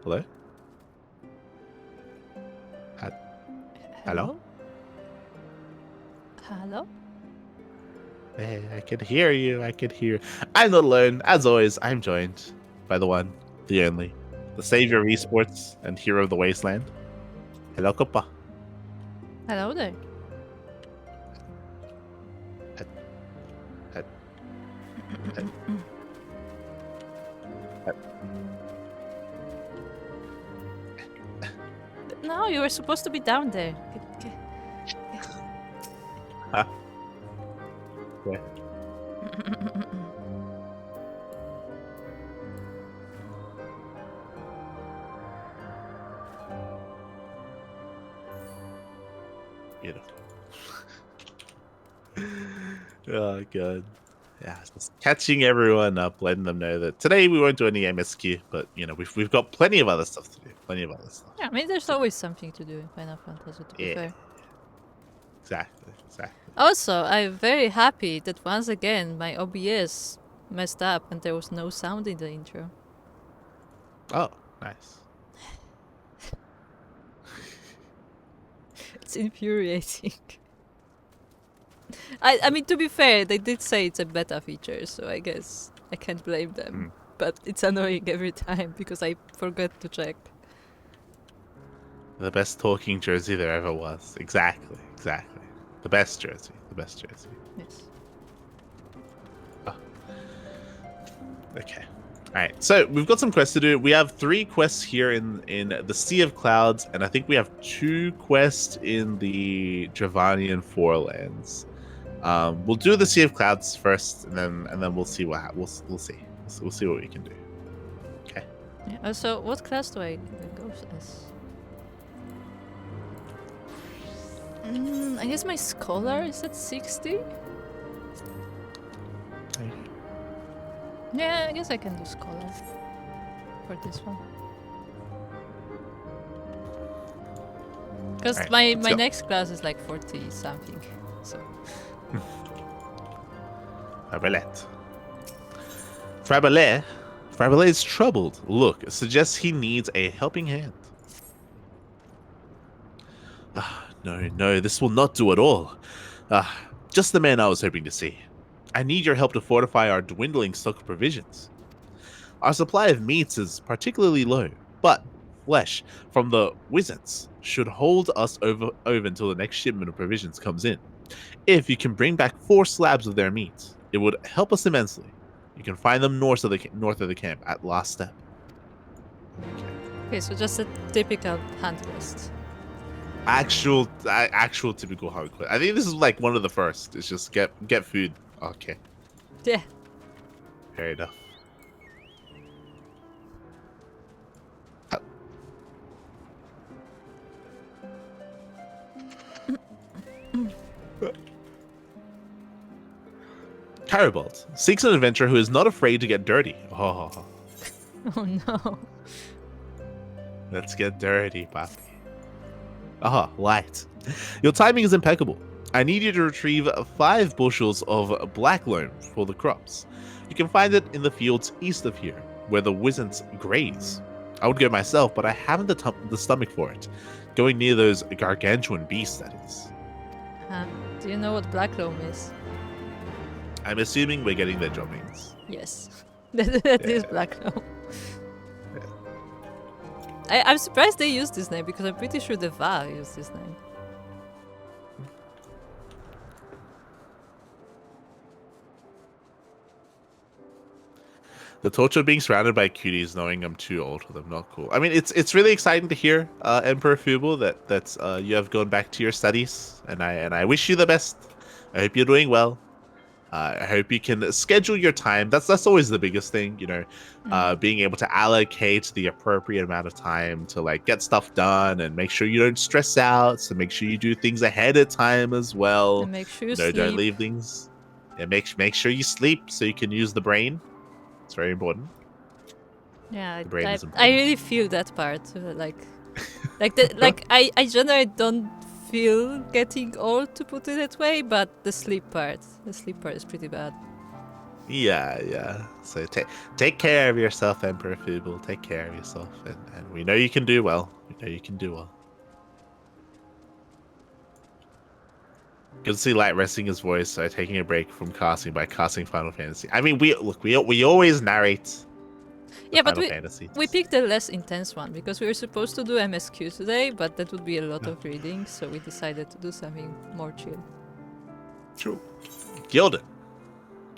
Hello? Hello? Hello? Hey, I can hear you. I can hear. I'm not alone. As always, I'm joined by the one, the only, the savior of esports and hero of the wasteland. Hello, Kappa. Hello there. Head, head, head, head. No, you were supposed to be down there. Huh? Yeah. Beautiful. Oh god. Yeah, just catching everyone up, letting them know that today we won't do any MSQ, but you know we've got plenty of other stuff to do. Plenty of other stuff. Yeah, I mean, there's always something to do in Final Fantasy, to be Yeah, fair. exactly. Also, I'm very happy that once again my OBS messed up and there was no sound in the intro. Oh, nice. It's infuriating. I mean, to be fair, they did say it's a beta feature, so I guess I can't blame them. But it's annoying every time because I forget to check. The best talking jersey there ever was. Exactly. The best jersey. Yes. Oh. Okay. Alright, so we've got some quests to do. We have 3 quests here in the Sea of Clouds, and I think we have 2 quests in the Dravanian Forelands. We'll do the Sea of Clouds first, and then we'll see what we'll see. We'll see what we can do. Okay. Yeah. So, what class do I go as? I guess my scholar is at 60. Yeah, I guess I can do scholar for this one. Because right, my next class is like 40 something, so. Frabelet is troubled. Look, suggests he needs a helping hand. No, this will not do at all. Just the man I was hoping to see. I need your help to fortify our dwindling stock of provisions. Our supply of meats is particularly low, but flesh from the wizards should hold us over until the next shipment of provisions comes in. If you can bring back 4 slabs of their meat, it would help us immensely. You can find them north of the camp at last step. Okay, so just a typical hand quest. Actual typical hard quest. I think this is like one of the first. It's just get food. Okay. Yeah. Fair enough. Carabolt seeks an adventurer who is not afraid to get dirty. Oh no. Let's get dirty, papi. Light. Your timing is impeccable. I need you to retrieve 5 bushels of black loam for the crops. You can find it in the fields east of here, where the wizards graze. I would go myself, but I haven't the stomach for it. Going near those gargantuan beasts, that is. Do you know what black loam is? I'm assuming we're getting their droppings. Yes. that is black loam. I'm surprised they used this name because I'm pretty sure the Va used this name. The torture of being surrounded by cuties, knowing I'm too old for them, not cool. I mean, it's really exciting to hear, Emperor Fubu, that you have gone back to your studies, and I wish you the best. I hope you're doing well. I hope you can schedule your time. That's always the biggest thing, you know, being able to allocate the appropriate amount of time to like get stuff done and make sure you don't stress out. So make sure you do things ahead of time as well. And make sure you sleep. Don't leave things. And make sure you sleep so you can use the brain. It's very important. Yeah, the brain is important. I really feel that part. I generally don't feel getting old, to put it that way, but the sleep part is pretty bad. Yeah, yeah. So take care of yourself, Emperor Fuble. Take care of yourself, and we know you can do well. We know you can do well. Good to see Light resting his voice, so taking a break from casting by casting Final Fantasy. I mean, we always narrate the Yeah, but Final we Fantasy. we picked the less intense one because we were supposed to do MSQ today, but that would be a lot of reading, so we decided to do something more chill. True. Gildan.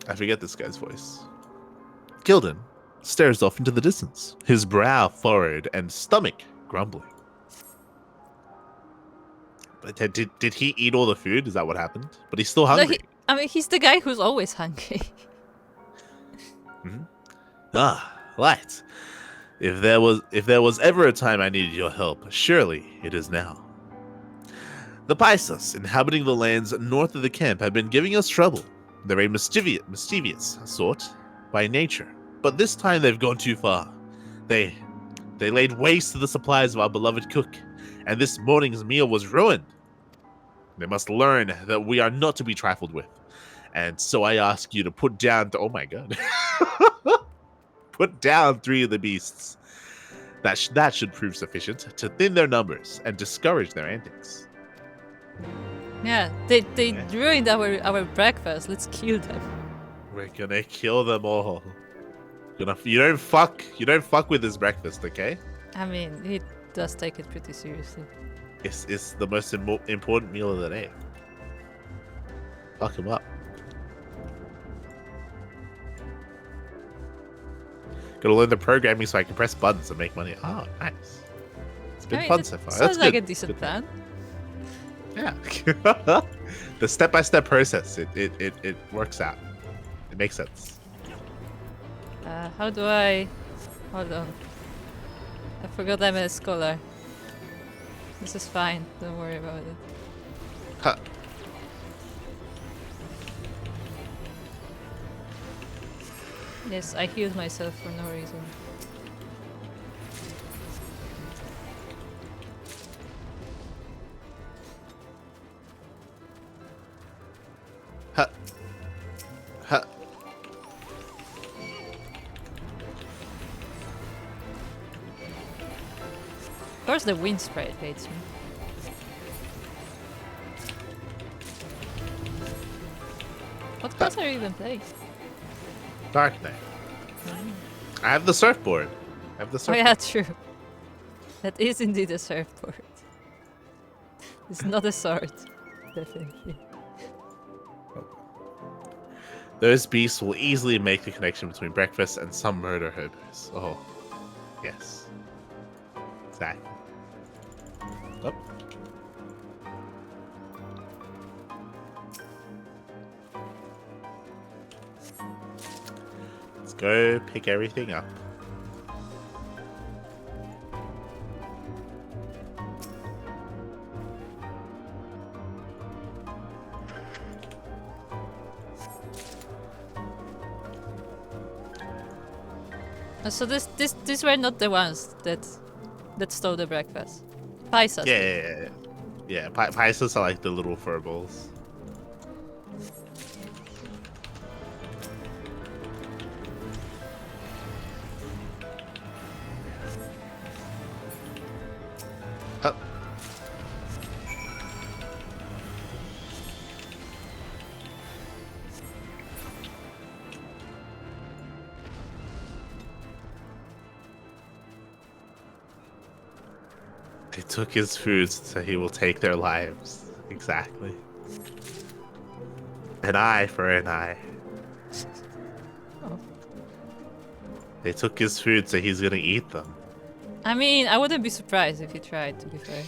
I forget this guy's voice. Gildan stares off into the distance, his brow furrowed and stomach grumbling. But did he eat all the food? Is that what happened? But he's still No, hungry. I mean, he's the guy who's always hungry. Ah, Light. If there was ever a time I needed your help, surely it is now. The Pisces inhabiting the lands north of the camp have been giving us trouble. They're a mischievous sort by nature, but this time they've gone too far. They laid waste to the supplies of our beloved cook, and this morning's meal was ruined. They must learn that we are not to be trifled with, and so I ask you to put down. Oh my god, put down 3 of the beasts. That should prove sufficient to thin their numbers and discourage their antics. Yeah, they ruined our breakfast. Let's kill them. We're gonna kill them all. You don't fuck with this breakfast, okay? I mean, he does take it pretty seriously. It's the most important meal of the day. Fuck him up. Gotta learn the programming so I can press buttons and make money. Oh, nice. It's been fun so far. Sounds That's like good. a decent plan. Yeah. The step-by-step process, it works out. It makes sense. How do I... Hold on. I forgot I'm a scholar. This is fine. Don't worry about it. Huh. Yes, I healed myself for no reason. Huh. Huh. Of course the wind sprite hates me. What class are you even playing? Dark Knight. I have the surfboard. Oh yeah, true. That is indeed a surfboard. It's not a sword. Definitely. Those beasts will easily make the connection between breakfast and some murder hobos. Oh, yes. Exactly. Oh. Let's go pick everything up. So these were not the ones that stole the breakfast. Pisces. Yeah. Pisces are like the little furballs. Huh. They took his food, so he will take their lives. Exactly. An eye for an eye. Oh. They took his food, so he's gonna eat them. I mean, I wouldn't be surprised if he tried, to be fair.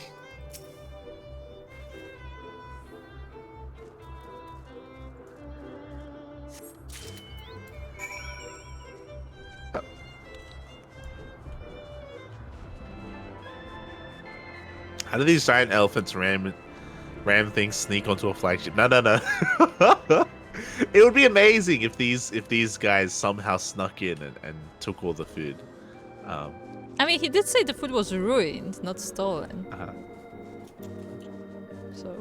How do these giant elephants ram things sneak onto a flagship? No. It would be amazing if these guys somehow snuck in and took all the food. I mean, he did say the food was ruined, not stolen. So.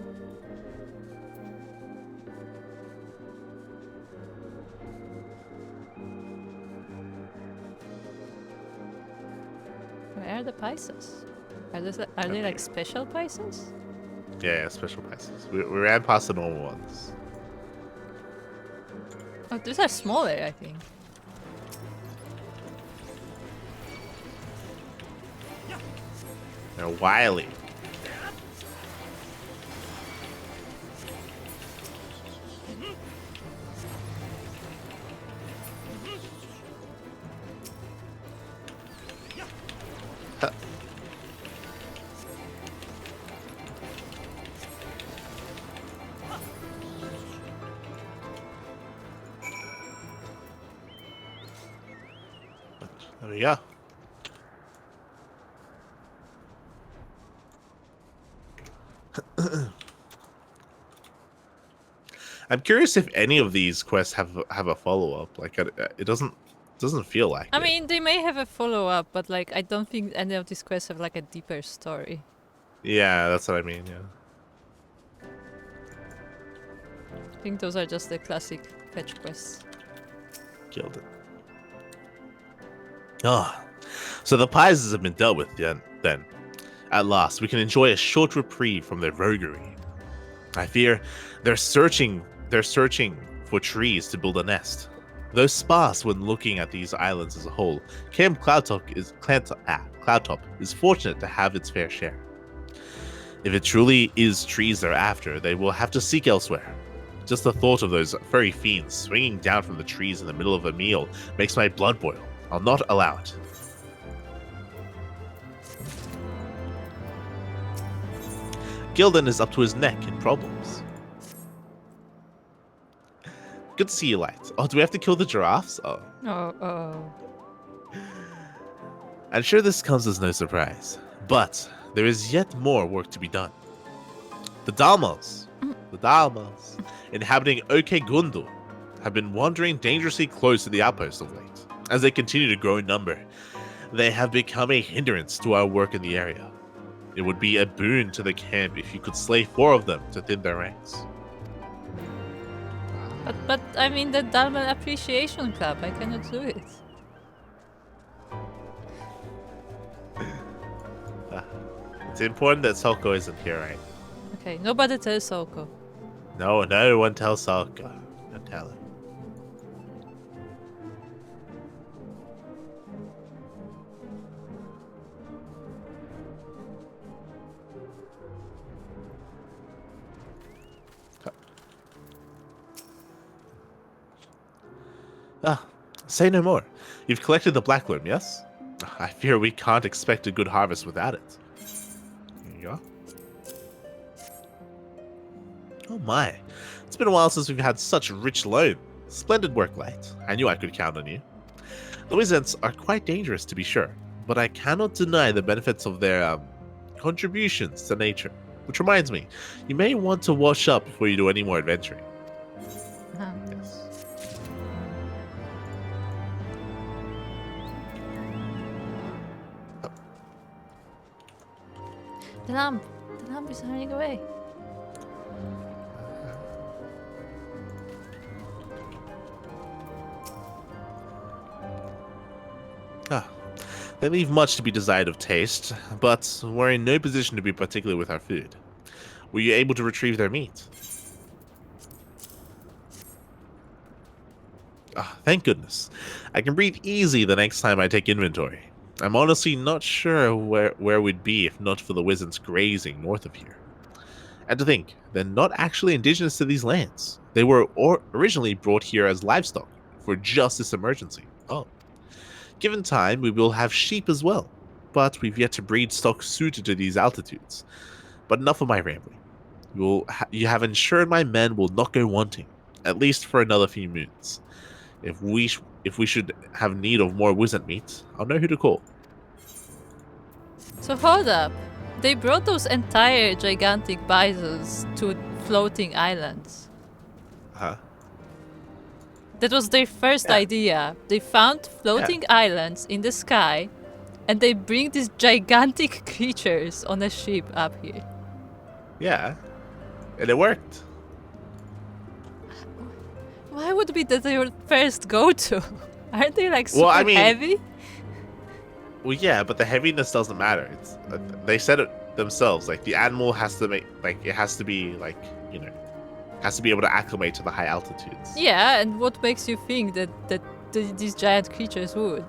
Where are the Pisces? Are they like special Pisces? Yeah, special prices. We ran past the normal ones. Oh, these are smaller, I think. They're wily. Huh. There we go. I'm curious if any of these quests have a follow up. Like it doesn't feel like I it. mean, they may have a follow-up, but like, I don't think any of these quests have like a deeper story. Yeah, that's what I mean. Yeah. I think those are just the classic fetch quests. Killed it. Ah, so the Prizes have been dealt with then. At last, we can enjoy a short reprieve from their roguery. I fear they're searching for trees to build a nest. Though sparse when looking at these islands as a whole, Camp Cloudtop is fortunate to have its fair share. If it truly is trees they're after, they will have to seek elsewhere. Just the thought of those furry fiends swinging down from the trees in the middle of a meal makes my blood boil. I'll not allow it. Gildan is up to his neck in problems. Good to see you, Light. Oh, do we have to kill the giraffes? Oh. Oh. I'm sure this comes as no surprise, but there is yet more work to be done. The Dalmas, inhabiting Okegundu, have been wandering dangerously close to the outpost of late. As they continue to grow in number, they have become a hindrance to our work in the area. It would be a boon to the camp if you could slay 4 of them to thin their ranks. But I mean, the Dalman Appreciation Club, I cannot do it. It's important that Soko isn't here, right? Okay, nobody tells Soko. No one tells Soko. Don't tell him. Say no more. You've collected the black loam, yes? I fear we can't expect a good harvest without it. Here you go. Oh my. It's been a while since we've had such rich loam. Splendid work, Light. I knew I could count on you. The wizards are quite dangerous, to be sure, but I cannot deny the benefits of their contributions to nature. Which reminds me, you may want to wash up before you do any more adventuring. Yes. The lamp is running away. They leave much to be desired of taste, but we're in no position to be particular with our food. Were you able to retrieve their meat? Thank goodness. I can breathe easy the next time I take inventory. I'm honestly not sure where we'd be if not for the wizards grazing north of here. And to think, they're not actually indigenous to these lands. They were originally brought here as livestock for just this emergency. Oh. Given time, we will have sheep as well, but we've yet to breed stock suited to these altitudes. But enough of my rambling. You have ensured my men will not go wanting, at least for another few moons. If we should have need of more wizard meat, I'll know who to call. So hold up. They brought those entire gigantic bisons to floating islands. Huh? That was their first idea. They found floating islands in the sky, and they bring these gigantic creatures on a ship up here. Yeah. And it worked. Why would be that their first go-to? Aren't they like super heavy? Well, yeah, but the heaviness doesn't matter. It's they said it themselves. Like the animal has to make like it has to be like has to be able to acclimate to the high altitudes. Yeah, and what makes you think that these giant creatures would?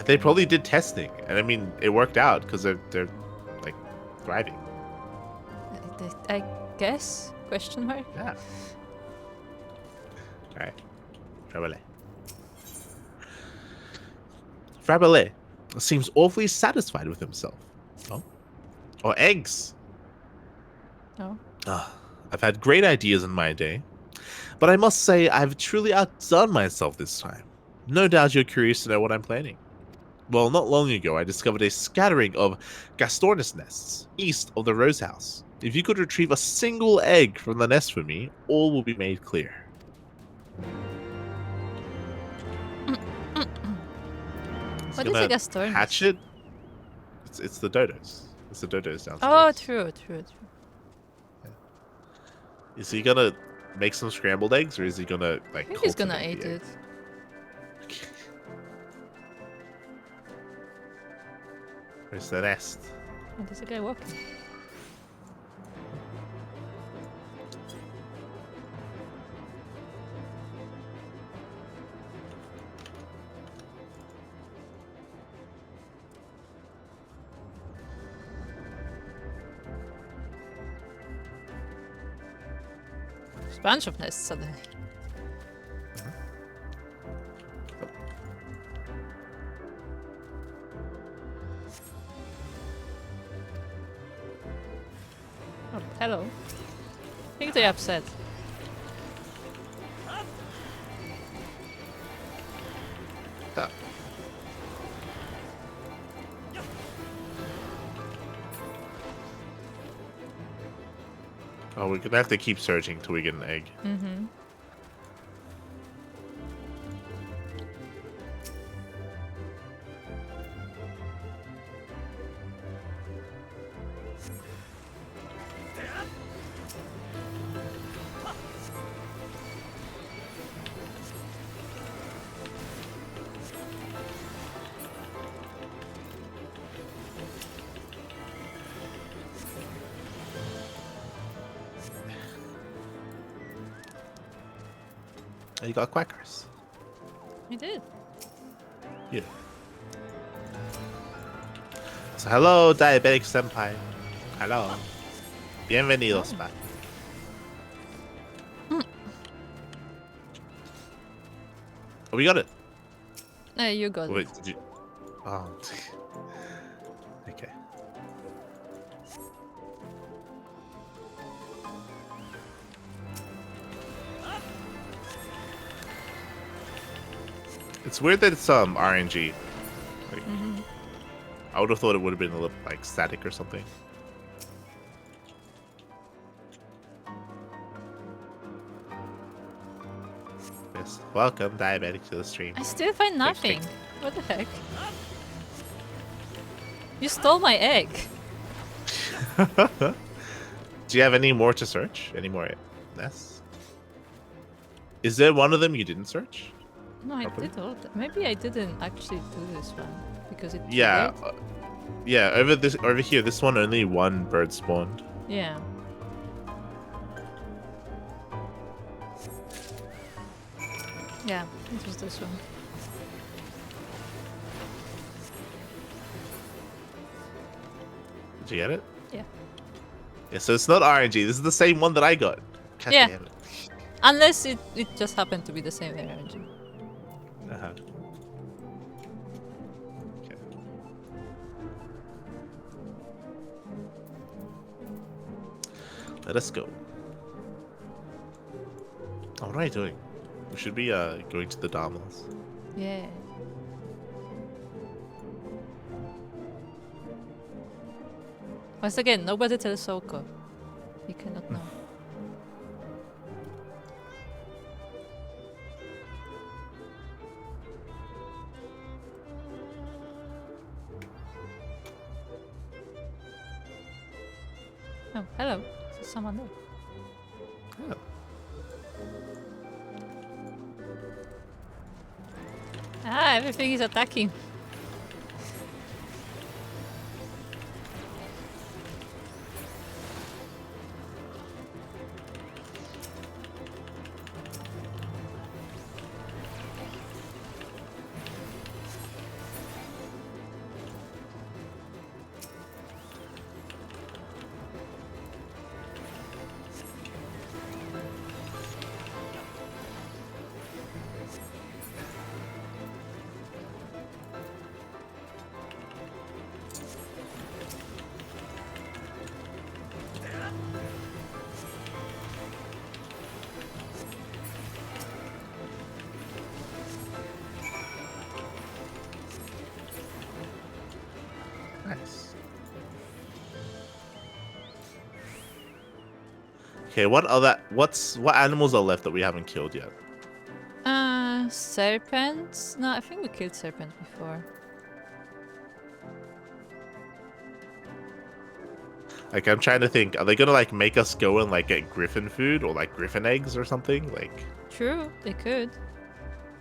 They probably did testing, and I mean it worked out because they're like thriving. I guess? Question mark. Yeah. All right, Rabelais. Rabelais seems awfully satisfied with himself. Oh, or eggs. No. I've had great ideas in my day, but I must say I've truly outdone myself this time. No doubt you're curious to know what I'm planning. Well, not long ago, I discovered a scattering of Gastornis nests east of the Rose House. If you could retrieve a single egg from the nest for me, all will be made clear. What is a Gastornis? Hatch it? It's the dodos. It's the dodos downstairs. Oh, true. Is he gonna make some scrambled eggs, or is he gonna like? I think he's gonna cultivate eat the it. egg? Where's the nest? Oh, there's a guy walking. There's a bunch of nests suddenly. Oh, hello. I think they're upset. Ah. Oh, we're gonna have to keep searching till we get an egg. Mm-hmm. Oh, you got quackers. We did. Yeah. So hello, diabetic senpai. Hello. Bienvenidos back. Oh, we got it. Hey, you got Wait, it. did you? Oh. Okay. It's weird that it's RNG. Like, I would have thought it would have been a little like static or something. Yes. Welcome, diabetic, to the stream. I still find nothing. thanks. What the heck? You stole my egg. Do you have any more to search? Any more nests? Is there one of them you didn't search? No, I Probably. did all that. Maybe I didn't actually do this one because it. Yeah. triggered. Yeah, over here, this one only one bird spawned. Yeah. Yeah, it was this one. Did you get it? Yeah. Yeah, so it's not RNG. This is the same one that I got. God Yeah. damn it. Unless it just happened to be the same energy. Uh-huh. Okay. Let us go. Oh, what am I doing? We should be going to the Dharmas. Yeah. Once again, nobody tells Soko. He cannot know. Oh, hello. There's someone there. Yeah. Ah, everything is attacking. Nice. Okay, what animals are left that we haven't killed yet? Serpents? No, I think we killed serpent before. Like, I'm trying to think, are they gonna like make us go and like get griffin food or like griffin eggs or something? Like, True, they could.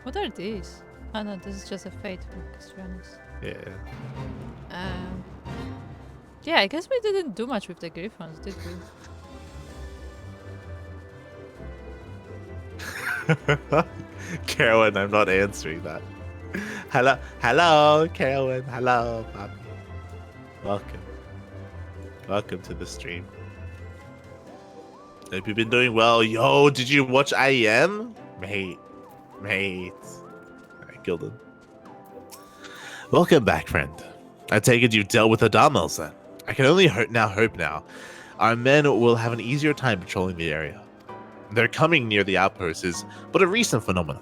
What are these? Oh no, this is just a fate for Castranis. yeah. Yeah, I guess we didn't do much with the griffons, did we? Carolyn, I'm not answering that. Hello, Carolyn. Hello, Bobby. Welcome to the stream. Hope you've been doing well. Yo, did you watch IEM? Mate. I killed him. Welcome back, friend. I take it you've dealt with the Darmels then. I can only hope now our men will have an easier time patrolling the area. Their coming near the outpost is but a recent phenomenon,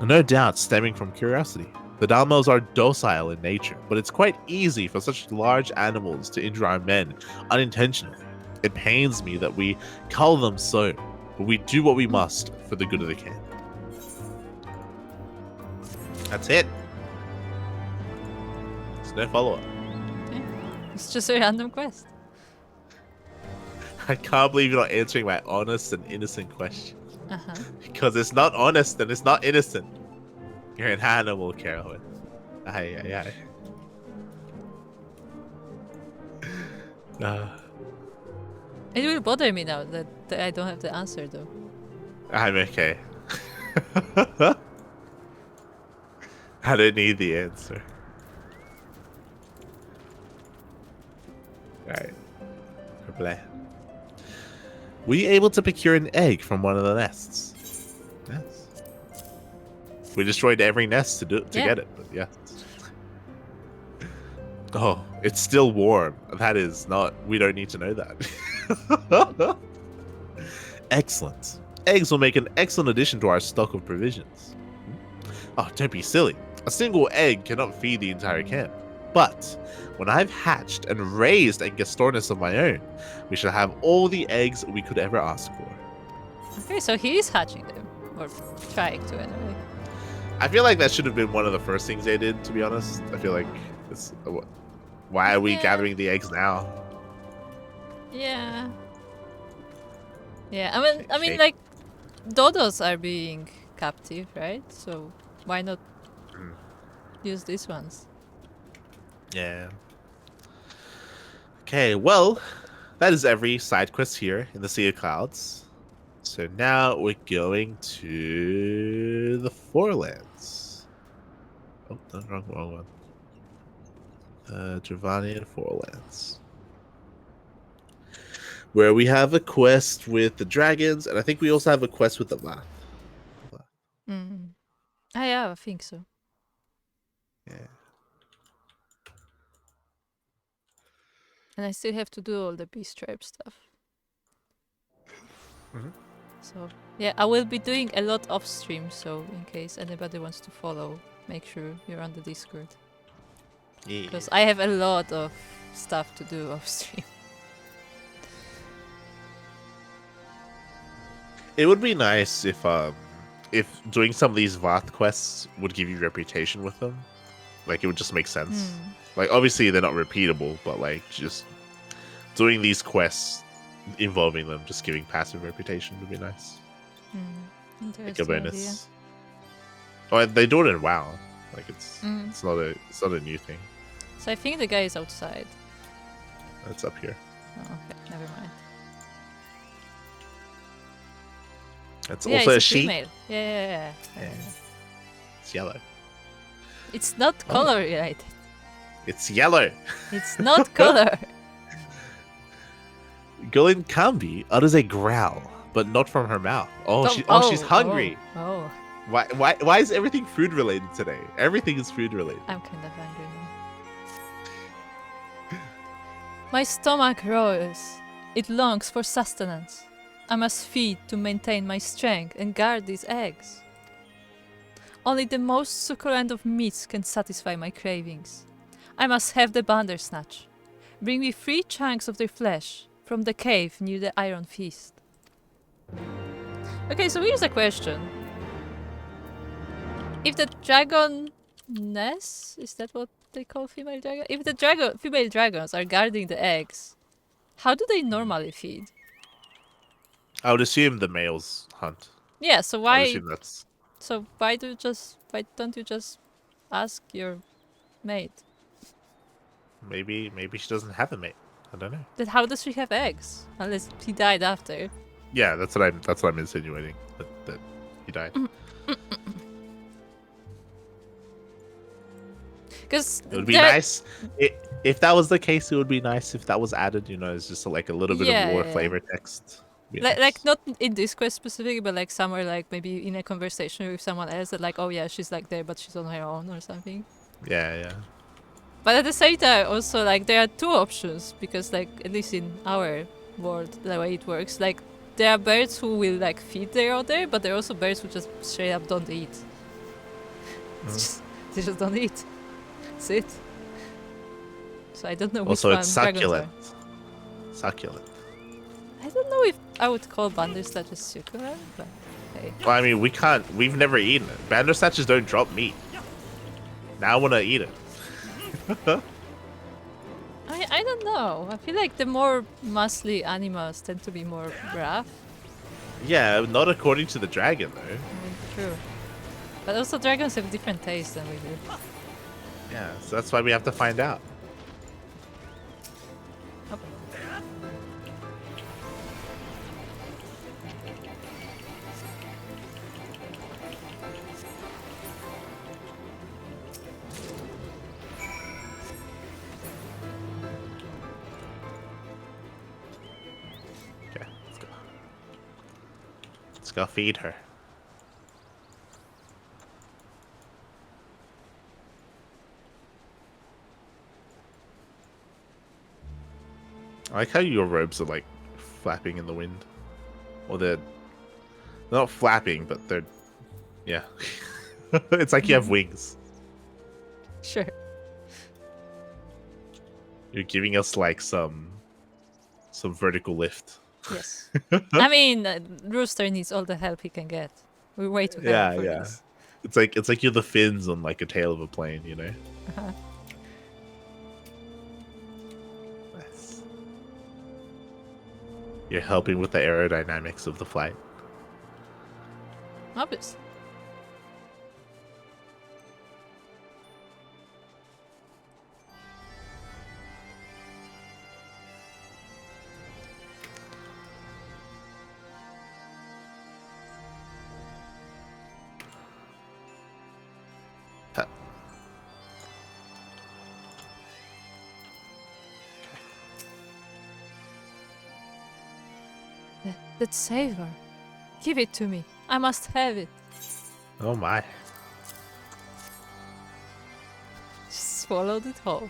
no doubt stemming from curiosity. The Dalmos are docile in nature, but it's quite easy for such large animals to injure our men unintentionally. It pains me that we call them so, but we do what we must for the good of the camp. That's it. There's no follow-up. Yeah. It's just a random quest. I can't believe you're not answering my honest and innocent question. Uh-huh. Because it's not honest and it's not innocent. You're an animal, Carolyn. Aye. It will bother me now that I don't have the answer though. I'm okay. I don't need the answer. Alright. Play. Were you able to procure an egg from one of the nests? Yes. We destroyed every nest to get it, but yeah. Oh, it's still warm. That is not... We don't need to know that. Excellent. Eggs will make an excellent addition to our stock of provisions. Oh, don't be silly. A single egg cannot feed the entire camp. But when I've hatched and raised a Gastornis of my own, we shall have all the eggs we could ever ask for. Okay, so he is hatching them. Or trying to anyway. I feel like that should have been one of the first things they did, to be honest. I feel like it's... Why are we gathering the eggs now? Yeah. Yeah, I mean, like, dodos are being captive, right? So why not use these ones? Yeah. Okay, well, that is every side quest here in the Sea of Clouds. So now we're going to the Forelands. Oh, no, wrong one. Dravanian Forelands. Where we have a quest with the dragons, and I think we also have a quest with the Vath. Yeah, I think so. Yeah. And I still have to do all the beast tribe stuff. So, yeah, I will be doing a lot off stream, so in case anybody wants to follow, make sure you're on the Discord. Yeah. Because I have a lot of stuff to do off stream. It would be nice if doing some of these Vath quests would give you reputation with them. Like, it would just make sense. Like, obviously they're not repeatable, but like just doing these quests involving them, just giving passive reputation would be nice. Like a bonus. Oh, they do it in WoW. Like it's not a new thing. So I think the guy is outside. It's up here. Oh, okay, never mind. It's also it's a sheep. Female. Yeah. It's yellow. It's not color related. It's yellow. It's not color. Gulin Kambi utters a growl, but not from her mouth. She's hungry. Oh. Why is everything food related today? Everything is food related. I'm kind of hungry now. My stomach roars. It longs for sustenance. I must feed to maintain my strength and guard these eggs. Only the most succulent of meats can satisfy my cravings. I must have the Bandersnatch. Bring me 3 chunks of their flesh from the cave near the Iron Feast. Okay, so here's a question. If the dragoness, is that what they call female dragon? If the female dragons are guarding the eggs, how do they normally feed? I would assume the males hunt. Yeah, so I would why assume that's... why don't you just ask your mate? Maybe she doesn't have a mate. I don't know. Then how does she have eggs? Unless he died after. Yeah, that's what I'm insinuating. That he died. Because It would be nice if that was the case. It would be nice if that was added. You know, it's just like a little bit of lore flavor text. Like not in this quest specifically, but like somewhere like maybe in a conversation with someone else that like, oh yeah, she's like there, but she's on her own or something. Yeah. But at the same time, also like there are 2 options because like at least in our world, the way it works, like there are birds who will like feed their other, but there are also birds who just straight up don't eat. They just don't eat. That's it. So I don't know which Also, one it's dragons are. Succulent. I don't know if I would call Bandersnatch succulent, but hey. Well, I mean, we've never eaten it. Bandersnatches don't drop meat. Now I want to eat it. I don't know. I feel like the more muscly animals tend to be more rough. Yeah, not according to the dragon, though. I mean, true. But also dragons have different tastes than we do. Yeah, so that's why we have to find out. Oh. Okay, let's go. Let's go feed her. I like how your robes are like flapping in the wind. Or they're not flapping, but they're... Yeah. It's like you have wings. Sure. You're giving us like some vertical lift. Yes. I mean, Rooster needs all the help he can get. We're way too heavy for this. It's like you're the fins on like a tail of a plane, you know? Uh-huh. Nice. You're helping with the aerodynamics of the flight. Obviously. That savor. Give it to me. I must have it. Oh my. She swallowed it whole.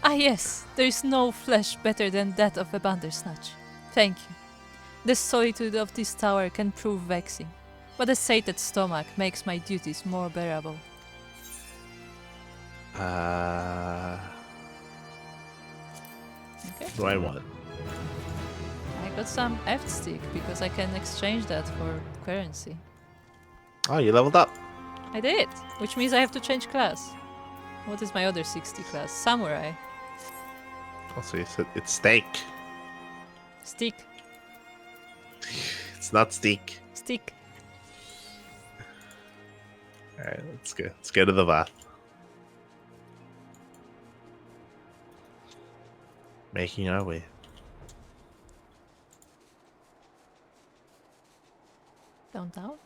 Ah yes, there is no flesh better than that of a Bandersnatch. Thank you. The solitude of this tower can prove vexing, but a sated stomach makes my duties more bearable. Okay. What do I want? I got some F stick because I can exchange that for currency. Oh, you leveled up. I did, which means I have to change class. What is my other 60 class? Samurai. Also, you said it's steak. Stick. It's not steak. Stick. Alright, let's go. Let's go to the bath. Making our way. Downtown?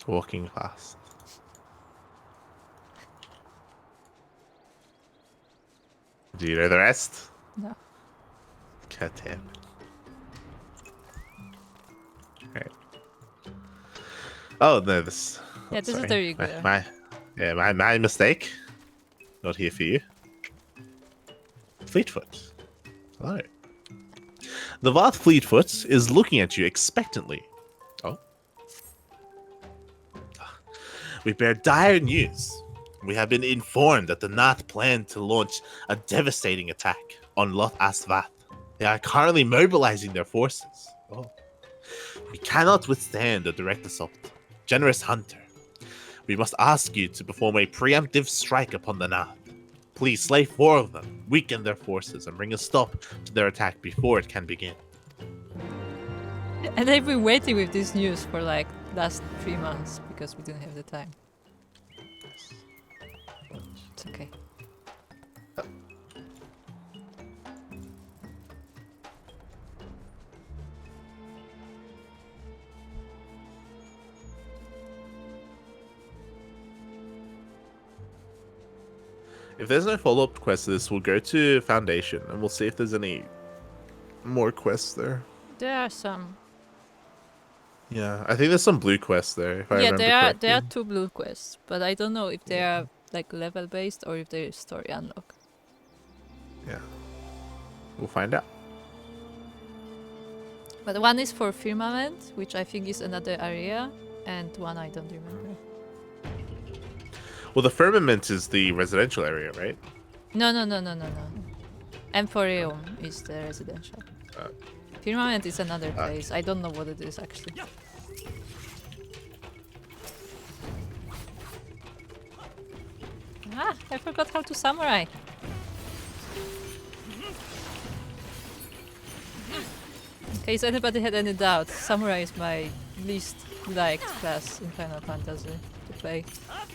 Walking fast. Do you know the rest? No. God damn it. Alright. Oh, no, this... Yeah, this is sorry. the regular. My mistake. Not here for you. Fleetfoot. Hello. The Vath Fleetfoot is looking at you expectantly. Oh. We bear dire news. We have been informed that the Nath plan to launch a devastating attack on Loth Asvath. They are currently mobilizing their forces. Oh. We cannot withstand a direct assault. Generous Hunter, we must ask you to perform a preemptive strike upon the Nath. Please slay 4 of them, weaken their forces, and bring a stop to their attack before it can begin. And they've been waiting with this news for like last 3 months because we didn't have the time. It's okay. If there's no follow-up quest to this, we'll go to Foundation and we'll see if there's any more quests there. There are some. Yeah, I think there's some blue quests there, if I remember correctly. there are 2 blue quests, but I don't know if they are like level based or if they're story unlock. Yeah. We'll find out. But one is for Firmament, which I think is another area, and one I don't remember. Well, the Firmament is the residential area, right? No. Emporium is the residential. Firmament is another place. I don't know what it is actually. Ah, I forgot how to samurai. In case anybody had any doubt, samurai is my least liked class in Final Fantasy to play. Ah.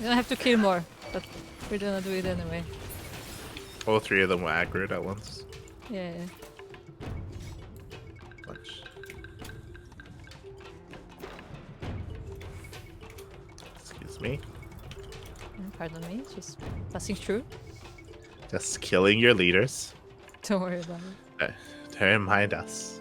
You don't have to kill more, but we're gonna do it anyway. All 3 of them were aggroed at once. Yeah. Bunch. Excuse me. Pardon me, just passing through. Just killing your leaders. Don't worry about it. Don't mind us.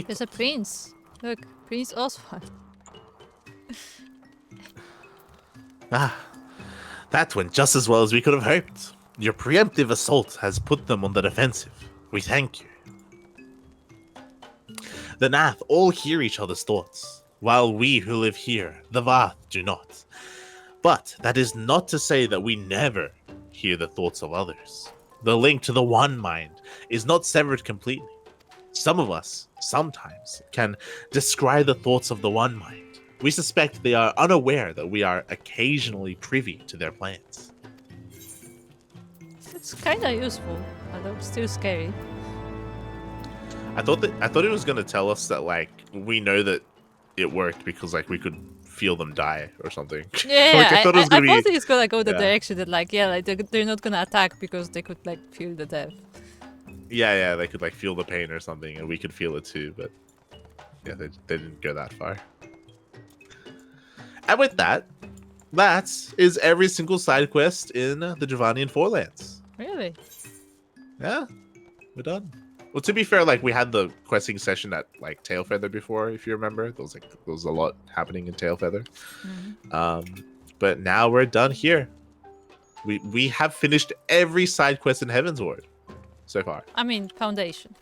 There's a prince. Look, Prince Oswald. That went just as well as we could have hoped. Your preemptive assault has put them on the defensive. We thank you. The Nath all hear each other's thoughts, while we who live here, the Vath, do not. But that is not to say that we never hear the thoughts of others. The link to the One Mind is not severed completely. Some of us, sometimes, can descry the thoughts of the One Mind. We suspect they are unaware that we are occasionally privy to their plans. It's kinda useful, although still scary. I thought it was gonna tell us that like we know that it worked because like we could feel them die or something. Yeah, like, I thought it was gonna thought it's gonna go the yeah. direction that like they're not gonna attack because they could like feel the death. Yeah, they could like feel the pain or something, and we could feel it too. But yeah, they didn't go that far. And with that is every single side quest in the Javanian Forelands. Really? Yeah, we're done. Well, to be fair, like we had the questing session at like Tailfeather before, if you remember. There was a lot happening in Tailfeather. Mm-hmm. But now we're done here. We have finished every side quest in Heavensward so far. I mean, Foundation.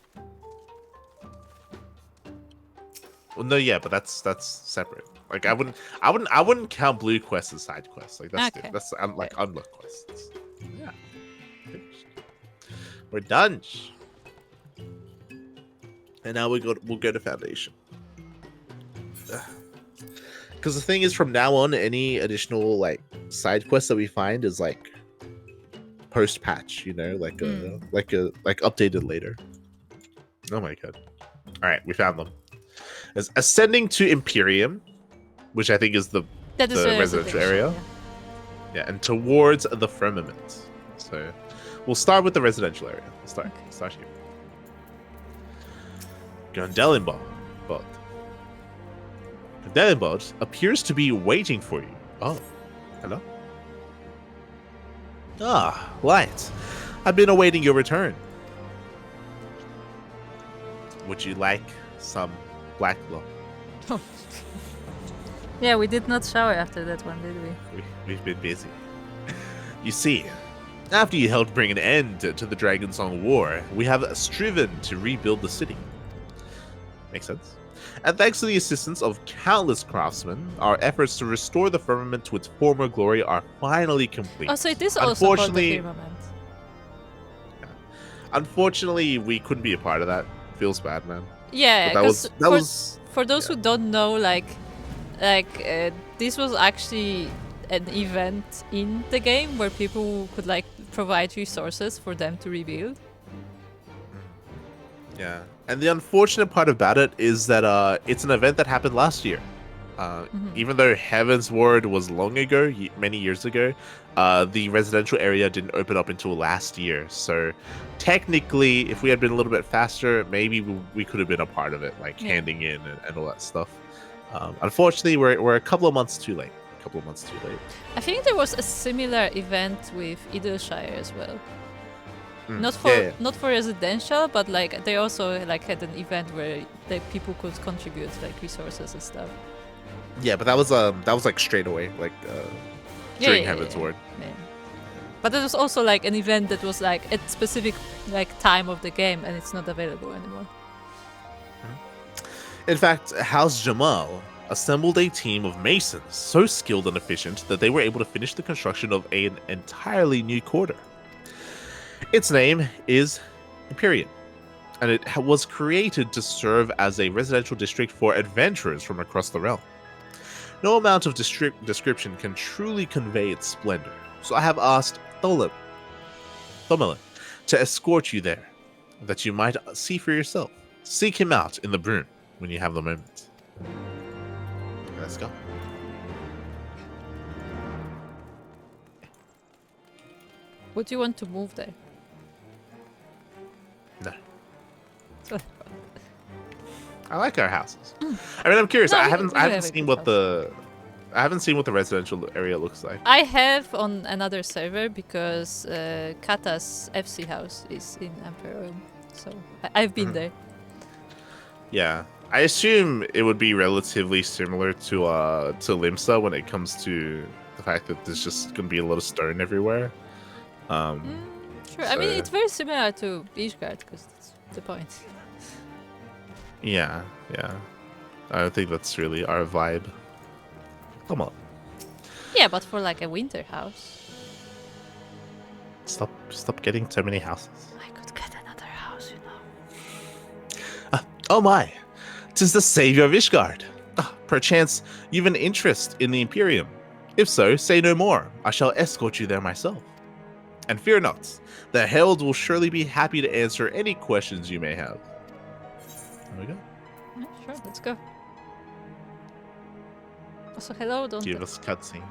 Well, no, yeah, but that's separate. Like I wouldn't count blue quests as side quests. Like that's Okay. that's like unlock quests. Yeah, finished. We're done. And now we'll go to Foundation. Because the thing is, from now on, any additional like side quest that we find is like post patch, like updated later. Oh my god. All right, we found them. It's ascending to Imperium, which I think is the residential area. Yeah, and towards the Firmament. So we'll start with the residential area. Start here. Gondelinbod. Gondelinbod appears to be waiting for you. Oh, hello? Ah, Light. I've been awaiting your return. Would you like some black blood? Oh. Yeah, we did not shower after that one, did we? We've been busy. You see, after you helped bring an end to the Dragonsong War, we have striven to rebuild the city. Makes sense. And thanks to the assistance of countless craftsmen, our efforts to restore the Firmament to its former glory are finally complete. Oh, so it is also called the Firmament. Yeah. Unfortunately, we couldn't be a part of that. Feels bad, man. Yeah, because for those who don't know, this was actually an event in the game where people could provide resources for them to rebuild. Yeah, and the unfortunate part about it is that it's an event that happened last year. Even though Heavensward was long ago, many years ago, the residential area didn't open up until last year. So technically, if we had been a little bit faster, maybe we could have been a part of it, handing in and all that stuff. Unfortunately, we're a couple of months too late. I think there was a similar event with Idleshire as well. Not for residential, but they also had an event where people could contribute resources and stuff. Yeah, but that was straight away, during Heavensward. Yeah. But there was also an event that was at specific time of the game, and it's not available anymore. In fact, House Jamal assembled a team of masons so skilled and efficient that they were able to finish the construction of an entirely new quarter. Its name is Imperium, and it was created to serve as a residential district for adventurers from across the realm. No amount of description can truly convey its splendor, so I have asked Thomelin to escort you there, that you might see for yourself. Seek him out in the Brune when you have the moment. Let's go. Would you want to move there? No. I like our houses. I mean, I'm curious. No, I haven't seen what house. I haven't seen what the residential area looks like. I have on another server because Kata's FC house is in Emperor, so I've been there. Yeah, I assume it would be relatively similar to Limsa when it comes to the fact that there's just gonna be a lot of stone everywhere. Sure. So, I mean, it's very similar to Ishgard because that's the point. Yeah. I don't think that's really our vibe. Come on. Yeah, but for a winter house. Stop getting so many houses. I could get another house, you know. Oh my! 'Tis the savior of Ishgard. Perchance you've an interest in the Imperium. If so, say no more. I shall escort you there myself. And fear not, the Herald will surely be happy to answer any questions you may have. There we go. Yeah, sure, let's go. Also, hello, don't give us cutscene.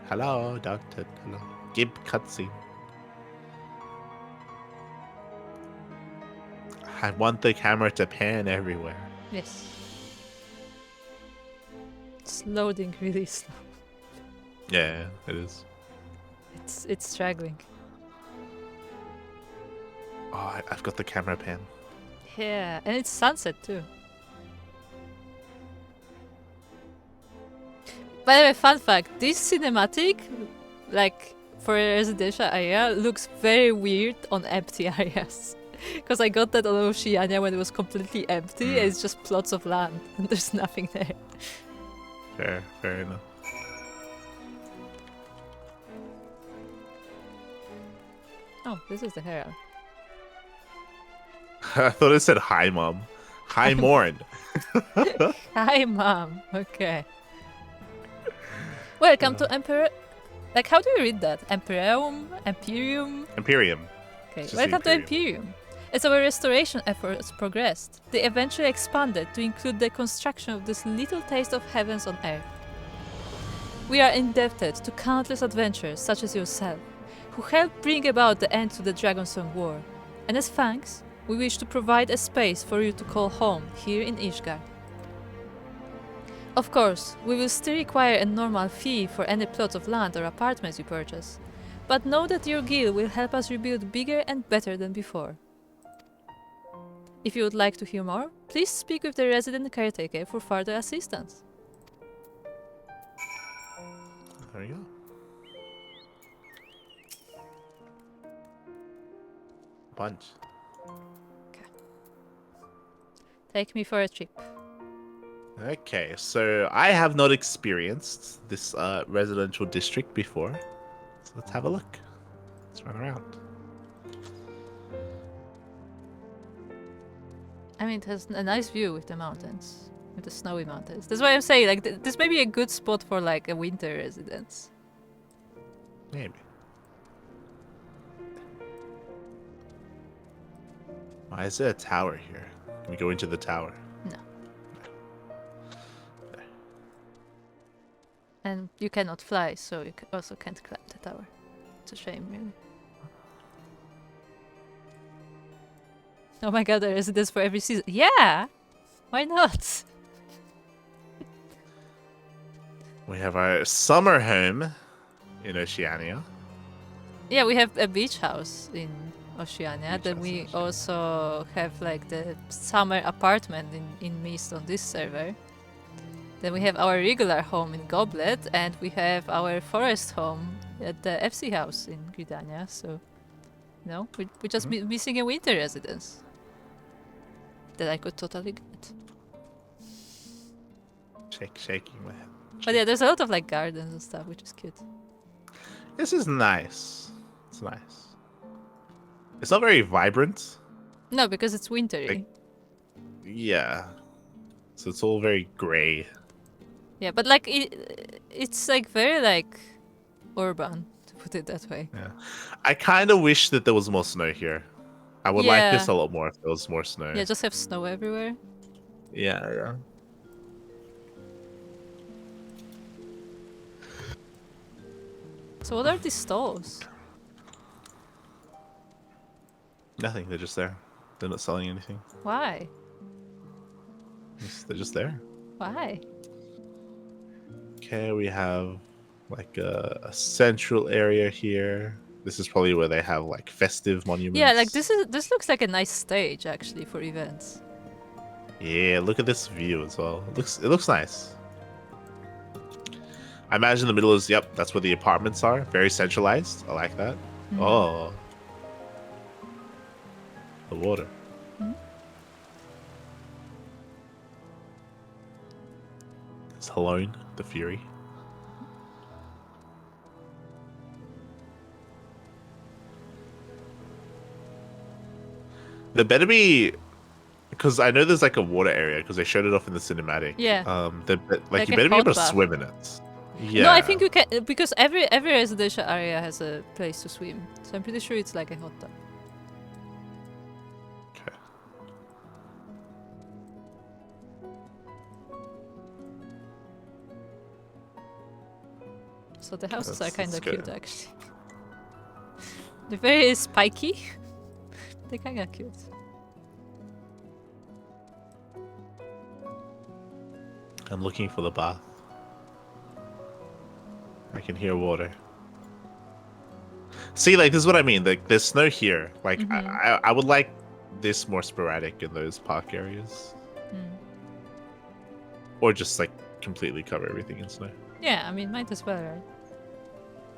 Hello, Doctor. Hello. Give cutscene. I want the camera to pan everywhere. Yes. It's loading really slow. Yeah, it is. It's struggling. Oh, I've got the camera pan. Yeah, and it's sunset too. By the way, fun fact, this cinematic, for a residential area, looks very weird on empty areas. Because I got that on Oceania when it was completely empty, and it's just plots of land, and there's nothing there. Fair enough. Oh, this is the Herald. I thought it said hi, Mom. Hi, Morn. Hi, Mom. Okay. Welcome to Emperor. Like, how do you read that? Imperium? Imperium? Imperium. Okay, It's just welcome the to Imperium. As our restoration efforts progressed, they eventually expanded to include the construction of this little taste of heavens on earth. We are indebted to countless adventurers such as yourself, who helped bring about the end to the Dragonsong War. And as thanks, we wish to provide a space for you to call home here in Ishgard. Of course, we will still require a normal fee for any plots of land or apartments you purchase, but know that your guild will help us rebuild bigger and better than before. If you would like to hear more, please speak with the resident caretaker for further assistance. There you go. Bunch. Take me for a trip. Okay, so I have not experienced this residential district before. So let's have a look. Let's run around. I mean, it has a nice view with the mountains, with the snowy mountains. That's why I'm saying, like, this may be a good spot for, like, a winter residence. Maybe. Why is there a tower here? Can we go into the tower? No. And you cannot fly, so you also can't climb the tower. It's a shame, really. Oh my god, there is this for every season. Yeah! Why not? We have our summer home in Oceania. Yeah, we have a beach house in Oceania. Beach Then house we in Oceania. also have like the summer apartment in Mist on this server. Then we have our regular home in Goblet, and we have our forest home at the FC house in Gridania. So, we're just missing a winter residence that I could totally get. Shaking my head. But yeah, there's a lot of like gardens and stuff, which is cute. This is nice. It's nice. It's not very vibrant. No, because it's wintry. Like- Yeah. So it's all very gray. Yeah, but like it's like very like urban, to put it that way. Yeah. I kind of wish that there was more snow here. I would like this Yeah. a lot more if there was more snow. Yeah, just have snow everywhere. Yeah. So what are these stalls? Nothing. They're just there. They're not selling anything. Why? They're just there. Why? Okay, we have like a central area here. This is probably where they have like festive monuments. Yeah, like this looks like a nice stage actually for events. Yeah, look at this view as well. It looks nice. I imagine the middle is, yep, that's where the apartments are. Very centralized. I like that. Mhm. Oh. The water. Mhm. It's Halone, the Fury. There better be, because I know there's like a water area because they showed it off in the cinematic. Yeah. Like Like you a better be hot able to bath. swim in it. Yeah. No, I think you can because every residential area has a place to swim. So I'm pretty sure it's like a hot tub. Okay. So the houses are That's kind of good. cute actually. They're very spiky. They're kind of cute. I'm looking for the bath. I can hear water. See, like, this is what I mean. Like, there's snow here. Like, Mhm. I would like this more sporadic in those park areas. Mm. Or just, like, completely cover everything in snow. Yeah, I mean, might as well, right?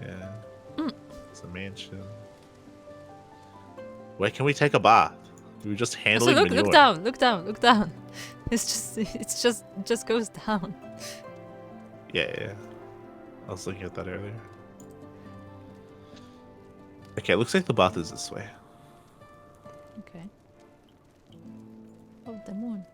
Yeah. Mm. It's a mansion. Where can we take a bath? We were just So handling look manure. down, look down, look down. It's just goes down. Yeah. I was looking at that earlier. Okay, it looks like the bath is this way. Okay. Oh, the moon.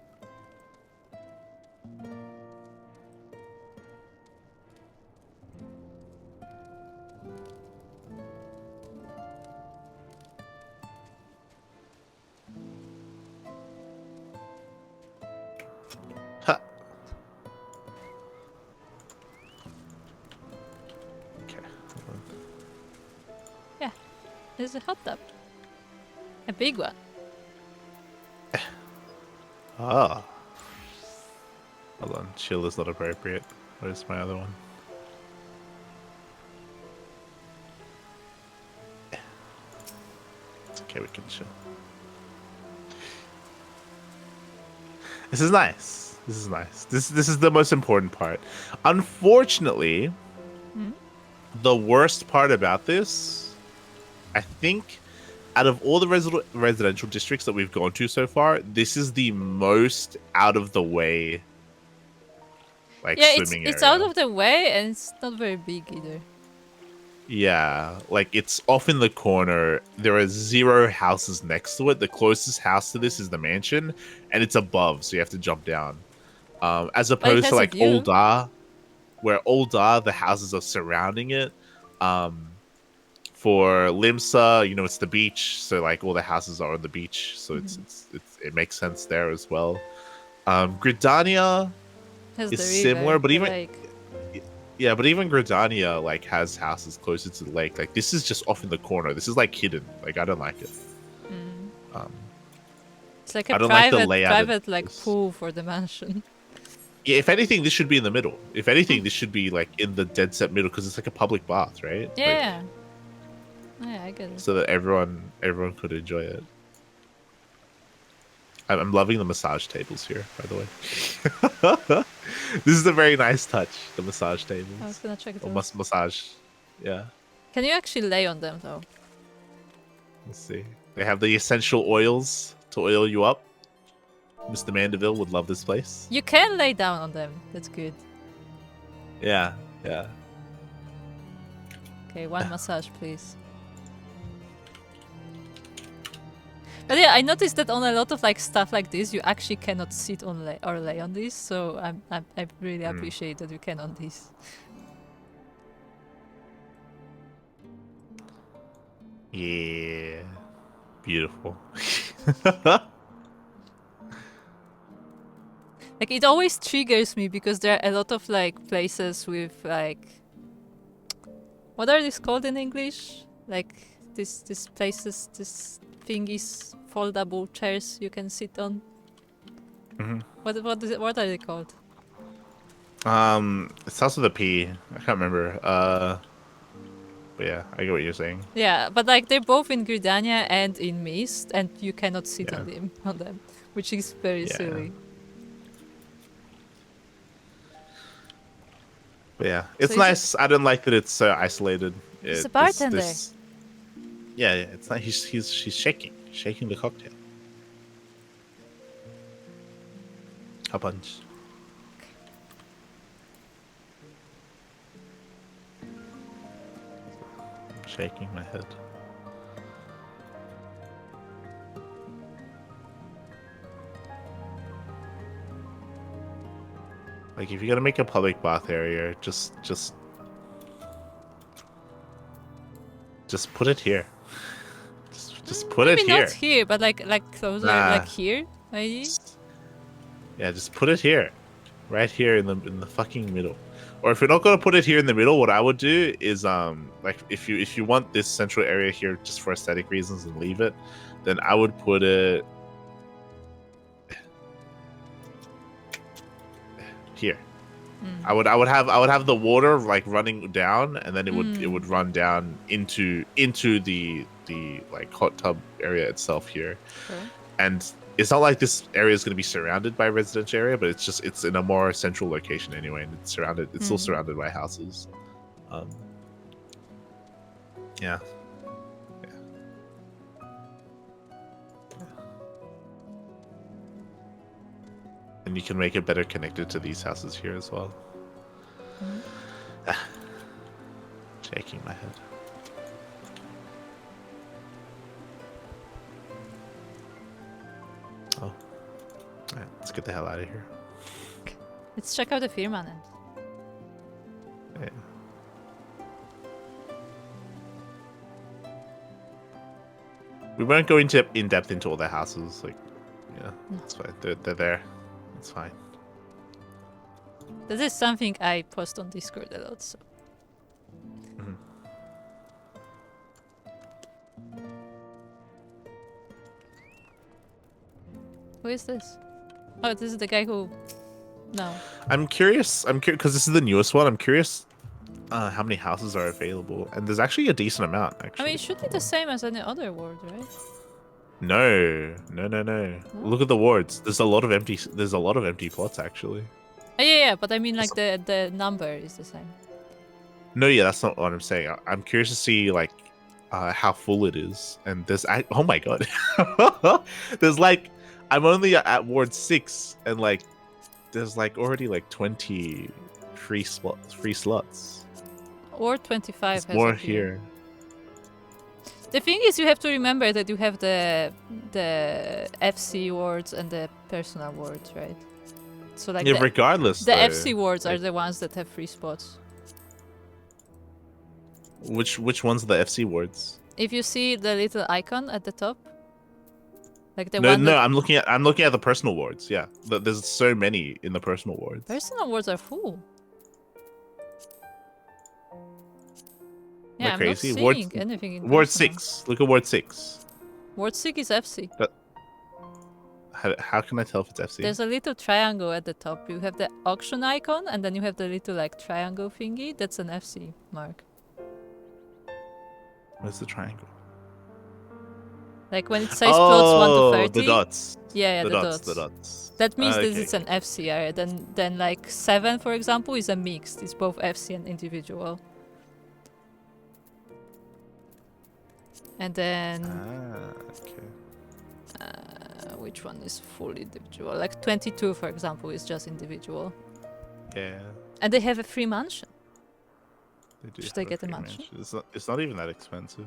There's a hot tub. A big one. Ah. Hold on, chill is not appropriate. Where's my other one? It's okay, we can chill. This is nice. This is nice. This is the most important part. Unfortunately, the worst part about this, I think, out of all the residential districts that we've gone to so far, this is the most out of the way. Like Yeah, swimming it's area. out of the way and it's not very big either. Yeah, like it's off in the corner. There are 0 houses next to it. The closest house to this is the mansion, and it's above, so you have to jump down. As But it opposed to has a like view. Ul'dah, where Ul'dah, the houses are surrounding it. For Limsa, you know, it's the beach, so like all the houses are on the beach, so it makes sense there as well. Gridania Has is the similar, river, but the even lake. yeah, but even Gridania like has houses closer to the lake. Like this is just off in the corner. This is like hidden. Like I don't like it. It's like I a don't like the private, layout of like this. pool for the mansion. Yeah, if anything, this should be in the middle. If anything, this should be like in the dead set middle because it's like a public bath, right? Yeah. Like, Oh, yeah, I get it. so that everyone could enjoy it. I'm loving the massage tables here, by the way. This is a very nice touch. The massage tables. I was gonna check it Or out. massage. Yeah. Can you actually lay on them though? Let's see. They have the essential oils to oil you up. Mr. Mandeville would love this place. You can lay down on them. That's good. Yeah, yeah. Okay, one massage, please. But yeah, I noticed that on a lot of like stuff like this, you actually cannot sit on or lay on this. So I really appreciate that you can on this. Yeah. Beautiful. Like it always triggers me because there are a lot of like places with like, what are these called in English? Like this places, this thingies, foldable chairs you can sit on. What are they called? It starts with a P. I can't remember. But yeah, I get what you're saying. Yeah, but like they're both in Gridania and in Mist, and you cannot sit Yeah. on them, which is very silly. But yeah, it's So nice. I don't like that it's so isolated. He's a bartender. Yeah, it's not. She's shaking the cocktail. A bunch. Shaking my head. Like if you're gonna make a public bath area, just put it here. Just put it Maybe here. not here, but like closer, Nah. like here, maybe. Yeah, just put it here, right here in the fucking middle. Or if you're not gonna put it here in the middle, what I would do is like if you want this central area here just for aesthetic reasons and leave it, then I would put it here. I would have the water like running down, and then it would run down into the like hot tub area itself here. Okay. And it's not like this area is going to be surrounded by a residential area, but it's in a more central location anyway, and it's still surrounded by houses. Yeah. And you can make it better connected to these houses here as well. Shaking my head. Oh. Alright, let's get the hell out of here. Let's check out the Firmament. Yeah. We won't go in depth into all the houses. Like, yeah, it's fine. They're there. It's fine. This is something I post on Discord a lot. So Who is this? Oh, this is the guy who... No. I'm curious because this is the newest one. I'm curious how many houses are available, and there's actually a decent amount. I Actually, mean, it should be the same as any other ward, right? no. Look at the wards. There's a lot of empty. There's a lot of empty plots actually. Oh, yeah, but I mean, like, the number is the same. No, yeah, that's not what I'm saying. I'm curious to see like how full it is, and there's oh my god, there's like I'm only at ward 6, and like there's like already like 20 free slots. Or 25 There's has more a few. here. The thing is, you have to remember that you have the FC wards and the personal wards, right? So like Yeah, regardless, the though, FC wards are like, the ones that have free spots. which ones are the FC wards? If you see the little icon at the top, like the No, one that I'm looking at the personal wards. Yeah, there's so many in the personal wards. personal wards are full. Am I Yeah, I'm crazy? not Ward- seeing anything in Ward personal. 6. Look at Ward 6. Ward 6 is FC. How can I tell if it's FC? There's a little triangle at the top. You have the auction icon, and then you have the little like triangle thingy. That's an FC mark. Where's the triangle? Like when it says plots 1 to 30. The dots. Yeah, the the dots. dots. The dots. That means that Okay. it's an FC area. Then like 7, for example, is a mixed. It's both FC and individual. And then Okay. which one is full individual? Like 22, for example, is just individual. Yeah. And they have a free mansion. They do Should I have get a free mansion? It's not even that expensive.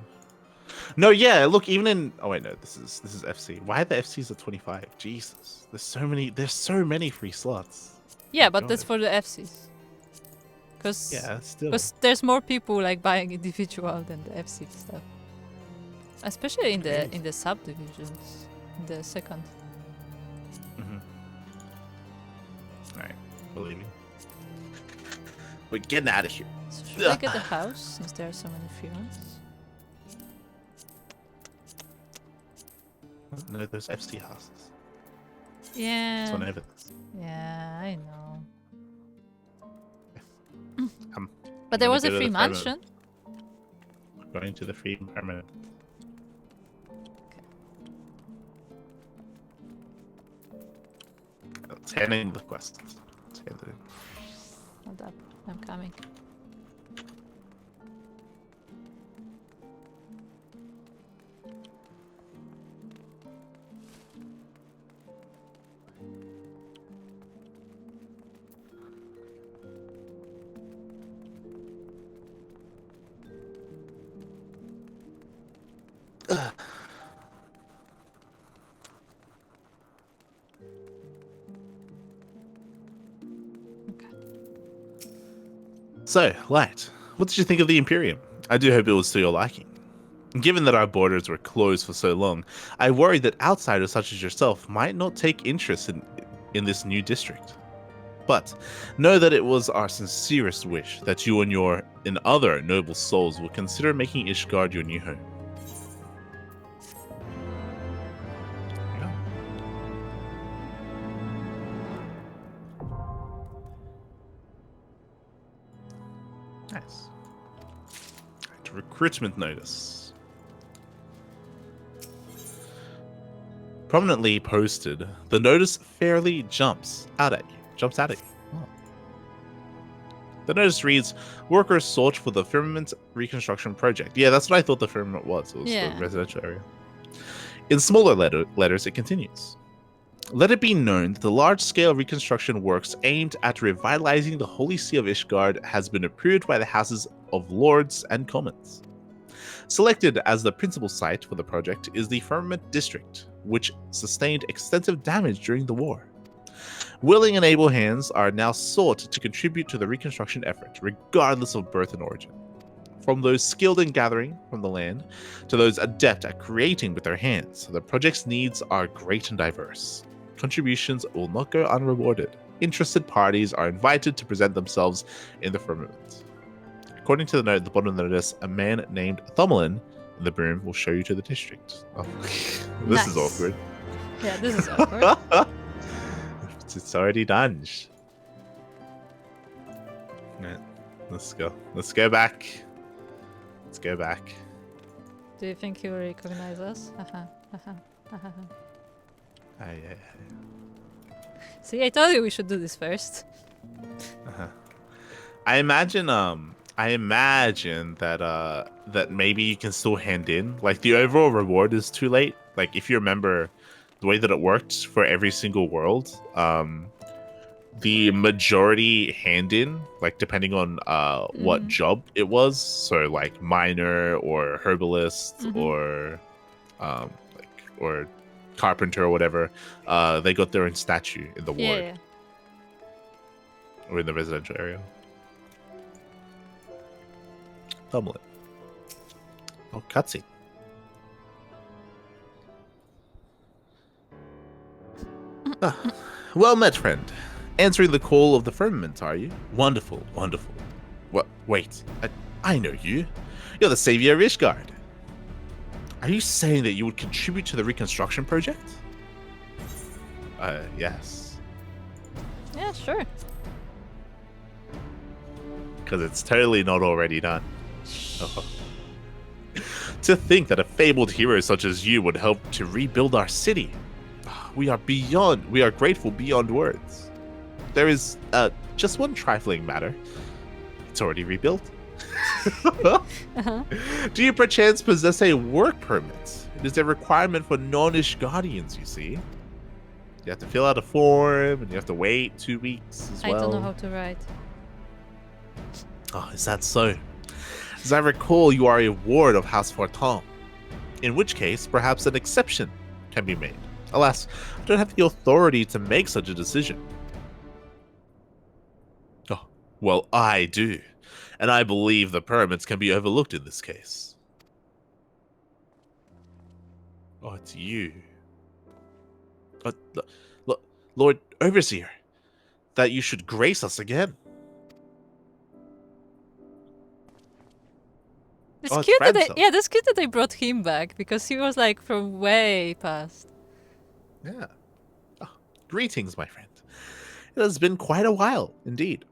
No, yeah. Look, even in. Oh wait, no. This is FC. Why are the FCs at 25? Jesus. There's so many free slots. Yeah, but God. that's for the FCs. Because Yeah, still. there's more people like buying individual than the FC stuff. Especially in the subdivisions, in the second. Alright, believe me. We're getting out of here. So should I get a house since there are so many free ones? No, there's FC houses. That's Yeah. one evidence. Yeah, I know. I'm But there gonna was a go to free the Firmament. mansion. going to the free permanent. Let's hand in the quests. Let's hand it in. Hold up, I'm coming. So, Light, what did you think of the Imperium? I do hope it was to your liking. Given that our borders were closed for so long, I worried that outsiders such as yourself might not take interest in this new district. But know that it was our sincerest wish that you and other noble souls will consider making Ishgard your new home. Yeah. Nice. Right, recruitment notice. Prominently posted, the notice fairly jumps out at you. Oh. The notice reads, workers sought for the Firmament reconstruction project. Yeah, that's what I thought the Firmament was. It was Yeah. the residential area. In smaller letters, it continues. Let it be known that the large-scale reconstruction works aimed at revitalizing the Holy See of Ishgard has been approved by the Houses of Lords and Commons. Selected as the principal site for the project is the Firmament District, which sustained extensive damage during the war. Willing and able hands are now sought to contribute to the reconstruction effort, regardless of birth and origin. From those skilled in gathering from the land to those adept at creating with their hands, the project's needs are great and diverse. Contributions will not go unrewarded. Interested parties are invited to present themselves in the firmament. According to the note at the bottom of the notice, a man named Thomelin in the broom will show you to the district. Oh, this is Nice. awkward. Yeah, this is awkward. It's already done. Yeah, let's go. Let's go back. Let's go back. Do you think he will recognize us? See, I told you we should do this first. I imagine that that maybe you can still hand in. Like the overall reward is too late. Like if you remember the way that it worked for every single world, the majority hand in, like depending on what job it was. So like miner or herbalist or or carpenter or whatever, they got their own statue in the ward. Yeah. Or in the residential area. Thumblet. Oh, cutscene. Well met, friend. Answering the call of the Firmament, are you? Wonderful, wonderful. What? Wait, I know you. You're the savior of Ishgard. Are you saying that you would contribute to the reconstruction project? Yes. Yeah, sure. Because it's totally not already done. Oh. To think that a fabled hero such as you would help to rebuild our city. We are grateful beyond words. There is just one trifling matter. It's already rebuilt. Do you perchance possess a work permit? It is a requirement for non-Ishgardians, you see. You have to fill out a form, and you have to wait 2 weeks as well. I don't know how to write. Oh, is that so? As I recall, you are a ward of House Fortin. In which case, perhaps an exception can be made. Alas, I don't have the authority to make such a decision. Oh, well, I do. And I believe the permits can be overlooked in this case. Oh, it's you. Lord Overseer, that you should grace us again. It's cute that that's cute that they brought him back because he was like from way past. Yeah. Oh, greetings, my friend. It has been quite a while, indeed.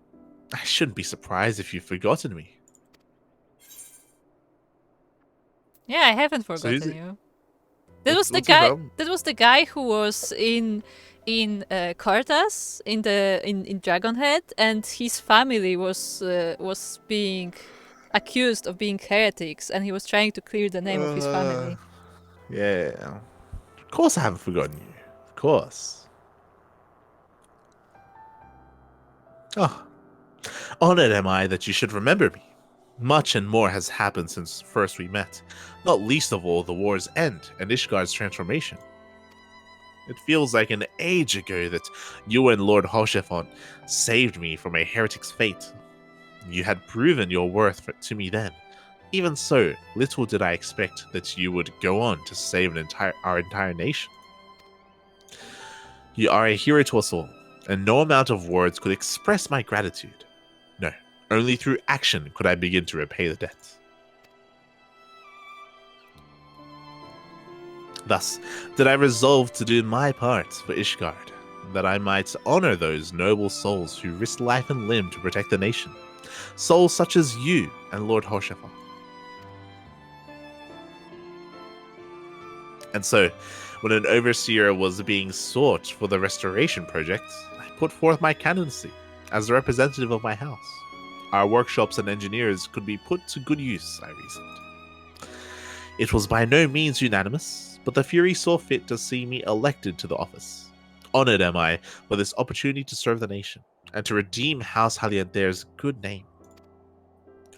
I shouldn't be surprised if you've forgotten me. Yeah, I haven't forgotten you. That was the guy who was in Kartas in Dragonhead, and his family was being accused of being heretics, and he was trying to clear the name of his family. Yeah. Of course I haven't forgotten you. Of course. Oh. Honored am I that you should remember me. Much and more has happened since first we met, not least of all the war's end and Ishgard's transformation. It feels like an age ago that you and Lord Hoshefon saved me from a heretic's fate. You had proven your worth to me then. Even so, little did I expect that you would go on to save our entire nation. You are a hero to us all, and no amount of words could express my gratitude. No, only through action could I begin to repay the debt. Thus did I resolve to do my part for Ishgard, that I might honor those noble souls who risked life and limb to protect the nation. Souls such as you and Lord Hoshefon. And so, when an overseer was being sought for the restoration project, I put forth my candidacy as the representative of my house. Our workshops and engineers could be put to good use, I reasoned. It was by no means unanimous, but the Fury saw fit to see me elected to the office. Honored am I for this opportunity to serve the nation, and to redeem House Haliander's good name.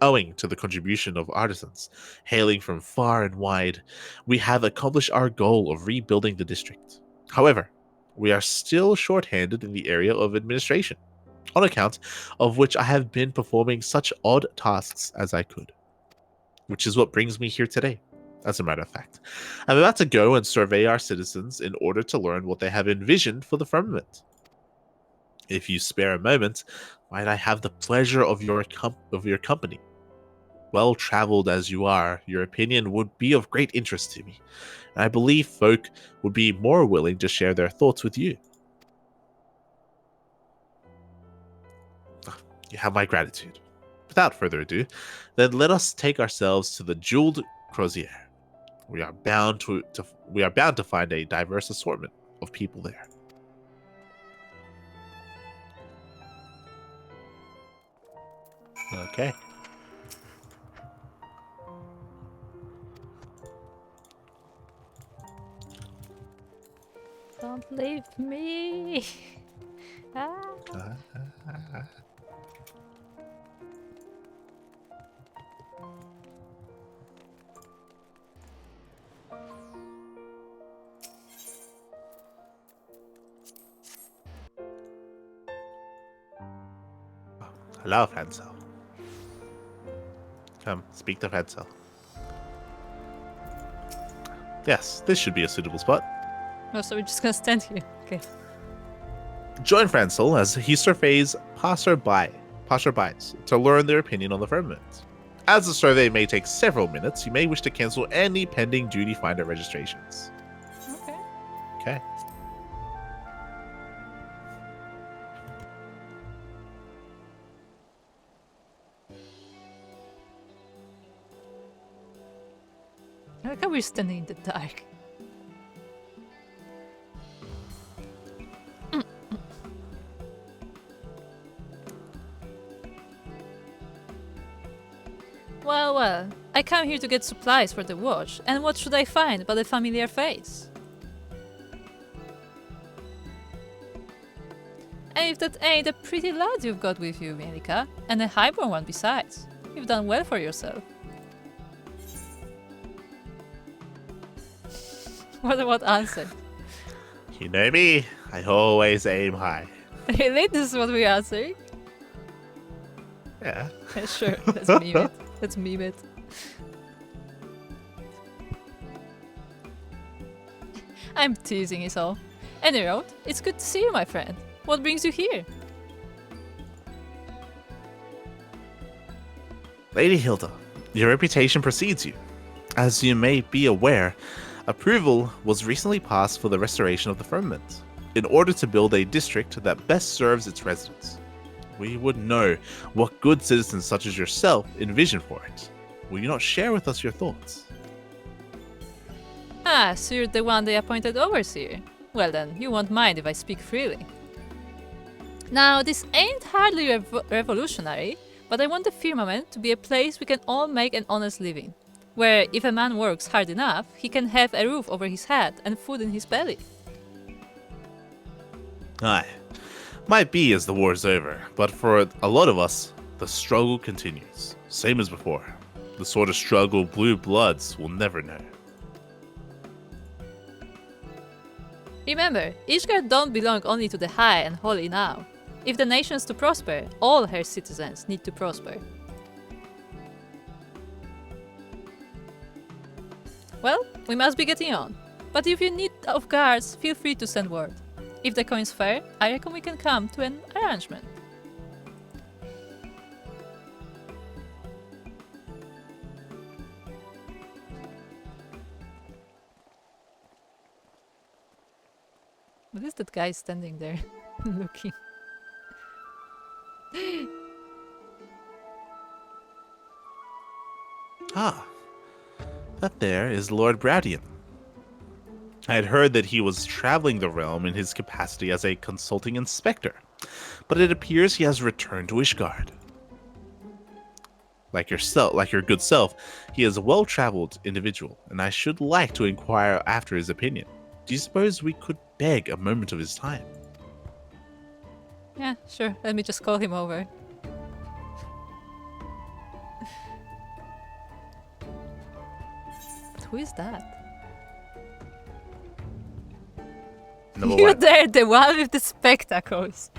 Owing to the contribution of artisans hailing from far and wide, we have accomplished our goal of rebuilding the district. However, we are still short-handed in the area of administration, on account of which I have been performing such odd tasks as I could. Which is what brings me here today, as a matter of fact. I'm about to go and survey our citizens in order to learn what they have envisioned for the Firmament. If you spare a moment, might I have the pleasure of your company? Well traveled as you are, your opinion would be of great interest to me, and I believe folk would be more willing to share their thoughts with you. You have my gratitude. Without further ado, then let us take ourselves to the jeweled crozier. We are bound to find a diverse assortment of people there. Okay. Don't leave me. Ah. Hello, Hansel. Come, speak to Hansel. Yes, this should be a suitable spot. No, so we're just gonna stand here. Okay. Join Francel as he surveys passerbys to learn their opinion on the firmament. As the survey may take several minutes, you may wish to cancel any pending duty finder registrations. Okay. Okay. I like how we're standing in the dark. Well, I come here to get supplies for the watch, and what should I find but a familiar face? And if that ain't a pretty lad you've got with you, Mielikka, and a highborn one besides, you've done well for yourself. What answer? You know me, I always aim high. Really? This is what we answer? Yeah. Sure, let's meme it. Let's meme it. I'm teasing is all. Anyway, it's good to see you, my friend. What brings you here? Lady Hilda, your reputation precedes you. As you may be aware, approval was recently passed for the restoration of the firmament, in order to build a district that best serves its residents. We would know what good citizens such as yourself envision for it. Will you not share with us your thoughts? Ah, so you're the one they appointed overseer. Well then, you won't mind if I speak freely. Now, this ain't hardly revolutionary, but I want the Firmament to be a place we can all make an honest living, where if a man works hard enough, he can have a roof over his head and food in his belly. Aye. Might be as the war's over, but for a lot of us, the struggle continues. Same as before. The sort of struggle blue bloods will never know. Remember, Ishgard don't belong only to the high and holy now. If the nation's to prosper, all her citizens need to prosper. Well, we must be getting on. But if you need of guards, feel free to send word. If the coin's fair, I reckon we can come to an arrangement. What is that guy standing there looking? Ah, that there is Lord Bradian. I had heard that he was traveling the realm in his capacity as a consulting inspector, but it appears he has returned to Ishgard. Like your good self, he is a well-traveled individual, and I should like to inquire after his opinion. Do you suppose we could beg a moment of his time? Yeah, sure. Let me just call him over. But who is that? You're there, the one with the spectacles.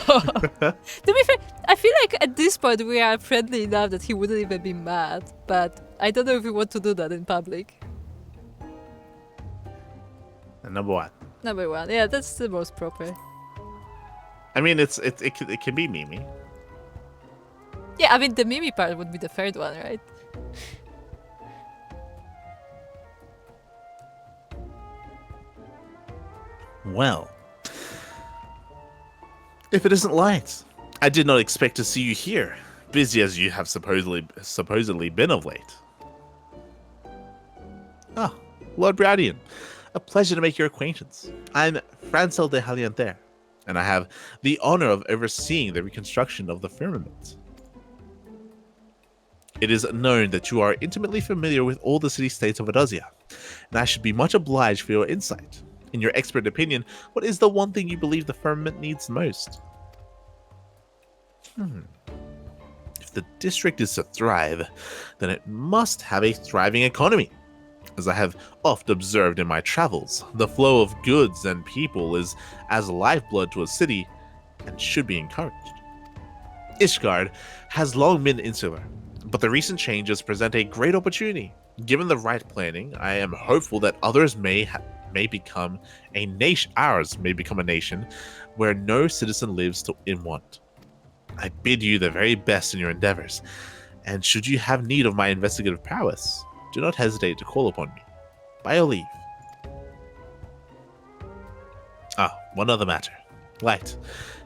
Oh. To be fair, I feel like at this point we are friendly enough that he wouldn't even be mad, but I don't know if we want to do that in public. Number one. Number one, yeah, that's the most proper. I mean, it can be Mimi. Yeah, I mean, the Mimi part would be the third one, right? Well, if it isn't light, I did not expect to see you here, busy as you have supposedly been of late. Ah, Lord Bradian, a pleasure to make your acquaintance. I'm Francel de Halianter, and I have the honor of overseeing the reconstruction of the Firmament. It is known that you are intimately familiar with all the city-states of Adozia, and I should be much obliged for your insight. In your expert opinion, what is the one thing you believe the Firmament needs most? If the district is to thrive, then it must have a thriving economy. As I have oft observed in my travels, the flow of goods and people is as lifeblood to a city and should be encouraged. Ishgard has long been insular, but the recent changes present a great opportunity. Given the right planning, I am hopeful that others may become a nation. Ours may become a nation where no citizen lives in want. I bid you the very best in your endeavors, and should you have need of my investigative prowess, do not hesitate to call upon me. By your leave. One other matter. Light,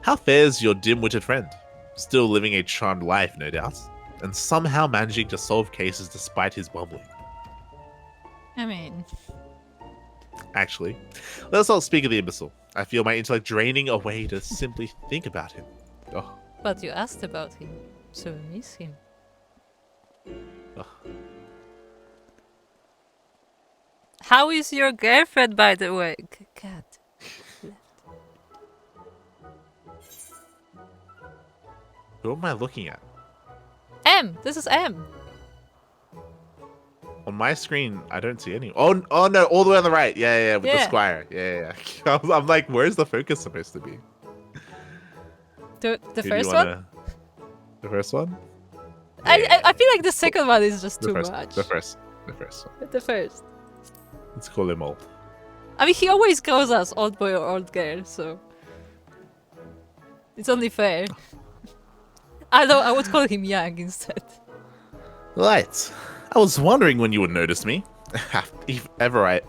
how fares your dim-witted friend? Still living a charmed life, no doubt, and somehow managing to solve cases despite his bumbling. I mean... Actually, let us not speak of the imbecile. I feel my intellect draining away to simply think about him. Oh. But you asked about him, so we miss him. Oh. How is your girlfriend, by the way? God. Who am I looking at? M! This is M! On my screen, I don't see any. Oh no, all the way on the right. Yeah, with the squire. Yeah. I'm like, where's the focus supposed to be? The first one? The first one? I feel like the second one is just too much. The first one. The first. Let's call him old. I mean, he always calls us old boy or old girl, so... It's only fair. Although I would call him young instead. Right. I was wondering when you would notice me. Ever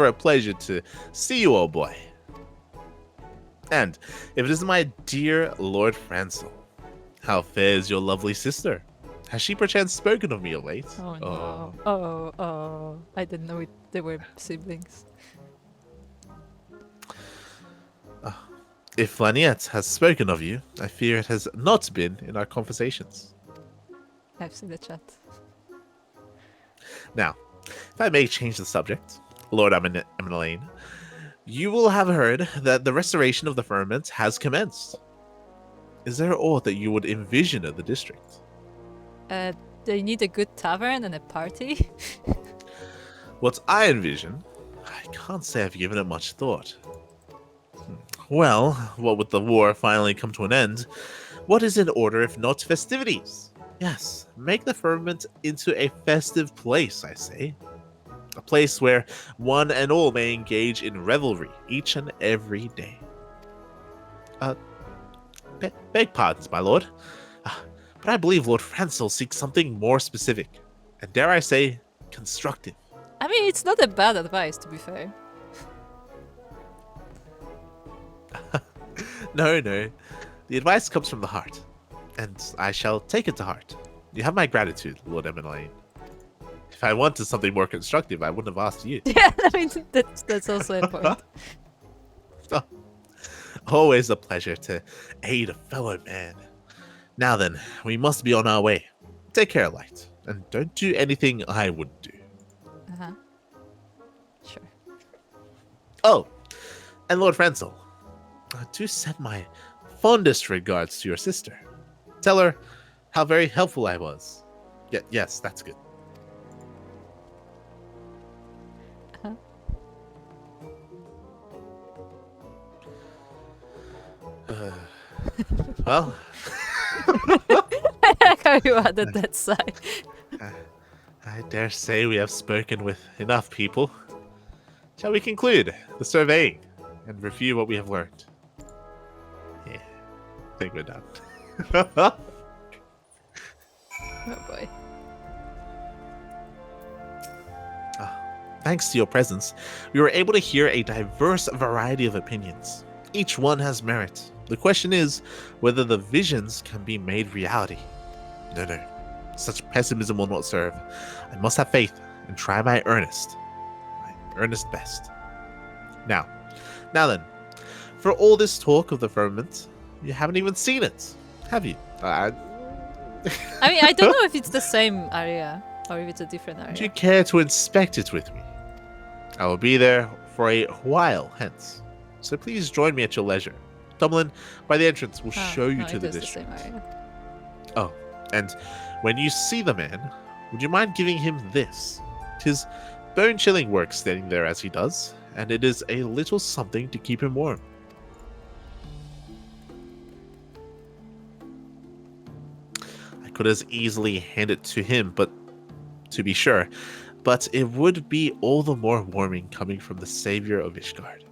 a pleasure to see you, old boy. And if it is my dear Lord Francel, how fares your lovely sister? Has she perchance spoken of me of late? Oh no. Oh. I didn't know they were siblings. If Laniette has spoken of you, I fear it has not been in our conversations. I've seen the chat. Now, if I may change the subject, Lord Eminelaine, you will have heard that the restoration of the Firmament has commenced. Is there aught that you would envision of the district? They need a good tavern and a party. What I envision, I can't say I've given it much thought. Well, what with the war finally come to an end, what is in order if not festivities? Yes, make the Firmament into a festive place, I say. A place where one and all may engage in revelry each and every day. Beg pardons, my lord, but I believe Lord Francel seeks something more specific, and dare I say, constructive. I mean, it's not a bad advice, to be fair. No, the advice comes from the heart, and I shall take it to heart. You have my gratitude, Lord Eminelaine. If I wanted something more constructive, I wouldn't have asked you. Yeah, I mean, that's also a point. Oh, always a pleasure to aid a fellow man. Now then, we must be on our way. Take care, Light, and don't do anything I wouldn't do. Uh-huh. Sure. Oh, and Lord Francel, do send my fondest regards to your sister. Tell her how very helpful I was. Yes, that's good. Uh-huh. Well, I like how you added that side. I dare say we have spoken with enough people. Shall we conclude the surveying and review what we have learned? Yeah, I think we're done. Oh boy. Thanks to your presence, we were able to hear a diverse variety of opinions. Each one has merit. The question is whether the visions can be made reality. No. Such pessimism will not serve. I must have faith and try my earnest best. Now then, for all this talk of the firmament, you haven't even seen it, have you? I mean, I don't know if it's the same area or if it's a different area. Would you care to inspect it with me? I will be there for a while hence, so please join me at your leisure. Tumblin, by the entrance, will show you to the district. The same area. Oh, and when you see the man, would you mind giving him this? 'Tis bone-chilling work standing there as he does, and it is a little something to keep him warm. I could as easily hand it to him, but to be sure, but it would be all the more warming coming from the savior of Ishgard.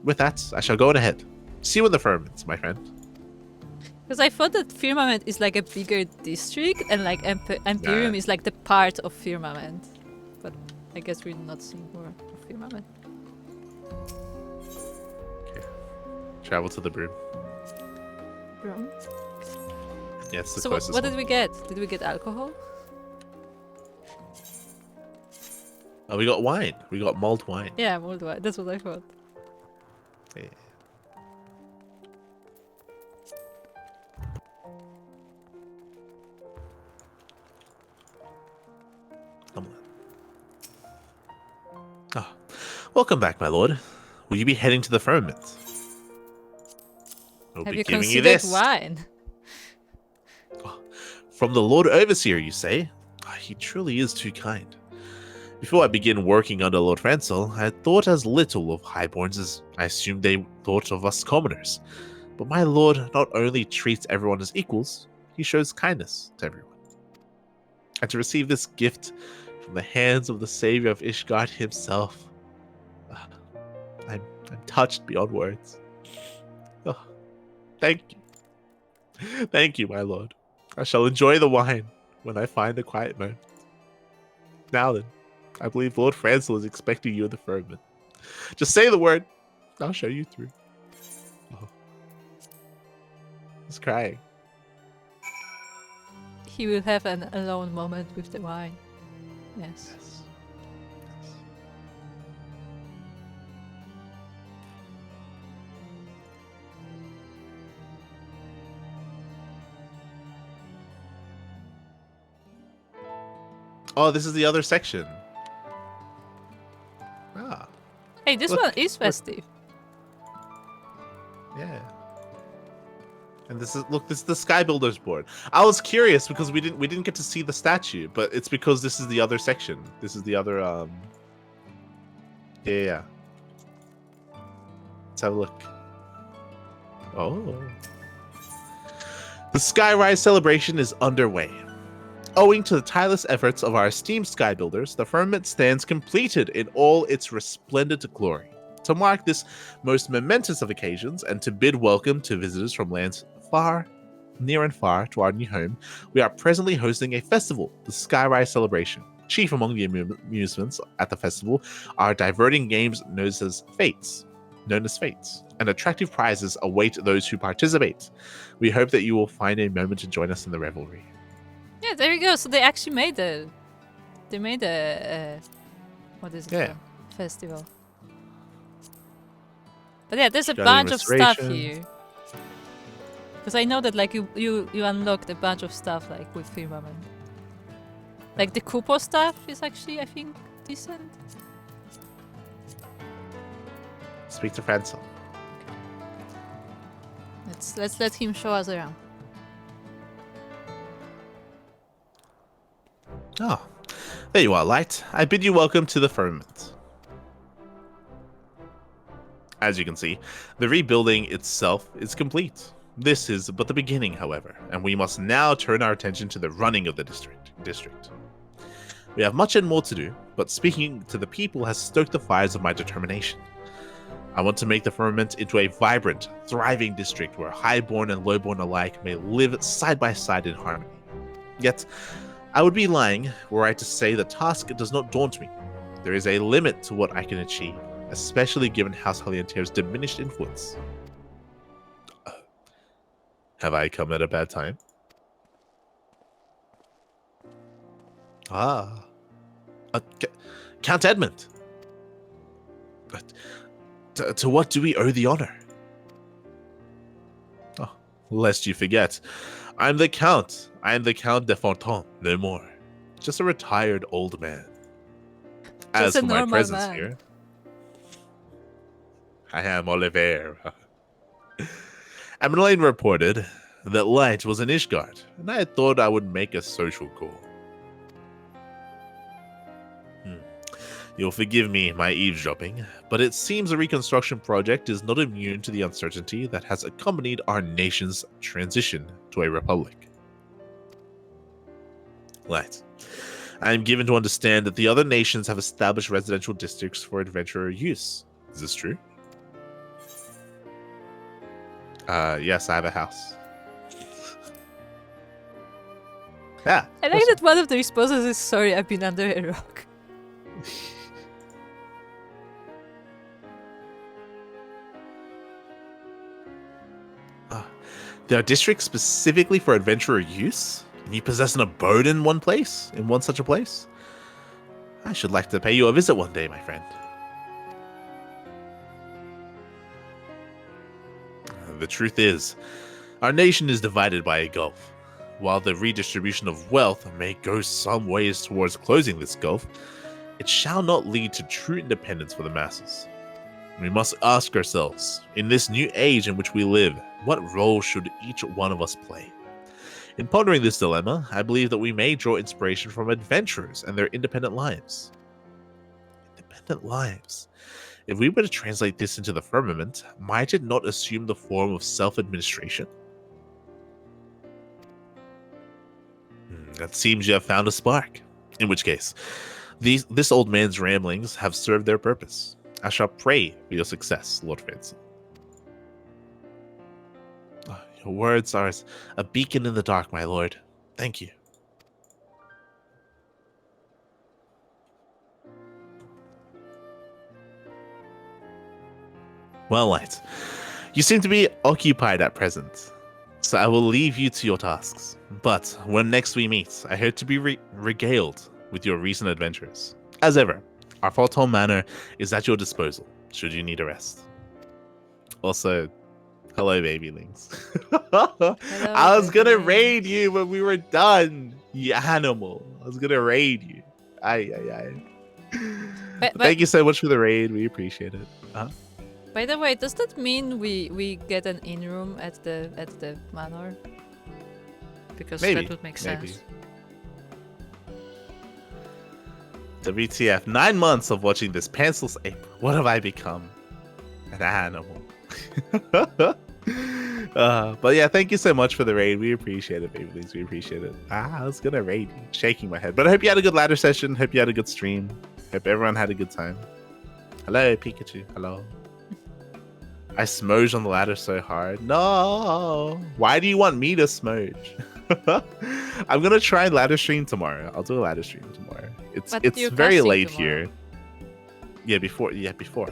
With that, I shall go on ahead. See you in the firmament, my friend. Because I thought that Firmament is like a bigger district and like Imperium is like the part of Firmament. But I guess we're not seeing more of Firmament. Okay. Travel to the broom. Broom? Yes, the so closest what one. did we get? Did we get alcohol? Oh, we got wine. We got mulled wine. Yeah, mulled wine. That's what I thought. Yeah. Come on. Ah, welcome back, my lord. Will you be heading to the firmament? I'll Have be you giving considered this. wine? From the Lord Overseer, you say? He truly is too kind. Before I begin working under Lord Francel, I had thought as little of highborns as I assumed they thought of us commoners. But my lord not only treats everyone as equals, he shows kindness to everyone. And to receive this gift from the hands of the savior of Ishgard himself, I'm touched beyond words. Oh, thank you. Thank you, my lord. I shall enjoy the wine when I find a quiet moment. Now then, I believe Lord Francel is expecting you in the firmament. Just say the word. I'll show you through. Oh. He's crying. He will have an alone moment with the wine. Yes. Oh, this is the other section. Ah, Hey, this Look, one is festive. yeah. And this is the Sky Builders board. I was curious because we didn't get to see the statue, but it's because this is the other section. This is the other yeah. Let's have a look. Oh. The Skyrise celebration is underway. Owing to the tireless efforts of our esteemed Sky Builders, the firmament stands completed in all its resplendent glory. To mark this most momentous of occasions and to bid welcome to visitors from lands far, near and far to our new home, we are presently hosting a festival, the Skyrise Celebration. Chief among the amusements at the festival are diverting games known as Fates, and attractive prizes await those who participate. We hope that you will find a moment to join us in the revelry. Yeah, there you go. So they actually made a what is it? Yeah. Called? Festival. But yeah, there's a Got bunch of stuff illustrations. here. Because I know that like you unlocked a bunch of stuff like with Firmament. Like the Kupo stuff is actually I think decent. Speak to Francel. Let's let him show us around. Oh, there you are, Light. I bid you welcome to the firmament. As you can see, the rebuilding itself is complete. This is but the beginning, however, and we must now turn our attention to the running of the district. We have much and more to do, but speaking to the people has stoked the fires of my determination. I want to make the firmament into a vibrant, thriving district where highborn and lowborn alike may live side by side in harmony. Yet, I would be lying were I to say the task does not daunt me. There is a limit to what I can achieve, especially given House Halientier's diminished influence. Have I come at a bad time? Ah. Count Edmund! To what do we owe the honor? Oh, lest you forget, I am the Count de Fontaine, no more. Just a retired old man. As for my presence here, I am Oliver. Ameline reported that Light was in Ishgard, and I thought I would make a social call. You'll forgive me my eavesdropping, but it seems the reconstruction project is not immune to the uncertainty that has accompanied our nation's transition to a republic. Light. I am given to understand that the other nations have established residential districts for adventurer use. Is this true? Yes, I have a house. Yeah. I like that one of the responses is, sorry, I've been under a rock. There are districts specifically for adventurer use? And you possess an abode in one place? In one such a place? I should like to pay you a visit one day, my friend. The truth is, our nation is divided by a gulf. While the redistribution of wealth may go some ways towards closing this gulf, it shall not lead to true independence for the masses. We must ask ourselves, in this new age in which we live, what role should each one of us play? In pondering this dilemma, I believe that we may draw inspiration from adventurers and their independent lives. Independent lives. If we were to translate this into the firmament, might it not assume the form of self-administration? It seems you have found a spark. In which case, this old man's ramblings have served their purpose. I shall pray for your success, Lord Francis. Your words are as a beacon in the dark, my lord. Thank you. Well, Light, you seem to be occupied at present, so I will leave you to your tasks. But when next we meet, I hope to be regaled with your recent adventures. As ever, our Forton Manor is at your disposal, should you need a rest. Also, hello, babylings. I was gonna raid you when we were done, you animal. I was gonna raid you. Aye. But thank you so much for the raid. We appreciate it. By the way, does that mean we get an in-room at the manor? Because maybe, that would make sense. WTF, 9 months of watching this pantsless ape. What have I become? An animal. But yeah, thank you so much for the raid. We appreciate it, baby. We appreciate it. I was gonna raid you, shaking my head. But I hope you had a good ladder session. Hope you had a good stream. Hope everyone had a good time. Hello, Pikachu. Hello. I smoged on the ladder so hard. No. Why do you want me to smudge? I'm gonna try ladder stream tomorrow. I'll do a ladder stream tomorrow. It's very late tomorrow. Here. Before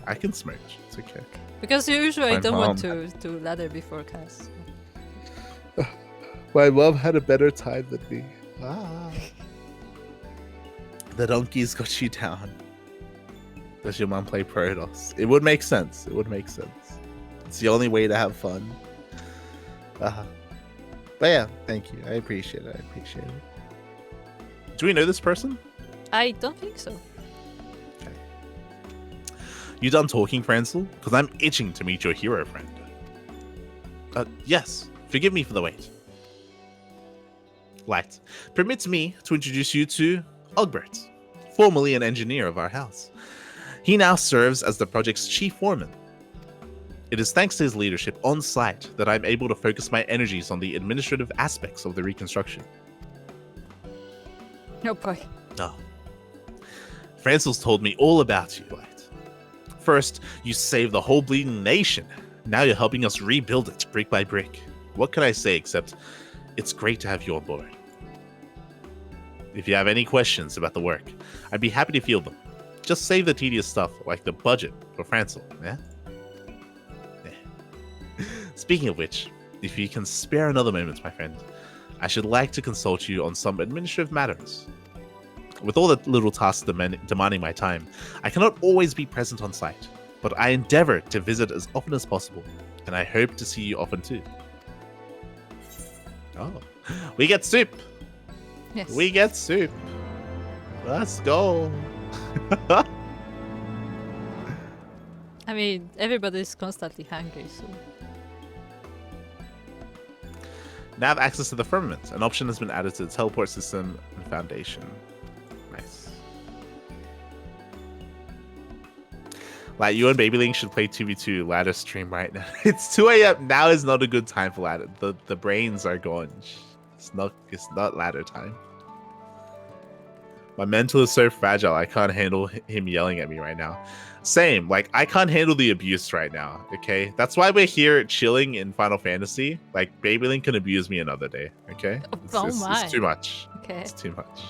I can smudge. It's okay. Because usually I don't want to ladder before cast. My mom had a better time than me. The donkeys got you down. Does your mom play Protoss? It would make sense. It's the only way to have fun. But yeah, thank you. I appreciate it. Do we know this person? I don't think so. Okay. You done talking, Francel? Because I'm itching to meet your hero friend. Yes. Forgive me for the wait. Light, permits me to introduce you to Ogbert, formerly an engineer of our house. He now serves as the project's chief foreman. It is thanks to his leadership on site that I'm able to focus my energies on the administrative aspects of the reconstruction. Oh boy. No. Francel's told me all about you, Light. First, you saved the whole bleeding nation. Now you're helping us rebuild it brick by brick. What can I say except it's great to have you on board? if you have any questions about the work, I'd be happy to field them. Just save the tedious stuff like the budget for Francel, yeah? Speaking of which, if you can spare another moment, my friend, I should like to consult you on some administrative matters. With all the little tasks demanding my time, I cannot always be present on site, but I endeavor to visit as often as possible, and I hope to see you often too. Oh, we get soup! Yes. We get soup! Let's go! I mean, everybody's constantly hungry, so... Now have access to the Firmament. An option has been added to the teleport system and foundation. Nice. Like, you and Babylink should play 2v2 ladder stream right now. It's 2 a.m. Now is not a good time for ladder. The brains are gone. It's not ladder time. My mental is so fragile, I can't handle him yelling at me right now. Same, like, I can't handle the abuse right now, okay? That's why we're here chilling in Final Fantasy. Like, Babylink can abuse me another day, okay? It's too much. Okay. It's too much.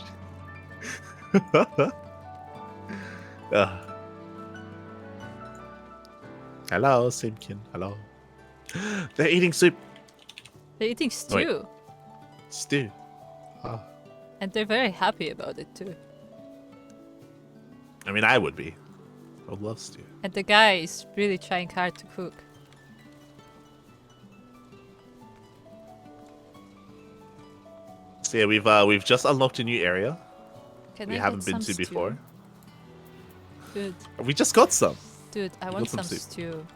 Hello, Simkin. Hello. They're eating soup. They're eating stew. Wait. Stew. Oh. And they're very happy about it too. I mean, I would be. I would love stew. And the guy is really trying hard to cook. So yeah, we've just unlocked a new area Can we I haven't get been some to stew? before. Dude, We just got some. I want some some soup. stew.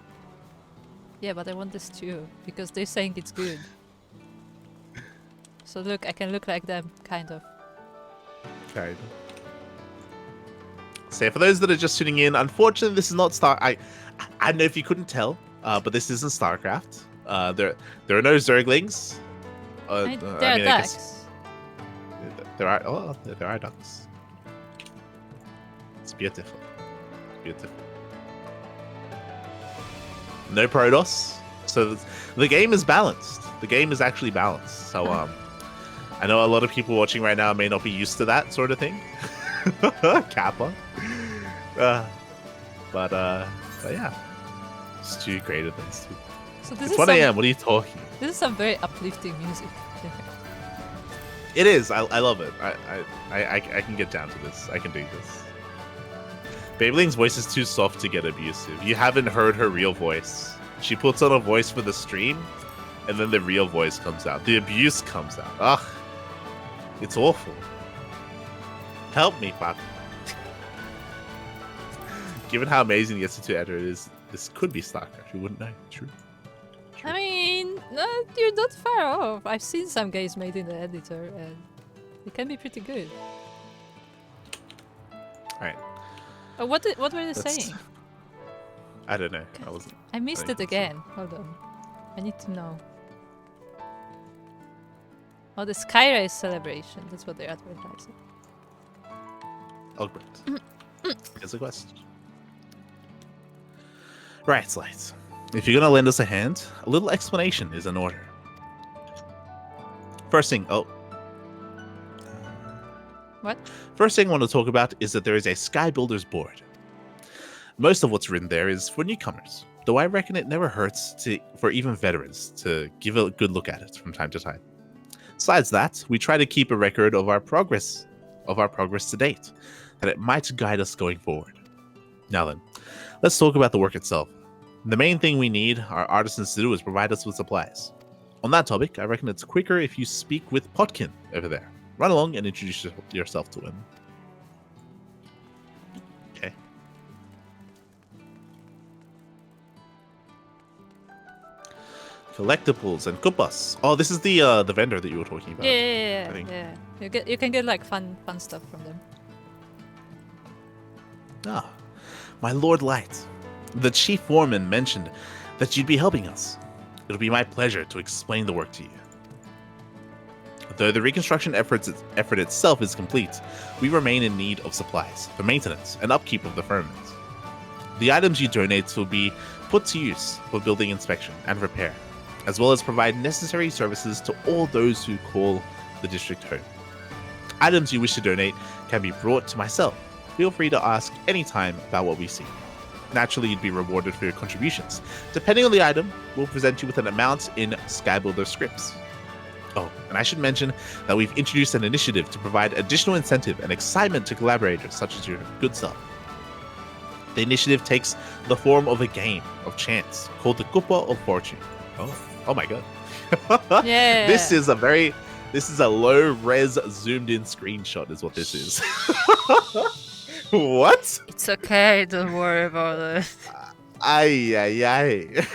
Yeah, but I want the stew because they're saying it's good. So look, I can look like them, kind of. Kind of. So for those that are just tuning in, unfortunately, this is not I don't know if you couldn't tell, but this isn't StarCraft. There are no Zerglings. There are ducks. There are ducks. It's beautiful. Beautiful. No Protoss. So the game is balanced. The game is actually balanced. So I know a lot of people watching right now may not be used to that sort of thing. Kappa. But yeah. Stew greater than stew. So this It's is 1 a.m. What are you talking? This is some very uplifting music. It is. I love it. I can get down to this. I can do this. Babyling's voice is too soft to get abusive. You haven't heard her real voice. She puts on a voice for the stream, and then the real voice comes out. The abuse comes out. Ugh. It's awful. Help me, Pop. Given how amazing the SC2 editor is, this could be StarCraft. You wouldn't know. True. I mean, you're not far off. I've seen some games made in the editor, and it can be pretty good. Alright. Oh, what were they saying? I don't know. I missed it again. Hold on. I need to know. Oh, the Skyrise celebration. That's what they're advertising. Ogbert. Here's a quest. Right, Slight. If you're gonna lend us a hand, a little explanation is in order. First thing, What? First thing I want to talk about is that there is a Sky Builders board. Most of what's written there is for newcomers, though I reckon it never hurts for even veterans to give a good look at it from time to time. Besides that, we try to keep a record of our progress to date, that it might guide us going forward. Now then, let's talk about the work itself. The main thing we need our artisans to do is provide us with supplies. On that topic, I reckon it's quicker if you speak with Potkin over there. Run along and introduce yourself to him. Okay. Collectibles and kupas. Oh, this is the vendor that you were talking about. Yeah. You can get like fun stuff from them. Ah, my Lord Light. The Chief Foreman mentioned that you'd be helping us. It'll be my pleasure to explain the work to you. Though the reconstruction effort itself is complete, we remain in need of supplies for maintenance and upkeep of the Firmament. The items you donate will be put to use for building inspection and repair, as well as provide necessary services to all those who call the district home. Items you wish to donate can be brought to myself. Feel free to ask anytime about what we see. Naturally, you'd be rewarded for your contributions. Depending on the item, we'll present you with an amount in Skybuilder scripts. Oh, and I should mention that we've introduced an initiative to provide additional incentive and excitement to collaborators such as your good self. The initiative takes the form of a game of chance called the Kupo of Fortune. Oh my god. Yeah. This is a low-res zoomed-in screenshot is what this is. What? It's okay, don't worry about it. Ay.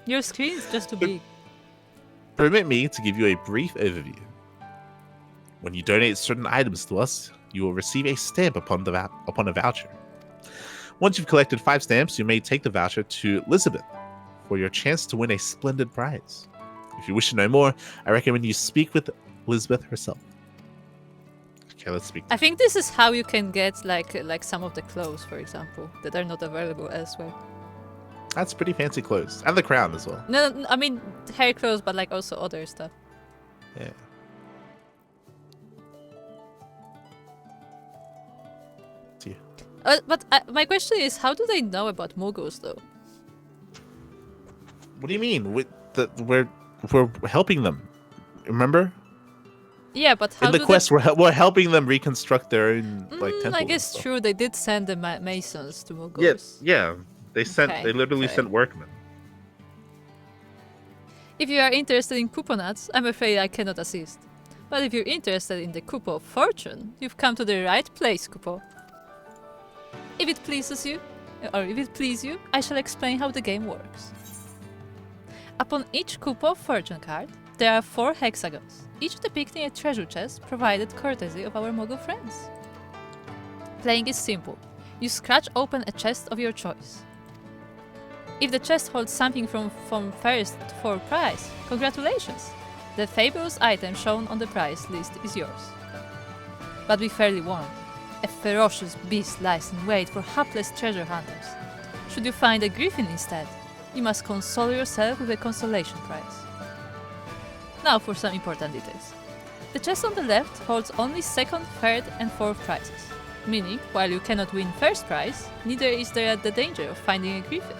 Your screen is just too big. Permit me to give you a brief overview. When you donate certain items to us, you will receive a stamp upon a voucher. Once you've collected 5 stamps, you may take the voucher to Elizabeth for your chance to win a splendid prize. If you wish to know more, I recommend you speak with Elizabeth herself. Okay, let's speak. I think this is how you can get like some of the clothes, for example, that are not available elsewhere. That's pretty fancy clothes. And the crown as well. No, I mean hair clothes, but like also other stuff. Yeah. See. But my question is, how do they know about moguls, though? What do you mean? We're helping them. Remember? Yeah, but how in the do quest, we're helping them reconstruct their own temples. I guess true. They did send the masons to moguls. Yeah. They literally sent workmen. If you are interested in couponuts, I'm afraid I cannot assist. But if you're interested in the Kupo of Fortune, you've come to the right place, Kupo. If it pleases you, I shall explain how the game works. Upon each Kupo of Fortune card, there are 4 hexagons, each depicting a treasure chest provided courtesy of our Mogul friends. Playing is simple. You scratch open a chest of your choice. If the chest holds something from first to 4th prize, congratulations! The fabulous item shown on the prize list is yours. But be fairly warned, a ferocious beast lies in wait for hapless treasure hunters. Should you find a griffin instead, you must console yourself with a consolation prize. Now for some important details. The chest on the left holds only 2nd, 3rd and 4th prizes, meaning while you cannot win 1st prize, neither is there the danger of finding a griffin.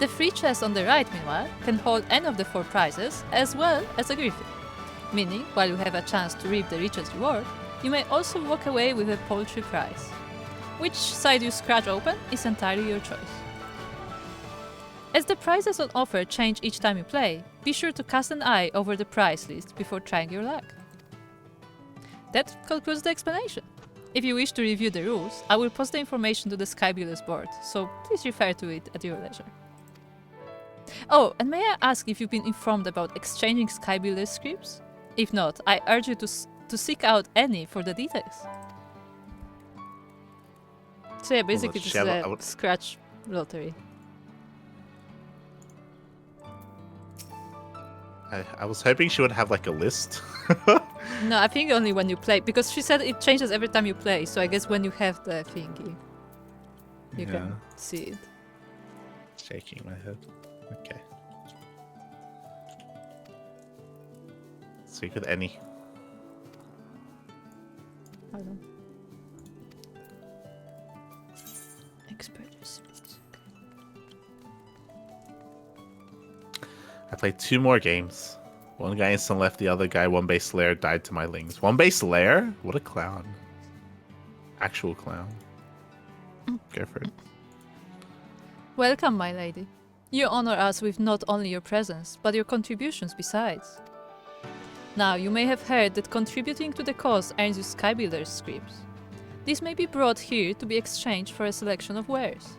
The free chest on the right, meanwhile, can hold any of the 4 prizes as well as a griffin, meaning while you have a chance to reap the richest reward, you may also walk away with a paltry prize. Which side you scratch open is entirely your choice. As the prizes on offer change each time you play, be sure to cast an eye over the prize list before trying your luck. That concludes the explanation. If you wish to review the rules, I will post the information to the Skybuilders board, so please refer to it at your leisure. Oh, and may I ask if you've been informed about exchanging Skybuilders scripts? If not, I urge you to seek out any for the details. So yeah, basically this is a scratch lottery. I was hoping she would have like a list. No, I think only when you play, because she said it changes every time you play, so I guess when you have the thingy, you can see it. Shaking my head. Okay. Speak with Annie. Hold on. Expert speech. I played 2 more games. One guy instant left, the other guy, one base lair, died to my lings. One base lair? What a clown. Actual clown. Go for it. Welcome, my lady. You honor us with not only your presence, but your contributions besides. Now, you may have heard that contributing to the cause earns you Skybuilders scripts. These may be brought here to be exchanged for a selection of wares.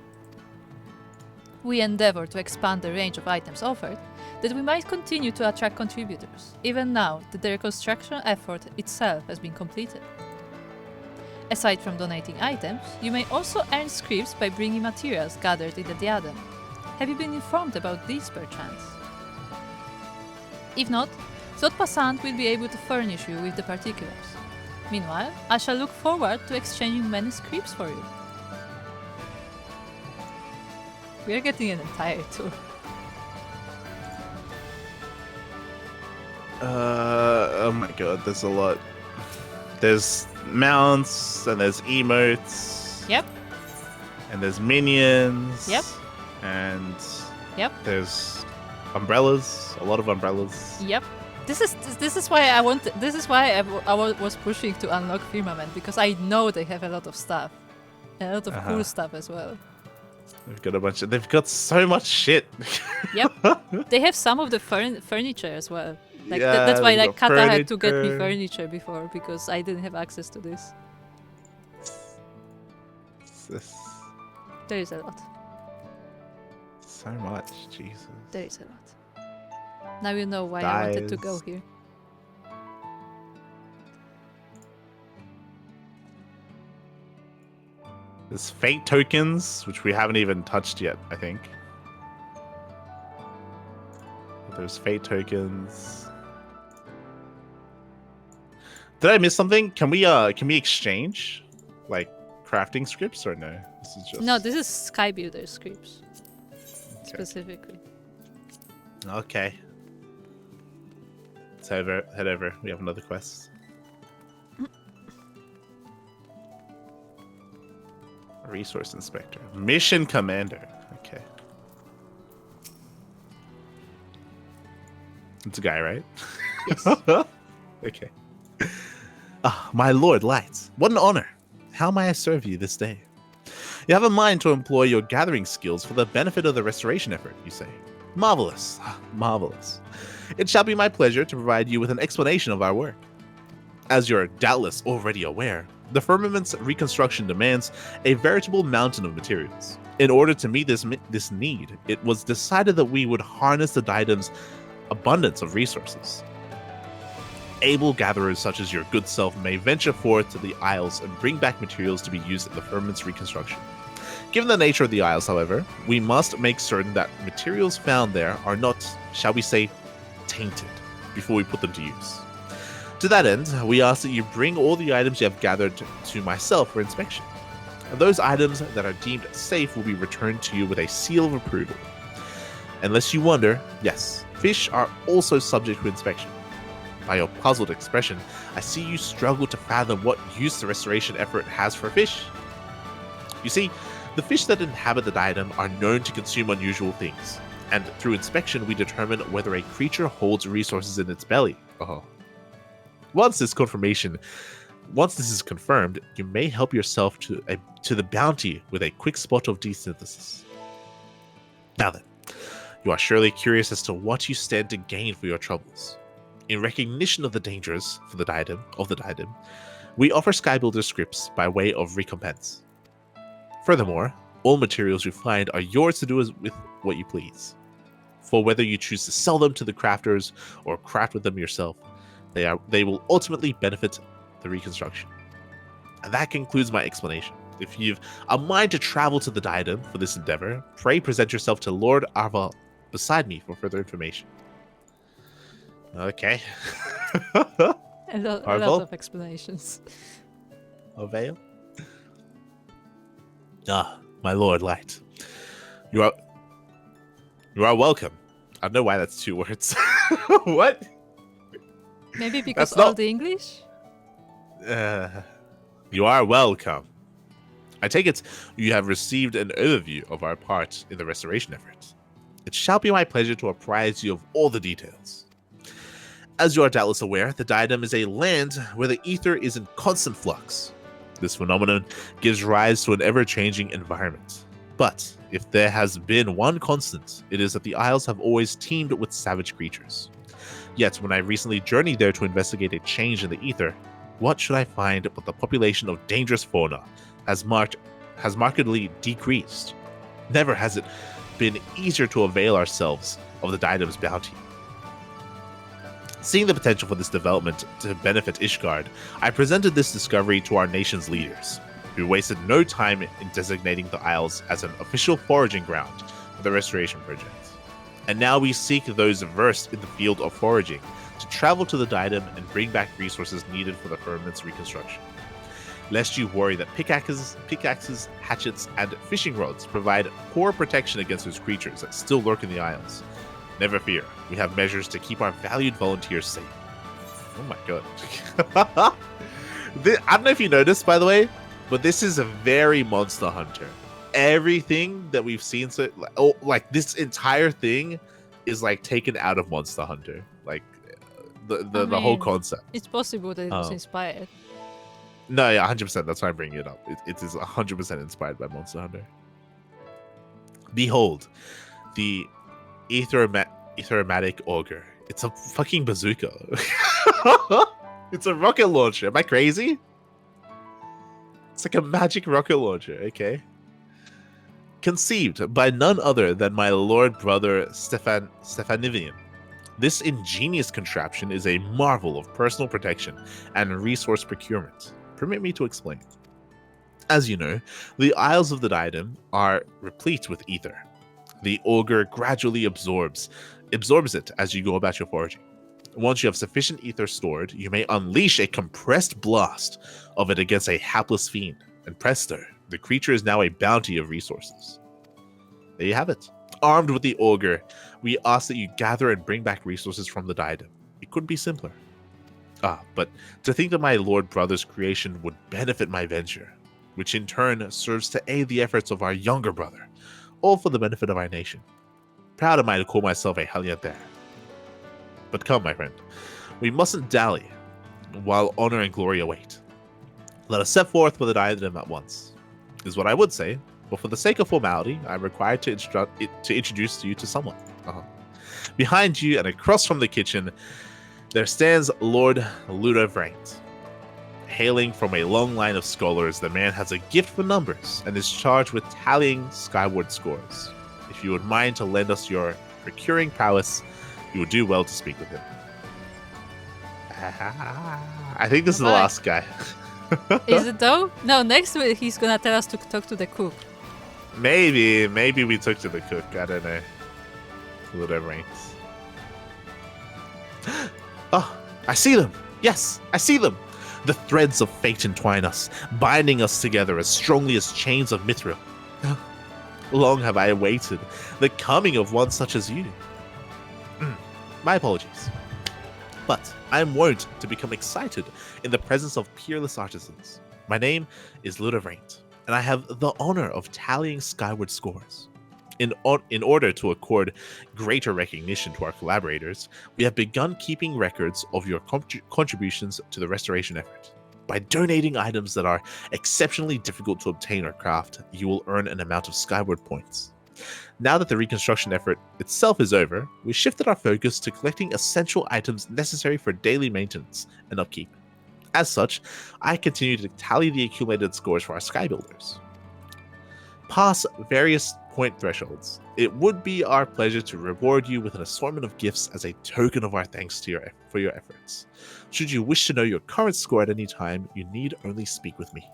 We endeavor to expand the range of items offered, that we might continue to attract contributors, even now that the reconstruction effort itself has been completed. Aside from donating items, you may also earn scripts by bringing materials gathered in the diadem. Have you been informed about these perchance? If not, Thought Passant will be able to furnish you with the particulars. Meanwhile, I shall look forward to exchanging many scripts for you. We are getting an entire tour. Oh my god, there's a lot. there's mounts and there's emotes. Yep. And there's minions. Yep. And Yep. there's umbrellas. A lot of umbrellas. Yep. This is why I want. This is why I was pushing to unlock Firmament, because I know they have a lot of stuff, a lot of cool stuff as well. They've got a bunch of. They've got so much shit. Yep. They have some of the furniture as well. Like Yeah, that's why they've like got Kata had to get me furniture. furniture before, because I didn't have access to this. This There is a lot. so much, Jesus. There is a lot. Now you know why I wanted to go Dies. here. There's fate tokens, which we haven't even touched yet, I think. There's fate tokens. Did I miss something? Can we exchange like crafting scripts or no? This is just No, this is Sky Builder scripts specifically. Okay. Let's head over. We have another quest. Resource Inspector. Mission Commander. Okay. It's a guy, right? Yes. Okay. Ah, my Lord Light, what an honor. How may I serve you this day? You have a mind to employ your gathering skills for the benefit of the restoration effort, you say. Marvelous. Marvelous. It shall be my pleasure to provide you with an explanation of our work. As you're doubtless already aware, the Firmament's reconstruction demands a veritable mountain of materials. In order to meet this need, it was decided that we would harness the Diadem's abundance of resources. Able gatherers such as your good self may venture forth to the Isles and bring back materials to be used in the Firmament's reconstruction. Given the nature of the Isles, however, we must make certain that materials found there are not, shall we say, tainted before we put them to use. To that end, we ask that you bring all the items you have gathered to myself for inspection. Those items that are deemed safe will be returned to you with a seal of approval. Unless you wonder, yes, fish are also subject to inspection. By your puzzled expression, I see you struggle to fathom what use the restoration effort has for fish. You see, the fish that inhabit the diadem are known to consume unusual things, and through inspection we determine whether a creature holds resources in its belly. Once this is confirmed, you may help yourself to the bounty with a quick spot of desynthesis. Now then, you are surely curious as to what you stand to gain for your troubles. In recognition of the dangers of the diadem, we offer Skybuilder scripts by way of recompense. Furthermore, all materials you find are yours to do with what you please. For whether you choose to sell them to the crafters or craft with them yourself, they will ultimately benefit the reconstruction. And that concludes my explanation. If you've a mind to travel to the diadem for this endeavor, pray present yourself to Lord Arval beside me for further information. Okay. A lot of explanations. Avail? Ah, my Lord Light. You are welcome. I don't know why that's 2 words. What? Maybe because That's not- all the English? You are welcome. I take it you have received an overview of our part in the restoration effort. It shall be my pleasure to apprise you of all the details. As you are doubtless aware, the diadem is a land where the ether is in constant flux. This phenomenon gives rise to an ever-changing environment. But if there has been one constant, it is that the Isles have always teemed with savage creatures. Yet, when I recently journeyed there to investigate a change in the ether, what should I find but the population of dangerous fauna has markedly decreased. Never has it been easier to avail ourselves of the diadem's bounty. Seeing the potential for this development to benefit Ishgard, I presented this discovery to our nation's leaders, who wasted no time in designating the Isles as an official foraging ground for the restoration project. And now we seek those versed in the field of foraging to travel to the diadem and bring back resources needed for the Firmament's reconstruction. Lest you worry that pickaxes, hatchets, and fishing rods provide poor protection against those creatures that still lurk in the Isles. Never fear, we have measures to keep our valued volunteers safe. Oh my god. I don't know if you noticed, by the way, but this is a very Monster Hunter. Everything that we've seen, so like this entire thing, is like taken out of Monster Hunter. Like the whole concept. It's possible that it was inspired. No, yeah, 100%. That's why I'm bringing it up. It is 100% inspired by Monster Hunter. Behold, the Ethermatic Auger. It's a fucking bazooka. It's a rocket launcher. Am I crazy? It's like a magic rocket launcher, okay? Conceived by none other than my lord brother Stefanivian. This ingenious contraption is a marvel of personal protection and resource procurement. Permit me to explain. As you know, the Isles of the Diadem are replete with ether. The auger gradually absorbs it as you go about your foraging. Once you have sufficient ether stored, you may unleash a compressed blast of it against a hapless fiend, and presto, the creature is now a bounty of resources. There you have it. Armed with the auger, we ask that you gather and bring back resources from the Diadem. It couldn't be simpler. But to think that my lord brother's creation would benefit my venture, which in turn serves to aid the efforts of our younger brother, all for the benefit of our nation. Proud am I to call myself a Hellion there. But come, my friend, we mustn't dally while honor and glory await. Let us set forth for the Diadem at once, is what I would say, but for the sake of formality, I'm required to introduce you to someone. Behind you and across from the kitchen, there stands Lord Ludovraint. Hailing from a long line of scholars, the man has a gift for numbers and is charged with tallying skyward scores. If you would mind to lend us your procuring prowess, you would do well to speak with him. I think this is the last guy. Is it though? No, next week he's gonna tell us to talk to the cook. Maybe we took to the cook. I don't know. Ludovraint. Oh, I see them. Yes, I see them. The threads of fate entwine us, binding us together as strongly as chains of mithril. Long have I awaited the coming of one such as you. My apologies. But I am wont to become excited in the presence of peerless artisans. My name is Ludovraint, and I have the honor of tallying skyward scores. In order to accord greater recognition to our collaborators, we have begun keeping records of your contributions to the restoration effort. By donating items that are exceptionally difficult to obtain or craft, you will earn an amount of skyward points. Now that the reconstruction effort itself is over, we shifted our focus to collecting essential items necessary for daily maintenance and upkeep. As such, I continue to tally the accumulated scores for our sky builders. Pass various point thresholds. It would be our pleasure to reward you with an assortment of gifts as a token of our thanks for your efforts. Should you wish to know your current score at any time, you need only speak with me.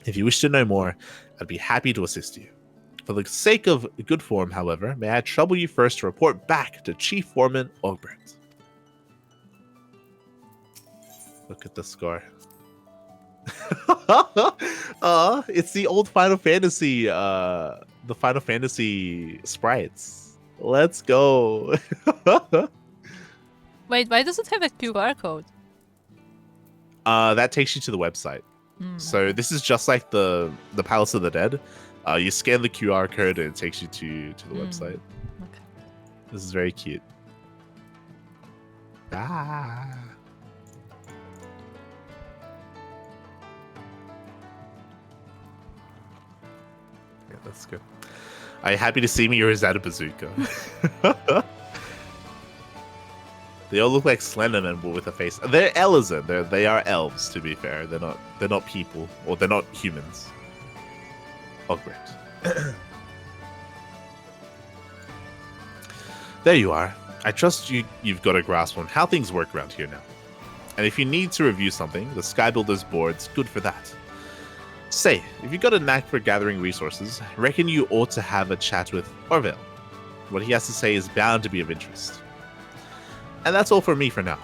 If you wish to know more, I'd be happy to assist you. For the sake of good form, however, may I trouble you first to report back to Chief Foreman Ogbert. Look at the score. It's the old Final Fantasy, the Final Fantasy sprites. Let's go. Wait, why does it have a QR code? That takes you to the website. So this is just like the Palace of the Dead. You scan the QR code and it takes you to the website. Okay. This is very cute. Ah. Yeah, that's good. Are you happy to see me, or is that a bazooka? They all look like Slenderman, but with a face. They're Elizan. They are elves, to be fair. They're not people, or they're not humans. Ogbert. There you are. I trust you've got a grasp on how things work around here now. And if you need to review something, the Sky Builders board's good for that. Say, if you've got a knack for gathering resources, reckon you ought to have a chat with Orville. What he has to say is bound to be of interest. And that's all for me for now.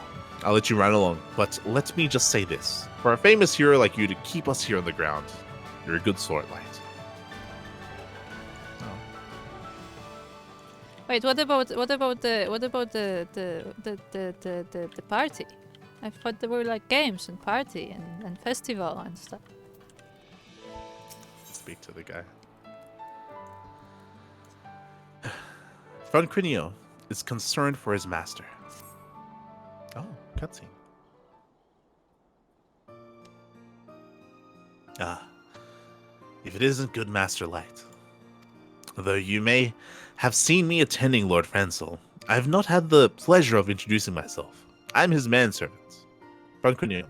I'll let you run along, but let me just say this. For a famous hero like you to keep us here on the ground, you're a good sort, Light. Wait, what about the party? I thought there were like games and party and festival and stuff. Speak to the guy. Francrinio is concerned for his master. Oh, cutscene. Ah, if it isn't good Master Light. Though you may have seen me attending Lord Frenzel, I have not had the pleasure of introducing myself. I'm his manservant, Francrinio.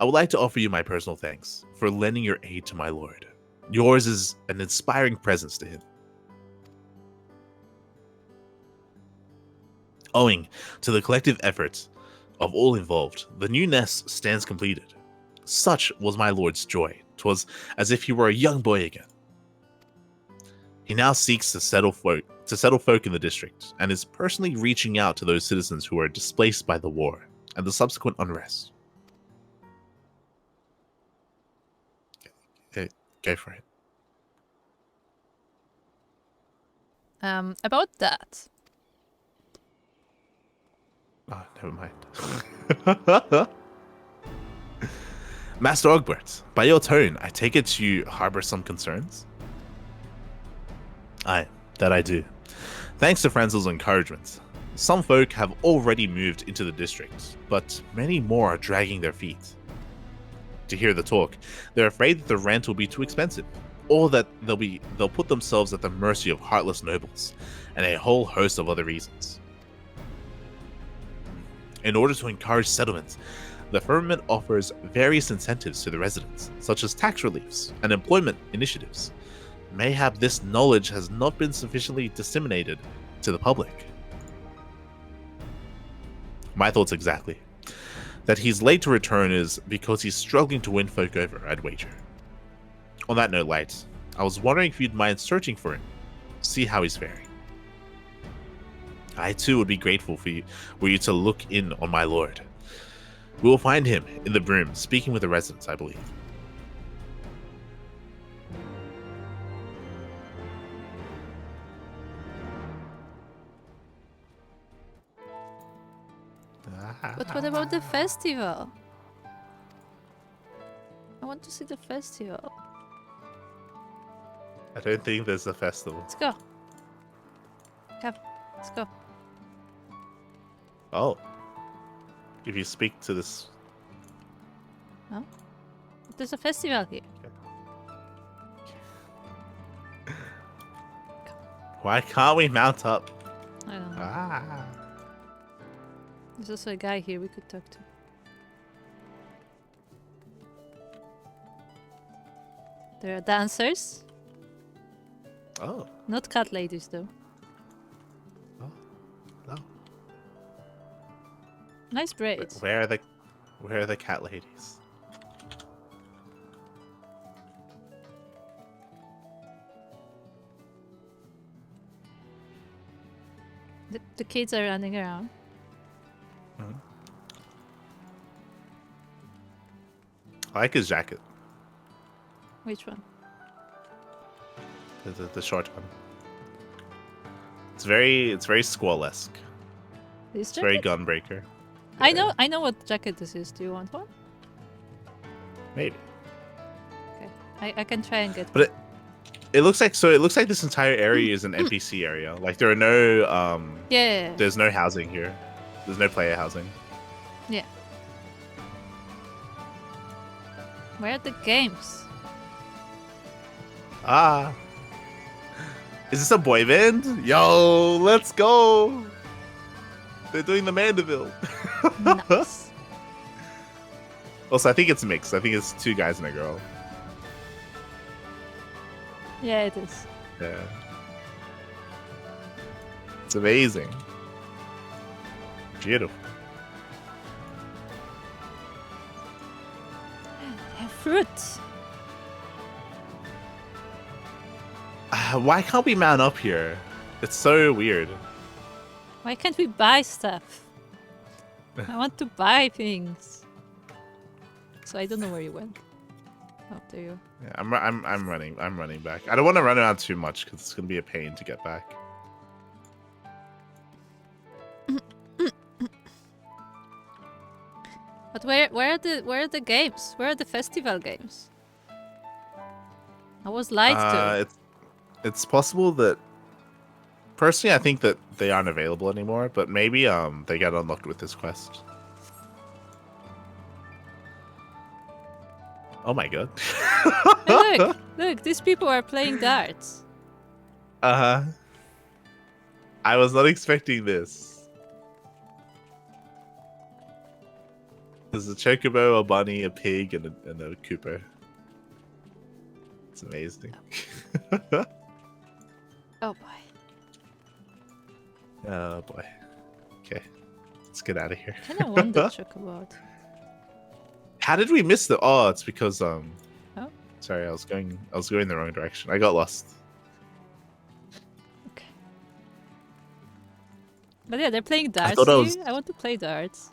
I would like to offer you my personal thanks for lending your aid to my lord. Yours is an inspiring presence to him. Owing to the collective efforts of all involved, the new nest stands completed. Such was my lord's joy. 'Twas as if he were a young boy again. He now seeks to settle folk in the district, and is personally reaching out to those citizens who are displaced by the war and the subsequent unrest. Okay, go for it. About that. Oh, never mind. Master Ogbert, by your tone, I take it you harbor some concerns? Aye, that I do. Thanks to Franzel's encouragement, some folk have already moved into the district, but many more are dragging their feet. To hear the talk, they're afraid that the rent will be too expensive, or that they'll put themselves at the mercy of heartless nobles, and a whole host of other reasons. In order to encourage settlement, the Firmament offers various incentives to the residents, such as tax reliefs and employment initiatives. Mayhap this knowledge has not been sufficiently disseminated to the public. My thoughts exactly. That he's late to return is because he's struggling to win folk over, I'd wager. On that note, Light, I was wondering if you'd mind searching for him, see how he's faring. I too would be grateful for you, were you to look in on my lord. We will find him in the broom, speaking with the residents, I believe. But what about the festival? I want to see the festival. I don't think there's a festival. Let's go. Come, let's go. Oh. If you speak to this... No? There's a festival here. Why can't we mount up? I don't know. Ah. There's also a guy here we could talk to. There are dancers. Oh. Not cat ladies though. Oh. No. Nice braids. Where are the cat ladies? The kids are running around. Mm-hmm. I like his jacket. Which one? The short one. It's very squall-esque. This It's very jacket? gunbreaker. I Yeah. know what jacket this is. Do you want one? Maybe. Okay. I can try and get But it looks like this entire area is an NPC area. Like there are no yeah. there's no housing here. There's no player housing. Yeah. Where are the games? Ah. Is this a boy band? Yo, let's go. They're doing the Mandeville. Nice. Also, I think it's mixed. I think it's 2 guys and a girl. Yeah, it is. Yeah. It's amazing. Beautiful. They have fruit. Why can't we mount up here? It's so weird. Why can't we buy stuff? I want to buy things. So I don't know where you went. Oh, there you are. Yeah, I'm running back. I don't want to run around too much because it's gonna be a pain to get back. where are the games? Where are the festival games? I was lied to. It's possible that personally I think that they aren't available anymore, but maybe they got unlocked with this quest. Oh my god. Hey, look, these people are playing darts. Uh-huh. I was not expecting this. There's a chocobo, a bunny, a pig, and a Cooper. It's amazing. Oh boy. Oh boy. Okay. Let's get out of here. Kind of wonder chocobo. How did we miss the? Oh, it's because Oh. Sorry, I was going the wrong direction. I got lost. Okay. But yeah, they're playing darts thought I here. was- I want to play darts.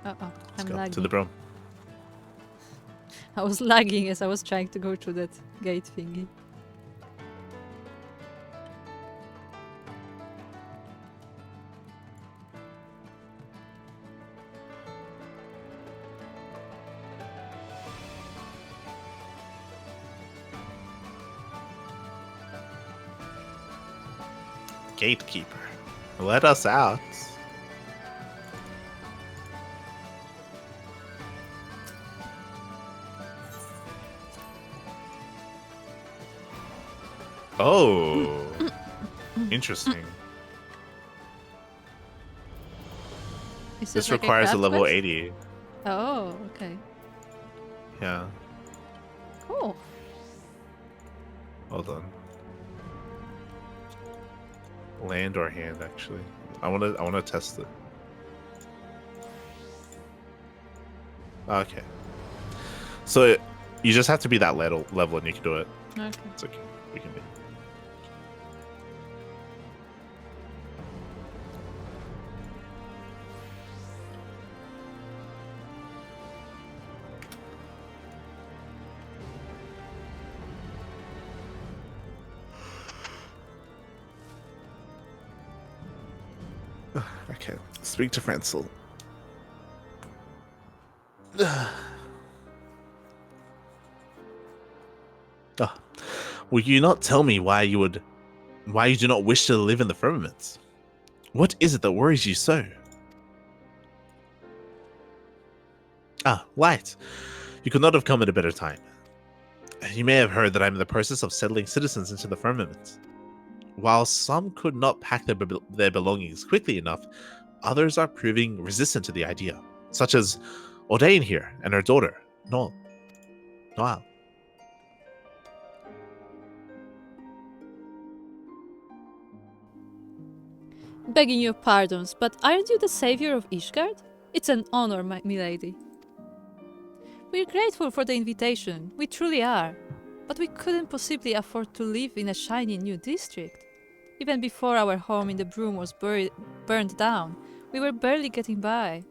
Uh-oh, I'm Let's go lagging. to the brom. I was lagging as I was trying to go through that gate thingy. Gatekeeper, let us out. Oh, interesting. Is This like requires a craft level quest? 80. Oh, okay. Yeah, Cool. hold on. Land or hand, actually. I wanna test it. Okay. So you just have to be that level and you can do it. Okay. It's okay. We can do. Okay. Speak to Francel. Ah, will you not tell me why you do not wish to live in the firmament? What is it that worries you so? Ah, Light. You could not have come at a better time. You may have heard that I'm in the process of settling citizens into the firmament. While some could not pack their belongings quickly enough, others are proving resistant to the idea, such as Ordain here and her daughter, Noel. Begging your pardons, but aren't you the savior of Ishgard? It's an honor, my milady. We're grateful for the invitation, we truly are. But we couldn't possibly afford to live in a shiny new district. Even before our home in the Broom was burned down, we were barely getting by.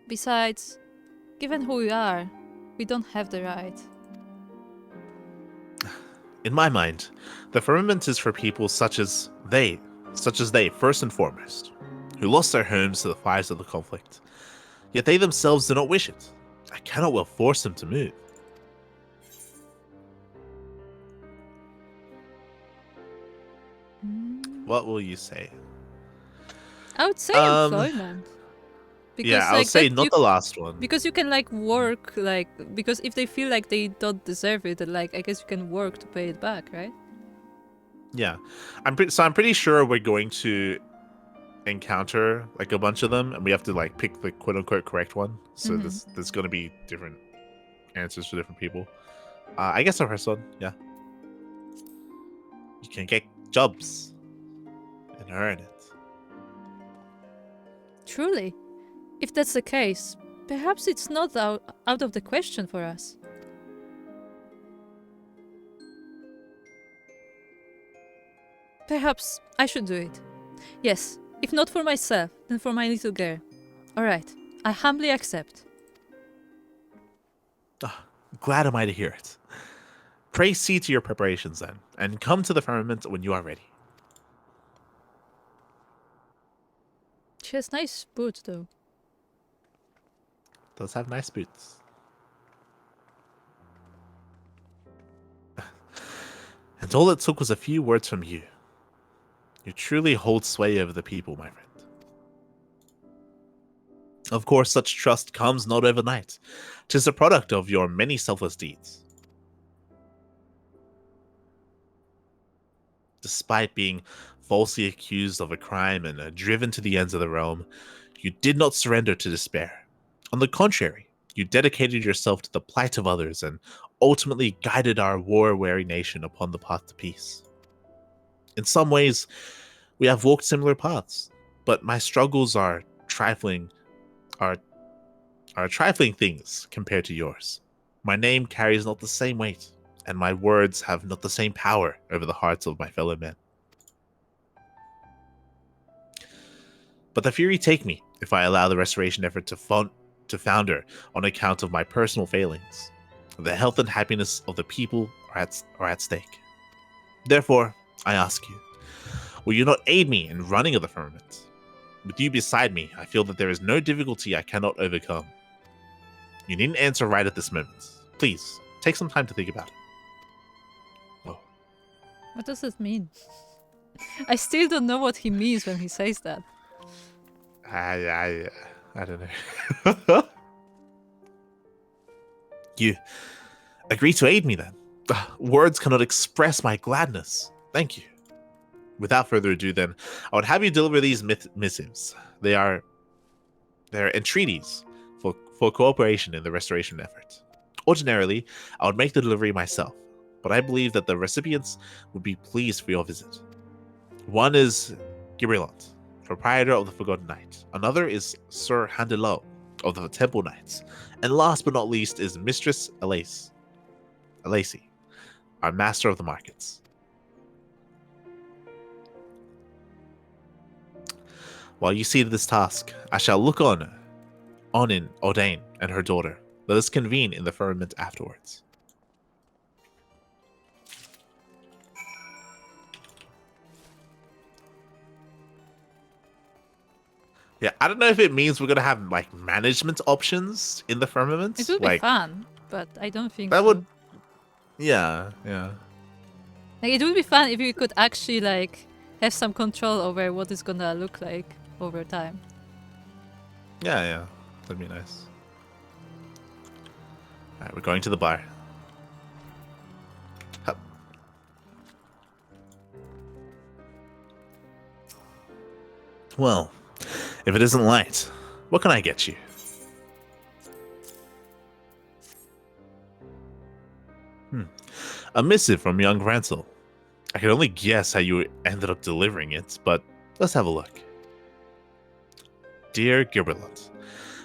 Besides, given who we are, we don't have the right. In my mind, the firmament is for people such as they, first and foremost, who lost their homes to the fires of the conflict. Yet they themselves do not wish it. I cannot well force them to move. What will you say? I would say Um, employment. Because, Yeah, I'll like, say that not you- the last one. Because you can like work because if they feel like they don't deserve it, then, like I guess you can work to pay it back, right? Yeah, I'm pretty sure we're going to encounter like a bunch of them, and we have to like pick the quote unquote correct one. So there's going to be different answers for different people. I guess the first one, yeah. You can get jobs and earn it. Truly. If that's the case, perhaps it's not out of the question for us. Perhaps I should do it. Yes, if not for myself, then for my little girl. Alright, I humbly accept. Glad am I to hear it. Pray see to your preparations then, and come to the firmament when you are ready. She has nice boots, though. Does have nice boots. And all it took was a few words from you. You truly hold sway over the people, my friend. Of course, such trust comes not overnight. 'Tis a product of your many selfless deeds. Despite being falsely accused of a crime and driven to the ends of the realm, you did not surrender to despair. On the contrary, you dedicated yourself to the plight of others and ultimately guided our war-weary nation upon the path to peace. In some ways, we have walked similar paths, but my struggles are trifling things compared to yours. My name carries not the same weight, and my words have not the same power over the hearts of my fellow men. But the fury take me if I allow the restoration effort to founder on account of my personal failings. The health and happiness of the people are at stake. Therefore, I ask you, will you not aid me in running of the firmament? With you beside me, I feel that there is no difficulty I cannot overcome. You needn't answer right at this moment. Please, take some time to think about it. Oh. What does it mean? I still don't know what he means when he says that. I don't know. You agree to aid me then? Words cannot express my gladness. Thank you. Without further ado then, I would have you deliver these missives. They're entreaties for cooperation in the restoration effort. Ordinarily, I would make the delivery myself, but I believe that the recipients would be pleased for your visit. One is Gibrilant, proprietor of the Forgotten Knight. Another is Sir Handelo of the Temple Knights. And last but not least is Mistress Alacy, our master of the markets. While you see to this task, I shall look on in Ordain and her daughter. Let us convene in the firmament afterwards. Yeah, I don't know if it means we're gonna have like management options in the firmament. It would be fun, but I don't think that so. would. Yeah. Like, it would be fun if you could actually like have some control over what it's gonna look like over time. Yeah, that'd be nice. All right, we're going to the bar. Hup. Well, if it isn't light, what can I get you? A missive from young Ransel. I can only guess how you ended up delivering it, but let's have a look. Dear Gilberlant,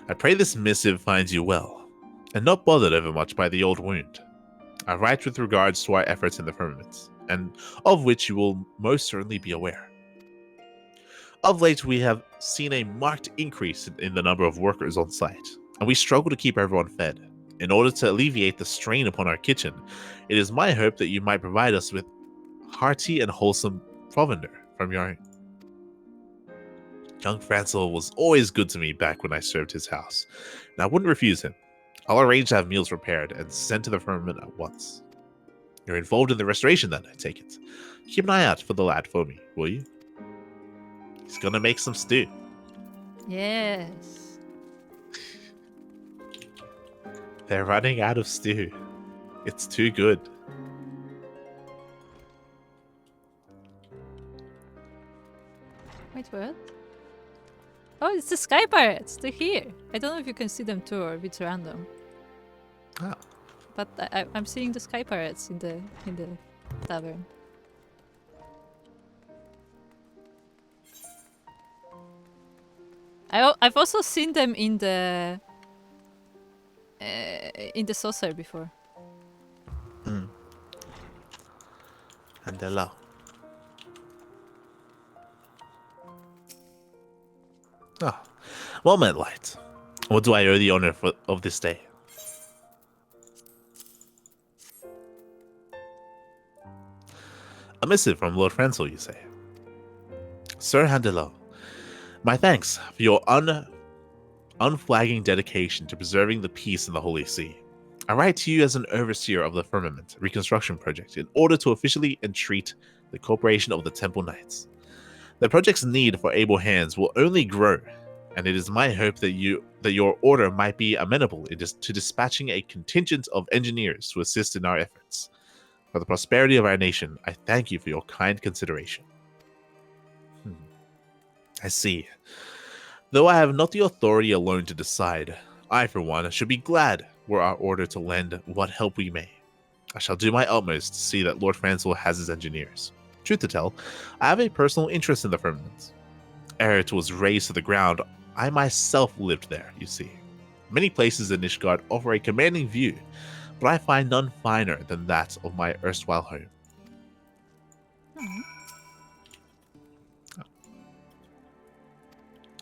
I pray this missive finds you well, and not bothered over much by the old wound. I write with regards to our efforts in the firmament, and of which you will most certainly be aware. Of late, we have seen a marked increase in the number of workers on site, and we struggle to keep everyone fed. In order to alleviate the strain upon our kitchen, it is my hope that you might provide us with hearty and wholesome provender from your... Young Francel was always good to me back when I served his house, and I wouldn't refuse him. I'll arrange to have meals prepared and sent to the firmament at once. You're involved in the restoration then, I take it. Keep an eye out for the lad for me, will you? He's gonna make some stew. Yes. They're running out of stew. It's too good. Wait, what? Oh, it's the Sky Pirates. They're here. I don't know if you can see them too or if it's random. Oh. But I'm seeing the Sky Pirates in the tavern. I've also seen them in the saucer before. And hello. Oh, well met, Light. What do I owe the honor of this day? A missive from Lord Francel, you say? Sir Handelo, My thanks for your unflagging dedication to preserving the peace in the Holy See. I write to you as an overseer of the Firmament reconstruction project in order to officially entreat the Corporation of the Temple Knights. The project's need for able hands will only grow, and it is my hope that your order might be amenable to dispatching a contingent of engineers to assist in our efforts. For the prosperity of our nation, I thank you for your kind consideration. I see. Though I have not the authority alone to decide, I, for one, should be glad were our order to lend what help we may. I shall do my utmost to see that Lord Francel has his engineers. Truth to tell, I have a personal interest in the firmament. Ere it was razed to the ground, I myself lived there, you see. Many places in Nishgard offer a commanding view, but I find none finer than that of my erstwhile home.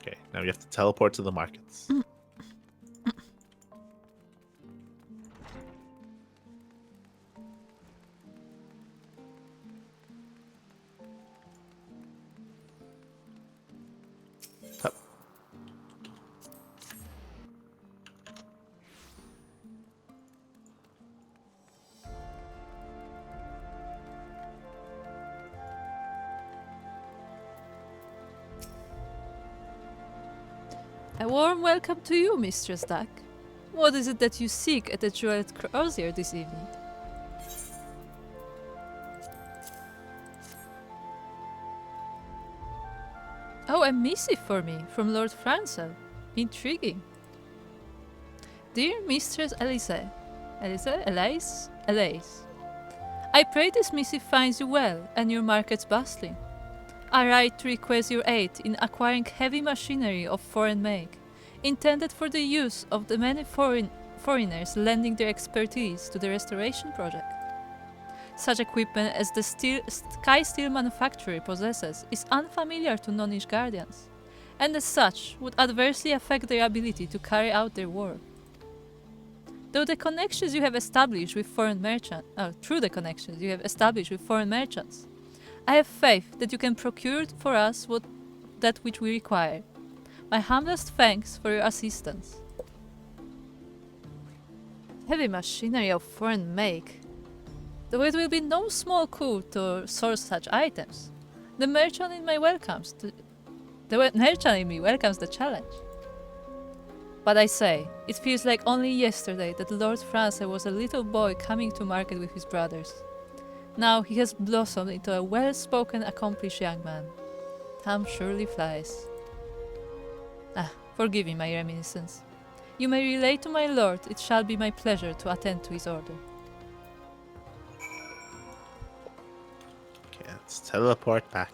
Okay, now we have to teleport to the markets. A warm welcome to you, Mistress Duck. What is it that you seek at the Jeweled Crozier this evening? Oh, a missive for me from Lord Francel. Intriguing. Dear Mistress Elise, I pray this missive finds you well and your markets bustling. I write to request your aid in acquiring heavy machinery of foreign make, intended for the use of the many foreigners lending their expertise to the restoration project. Such equipment as the Sky Steel manufacturer possesses is unfamiliar to non-Ish guardians, and as such would adversely affect their ability to carry out their work. Through the connections you have established with foreign merchants, I have faith that you can procure for us that which we require. My humblest thanks for your assistance. Heavy machinery of foreign make. Though it will be no small coup to source such items, the merchant in me welcomes the challenge. But I say, it feels like only yesterday that Lord Francel was a little boy coming to market with his brothers. Now he has blossomed into a well-spoken, accomplished young man. Time surely flies. Forgive me my reminiscence. You may relay to my lord, it shall be my pleasure to attend to his order. Okay, let's teleport back.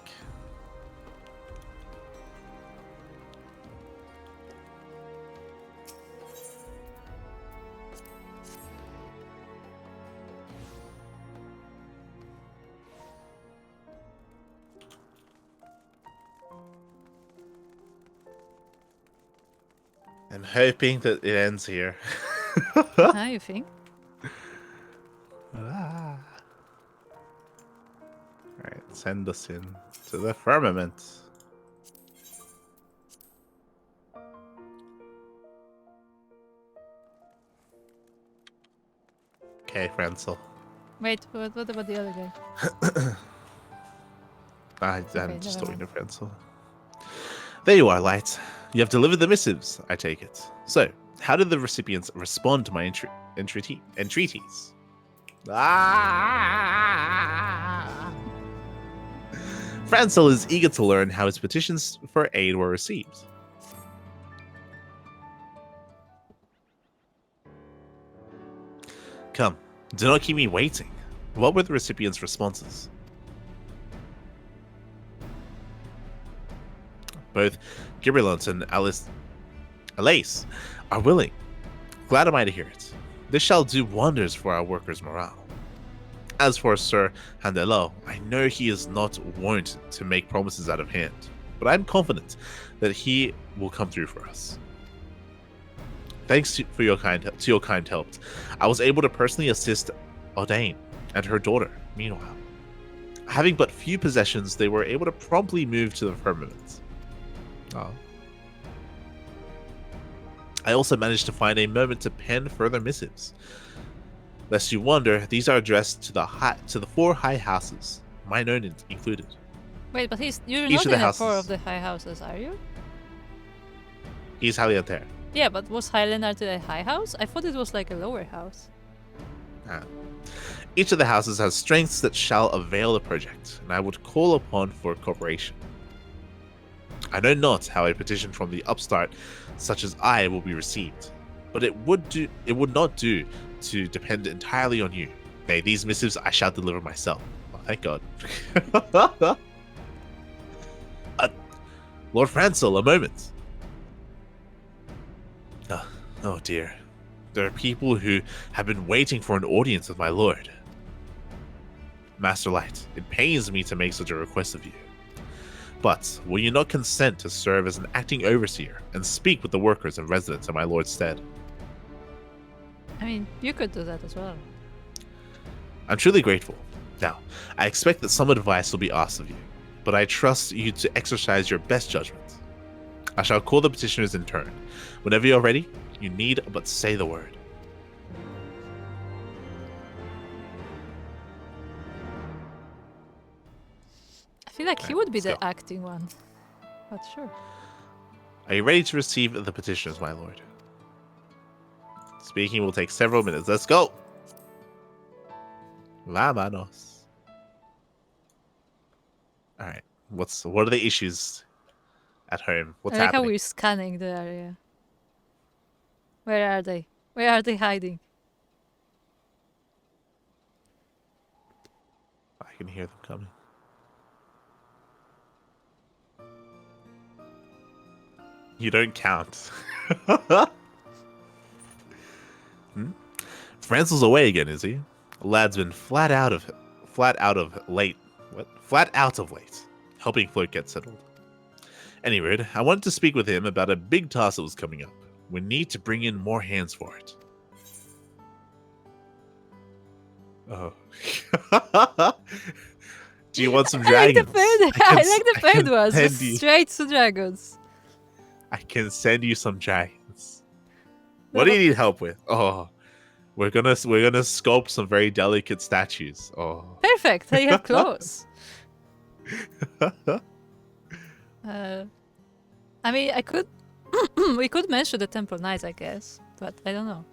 I'm hoping that it ends here. How you think? Alright, send us in to the firmament. Okay, Francel. Wait, what about the other guy? I'm just talking to Francel. There you are, Light. You have delivered the missives, I take it. So, how did the recipients respond to my entreaties? Francel is eager to learn how his petitions for aid were received. Come, do not keep me waiting. What were the recipients' responses? Both Gibralont and Alice are willing. Glad am I to hear it. This shall do wonders for our workers' morale. As for Sir Handelo, I know he is not wont to make promises out of hand, but I'm confident that he will come through for us. Thanks to your kind help, I was able to personally assist Audain and her daughter. Meanwhile, having but few possessions, they were able to promptly move to the firmament. Oh. I also managed to find a moment to pen further missives. Lest you wonder, these are addressed to the 4 high houses, mine own included. Wait, but you're Each not of the in the 4 of houses. the high houses, are you? He's Halianter. Yeah, but was Highland a high house? I thought it was like a lower house. Ah. Each of the houses has strengths that shall avail the project, and I would call upon for cooperation. I know not how a petition from the upstart, such as I, will be received, but it would not do to depend entirely on you. Nay, these missives I shall deliver myself. Oh, thank God. Lord Francel, a moment. Oh dear. There are people who have been waiting for an audience with my lord. Master Light, it pains me to make such a request of you. But will you not consent to serve as an acting overseer and speak with the workers and residents in my lord's stead? I mean, you could do that as well. I'm truly grateful. Now, I expect that some advice will be asked of you, but I trust you to exercise your best judgment. I shall call the petitioners in turn. Whenever you're ready, you need but say the word. I feel like he would be let's the go. acting one. But sure. Are you ready to receive the petitioners, my lord? Speaking will take several minutes. Let's go! Vámonos. Alright. What are the issues at home? What's I like how happening? we're scanning the area. Where are they? Where are they hiding? I can hear them coming. You don't count. Francel's away again, is he? Lad's been flat out of late, helping Float get settled. Anyway, I wanted to speak with him about a big task that was coming up. We need to bring in more hands for it. Oh. Do you want some dragons? I like the third ones. Just straight to dragons. I can send you some dragons. What do you need help with? Oh, we're gonna sculpt some very delicate statues. Oh, perfect. They have clothes. I mean, I could. We could mention the Temple Knights, I guess, but I don't know.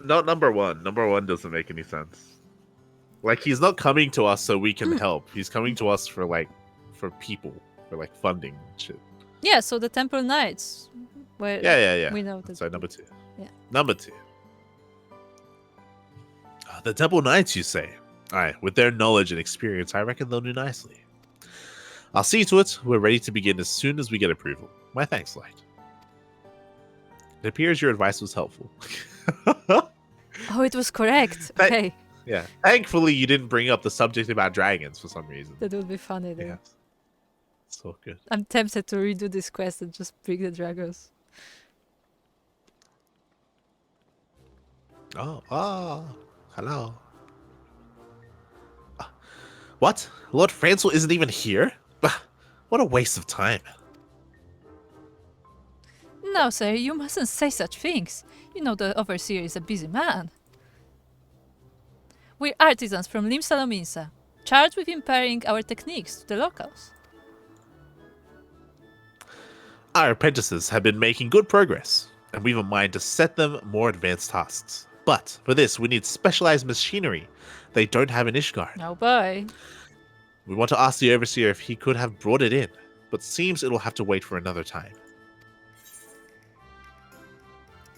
Not number one. Number one doesn't make any sense. Like, he's not coming to us so we can help. He's coming to us for people, for like funding and shit. Yeah, so the Temple Knights. Where Yeah. We know that. Sorry, number 2. Yeah. Number 2. The Temple Knights, you say? Alright, with their knowledge and experience, I reckon they'll do nicely. I'll see to it. We're ready to begin as soon as we get approval. My thanks, Light. It appears your advice was helpful. Oh, it was correct. Okay. Yeah. Thankfully, you didn't bring up the subject about dragons for some reason. That would be funny, though. Yeah. So good. I'm tempted to redo this quest and just bring the dragons. Oh, hello. What? Lord Francel isn't even here? What a waste of time. No, sir, you mustn't say such things. You know the overseer is a busy man. We're artisans from Limsa Lominsa, charged with imparting our techniques to the locals. Our apprentices have been making good progress, and we've a mind to set them more advanced tasks. But for this, we need specialized machinery they don't have in Ishgard. Oh boy. We want to ask the overseer if he could have brought it in, but seems it'll have to wait for another time.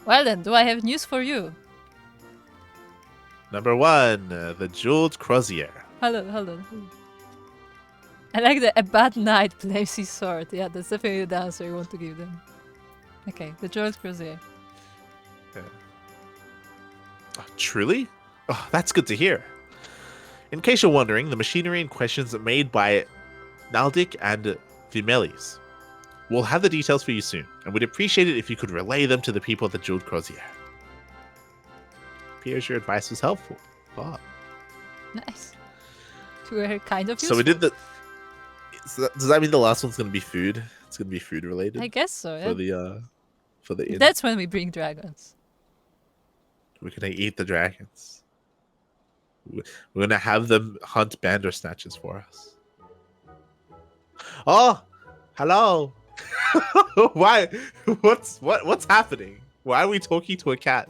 Well then, do I have news for you? Number 1, the Jeweled Crozier. Hold on. I like that a bad knight claims his sword. Yeah, that's definitely the answer you want to give them. Okay, the Jeweled Crozier. Truly? Oh, that's good to hear. In case you're wondering, the machinery in question is made by Naldik and Vimelis. We'll have the details for you soon, and we'd appreciate it if you could relay them to the people at the Jeweled Crozier. Appears your advice was helpful. Oh. Nice. To her kind of useful. So we did the... Does that mean the last one's going to be food? It's gonna be food related I guess so. for Yeah. the inn. That's when we bring dragons. We're gonna eat the dragons. We're gonna have them hunt bandersnatches for us. Oh, hello. Why? What's happening? Why are we talking to a cat?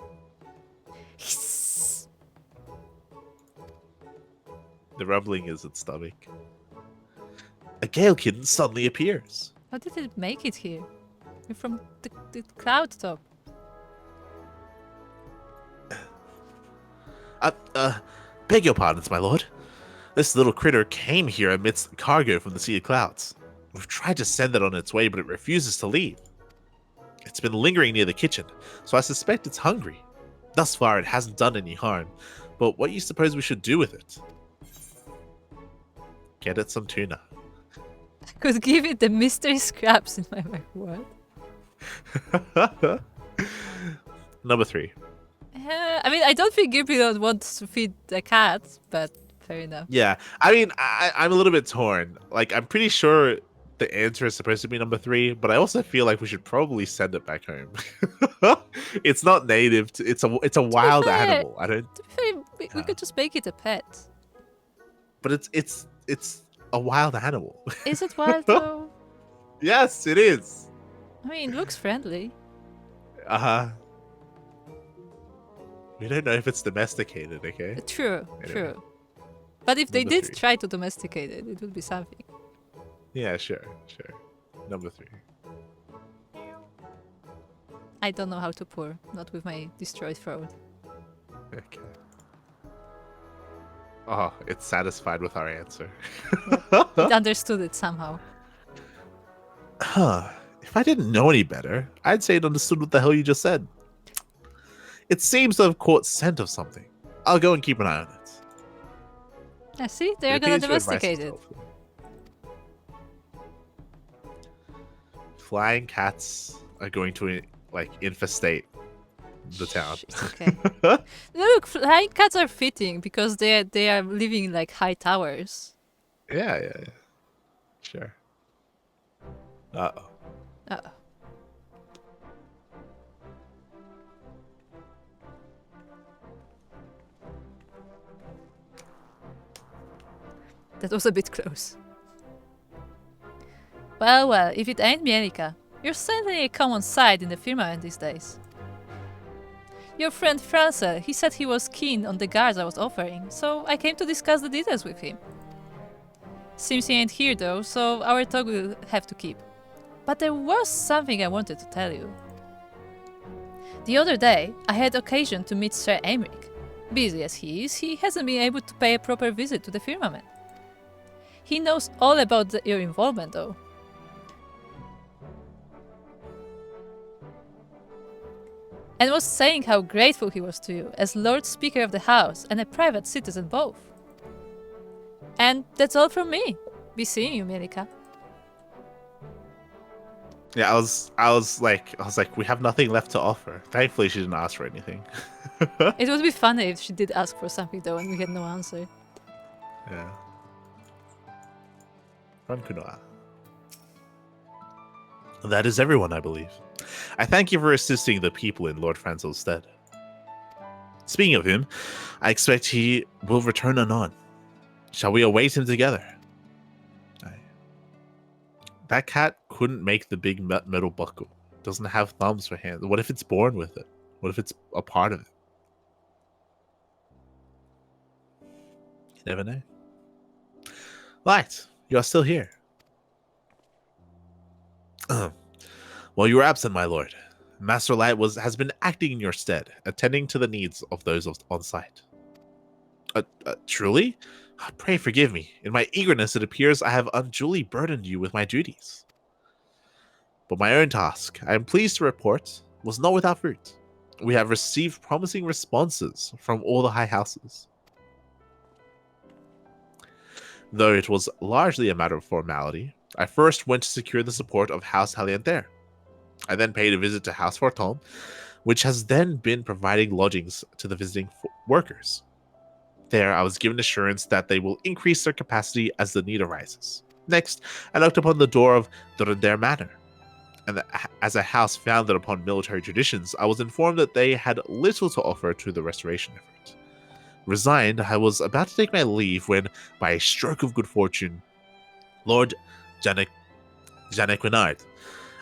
The rumbling is its stomach. A gale kitten suddenly appears. How did it make it here? You're from the cloud top. Beg your pardons, my lord. This little critter came here amidst cargo from the Sea of Clouds. We've tried to send it on its way, but it refuses to leave. It's been lingering near the kitchen, so I suspect it's hungry. Thus far, it hasn't done any harm, but what do you suppose we should do with it? Get it some tuna. I could give it the mystery scraps in my mind. What? Number 3. I mean, I don't think Gilpilot wants to feed the cat, but fair enough. Yeah, I mean, I'm a little bit torn. Like, I'm pretty sure the answer is supposed to be number 3, but I also feel like we should probably send it back home. It's not native. It's a wild fair, animal. I don't. To be fair, we could just make it a pet. But it's a wild animal. Is it wild though? Yes, it is. I mean, it looks friendly. We don't know if it's domesticated. Okay. True, Anyway. true. But if they Number did 3. try to domesticate it, it would be something. Yeah, sure. Number 3. I don't know how to pour, not with my destroyed throat. Okay. Oh, it's satisfied with our answer. It understood it somehow. Huh. If I didn't know any better, I'd say it understood what the hell you just said. It seems to have caught scent of something. I'll go and keep an eye on it. Yeah, see? They're It gonna appears your advice domesticate is it. helpful. Flying cats are going to infestate the town. Shh, okay. Look, flying cats are fitting because they are living in like high towers. Yeah. Sure. Uh-oh. Uh-oh. That was a bit close. Well, if it ain't Mielikka, you're certainly a common sight in the Firmament these days. Your friend Francel, he said he was keen on the guards I was offering, so I came to discuss the details with him. Seems he ain't here though, so our talk will have to keep. But there was something I wanted to tell you. The other day, I had occasion to meet Sir Aymeric. Busy as he is, he hasn't been able to pay a proper visit to the Firmament. He knows all about your involvement though. And was saying how grateful he was to you as Lord Speaker of the House and a private citizen both. And that's all from me. Be seeing you, Mielikka. Yeah, I was like, we have nothing left to offer. Thankfully, she didn't ask for anything. It would be funny if she did ask for something though and we had no answer. Yeah. Run Kunoa. That is everyone, I believe. I thank you for assisting the people in Lord Franzel's stead. Speaking of him, I expect he will return anon. Shall we await him together? That cat couldn't make the big metal buckle. It doesn't have thumbs for hands. What if it's born with it? What if it's a part of it? You never know. Light, you are still here. While you were absent, my lord, Master Light has been acting in your stead, attending to the needs of those on site. Truly? Pray forgive me. In my eagerness, it appears I have unduly burdened you with my duties. But my own task, I am pleased to report, was not without fruit. We have received promising responses from all the high houses. Though it was largely a matter of formality, I first went to secure the support of House Halienther. I then paid a visit to House Forton, which has then been providing lodgings to the visiting workers. There, I was given assurance that they will increase their capacity as the need arises. Next, I knocked upon the door of their manor, and as a house founded upon military traditions, I was informed that they had little to offer to the restoration effort. Resigned, I was about to take my leave when, by a stroke of good fortune, Lord Janequinard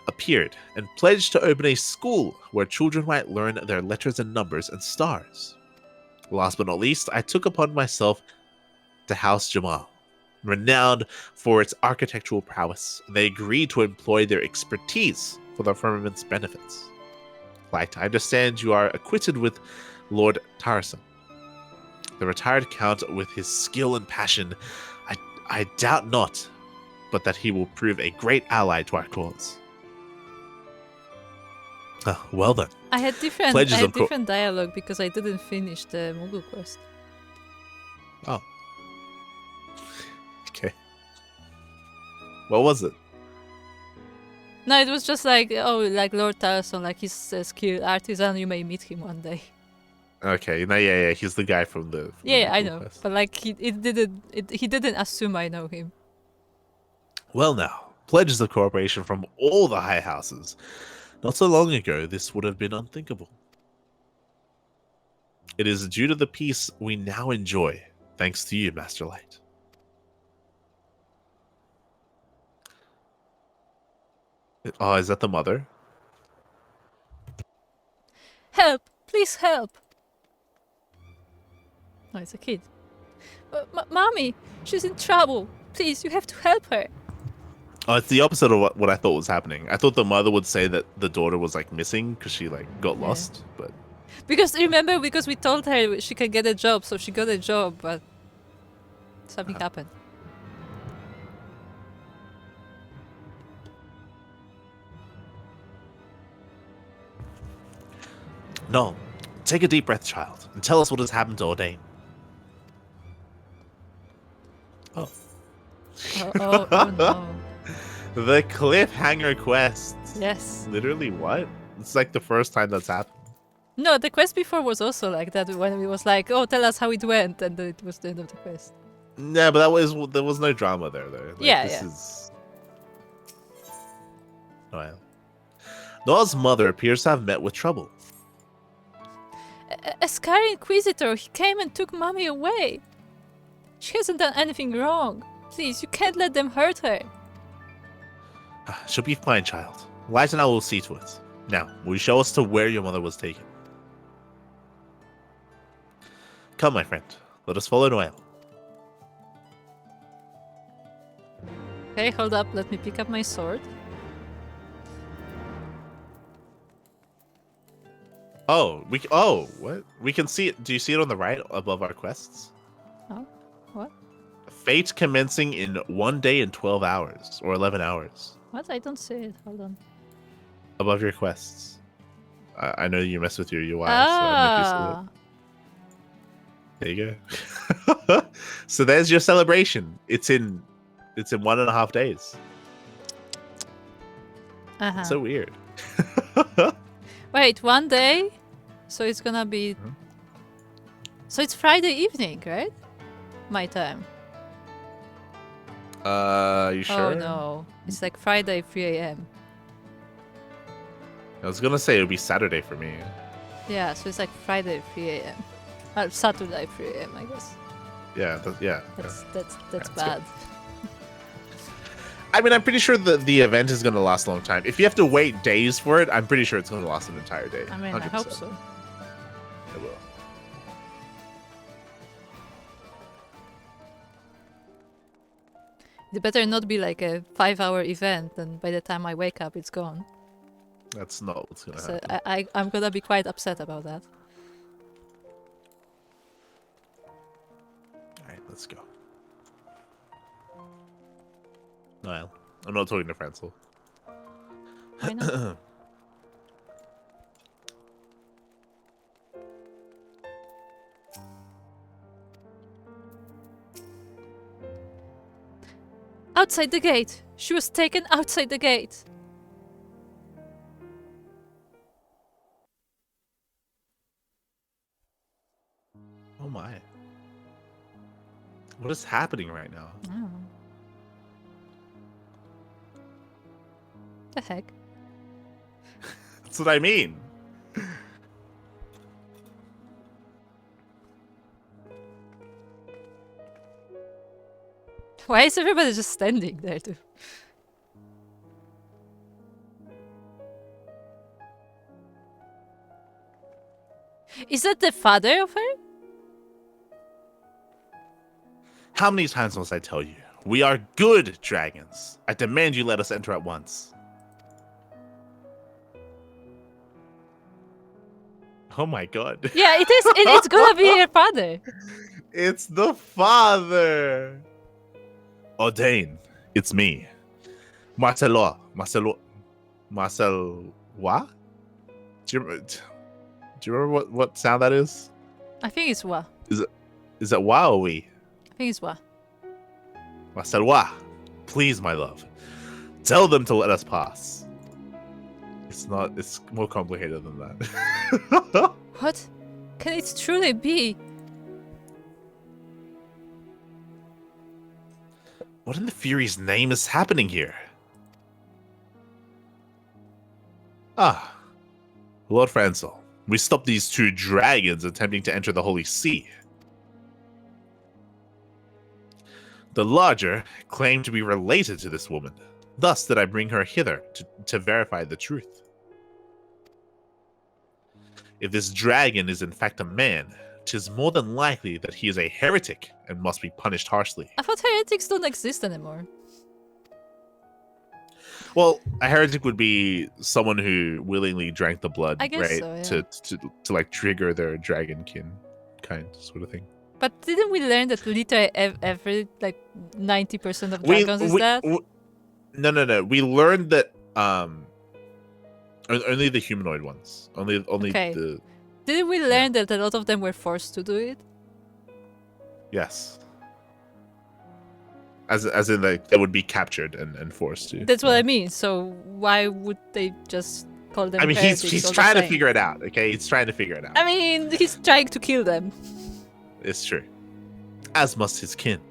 appeared and pledged to open a school where children might learn their letters and numbers and stars. Last but not least, I took upon myself to House Jamal, renowned for its architectural prowess. They agreed to employ their expertise for the Firmament's benefits. Light, I understand you are acquainted with Lord Tarason, the retired count. With his skill and passion, I doubt not, but that he will prove a great ally to our cause. Well then. I had different dialogue because I didn't finish the Moogle quest. Oh. Okay. What was it? No, it was just like, oh, like Lord Tarson, like he's a skilled artisan, you may meet him one day. Okay, no, yeah, he's the guy from the Yeah, I know, quest. but like he didn't assume I know him. Well now, pledges of cooperation from all the high houses. Not so long ago, this would have been unthinkable. It is due to the peace we now enjoy, thanks to you, Master Light. Oh, is that the mother? Help! Please help! No, it's a kid. Mommy, she's in trouble. Please, you have to help her. Oh, it's the opposite of what I thought was happening. I thought the mother would say that the daughter was like missing because she like got lost, but because we told her she can get a job, so she got a job, but something happened. No, take a deep breath, child, and tell us what has happened to Ordain. Oh. Oh no. The cliffhanger quest. Yes. Literally what? It's like the first time that's happened. No, the quest before was also like that when it was like, oh, tell us how it went, and then it was the end of the quest. Yeah, but there was no drama there though. Like, this is... Oh, Noah's mother appears to have met with trouble. A scary inquisitor, he came and took mommy away. She hasn't done anything wrong. Please, you can't let them hurt her. She'll be fine, child. Light and I will see to it. Now, will you show us to where your mother was taken? Come, my friend. Let us follow Noel. Okay, hold up. Let me pick up my sword. Oh, what? We can see it. Do you see it on the right above our quests? Oh, what? Fate commencing in 1 day and 12 hours, or 11 hours. What? I don't see it. Hold on. Above your quests. I know you mess with your UI, so I'm make you see it. There you go. So there's your celebration. It's in 1.5 days. It's so weird. Wait, 1 day? So it's gonna be... So it's Friday evening, right? My time. You sure? Oh no. It's like Friday 3 a.m. I was gonna say it would be Saturday for me. Yeah, so it's like Friday 3 a.m. Saturday 3 a.m. I guess. Yeah, That's bad. I mean, I'm pretty sure the event is going to last a long time. If you have to wait days for it, I'm pretty sure it's going to last an entire day. I mean, 100%. I hope so. It will. It better not be like a 5-hour event, and by the time I wake up, it's gone. That's not what's going to happen. I'm going to be quite upset about that. Alright, let's go. Niall. I'm not talking to Francel. Why not? Outside the gate! She was taken outside the gate! Oh my. What is happening right now? The heck? That's what I mean. Why is everybody just standing there too? Is that the father of her? How many times must I tell you? We are good dragons. I demand you let us enter at once. Oh my god. Yeah, it is. It's gonna be her father. It's the father. Ordain, it's me. Marcelo. What? Do you remember what sound that is? I think it's Wa. Is that wow or we? I think it's Wa. Marcelo, please, my love. Tell them to let us pass. It's more complicated than that. What? Can it truly be? What in the Fury's name is happening here? Ah, Lord Francel, we stopped these two dragons attempting to enter the Holy See. The larger claimed to be related to this woman. Thus did I bring her hither to verify the truth. If this dragon is in fact a man, 'tis more than likely that he is a heretic and must be punished harshly. I thought heretics don't exist anymore. Well, a heretic would be someone who willingly drank the blood, I guess right? so, yeah. To like trigger their dragonkin kind sort of thing. But didn't we learn that literally every like 90% of dragons is that? No. We learned that only the humanoid ones. Only Okay. the Didn't we learn that a lot of them were forced to do it? yes. As in like they would be captured and forced to. That's what I mean. So why would they just call them I mean, heretics he's all the trying to same? figure it out. Okay, he's trying to figure it out. I mean, he's trying to kill them. It's true. As must his kin.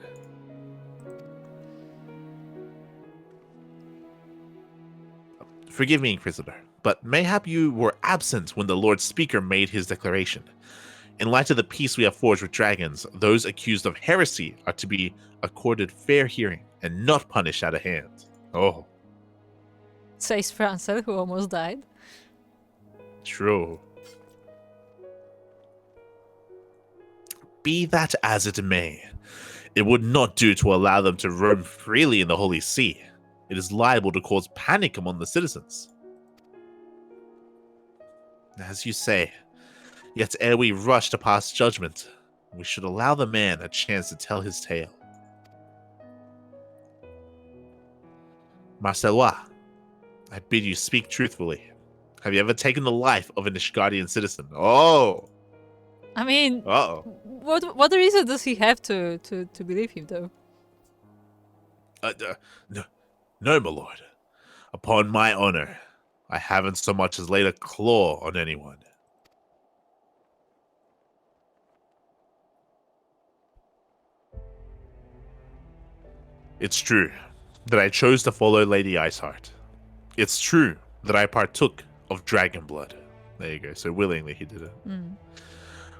Forgive me, Inquisitor, but mayhap you were absent when the Lord Speaker made his declaration. In light of the peace we have forged with dragons, those accused of heresy are to be accorded fair hearing and not punished out of hand. Oh, Says Francel, who almost died. true. Be that as it may, it would not do to allow them to roam freely in the Holy See. It is liable to cause panic among the citizens. As you say, yet ere we rush to pass judgment, we should allow the man a chance to tell his tale. Marcelois, I bid you speak truthfully. Have you ever taken the life of an Ishgardian citizen? Oh! I mean, Uh-oh. what reason does he have to believe him though? No, my lord. Upon my honor, I haven't so much as laid a claw on anyone. It's true that I chose to follow Lady Iceheart. It's true that I partook of dragon blood. There you go. So willingly he did it. Mm.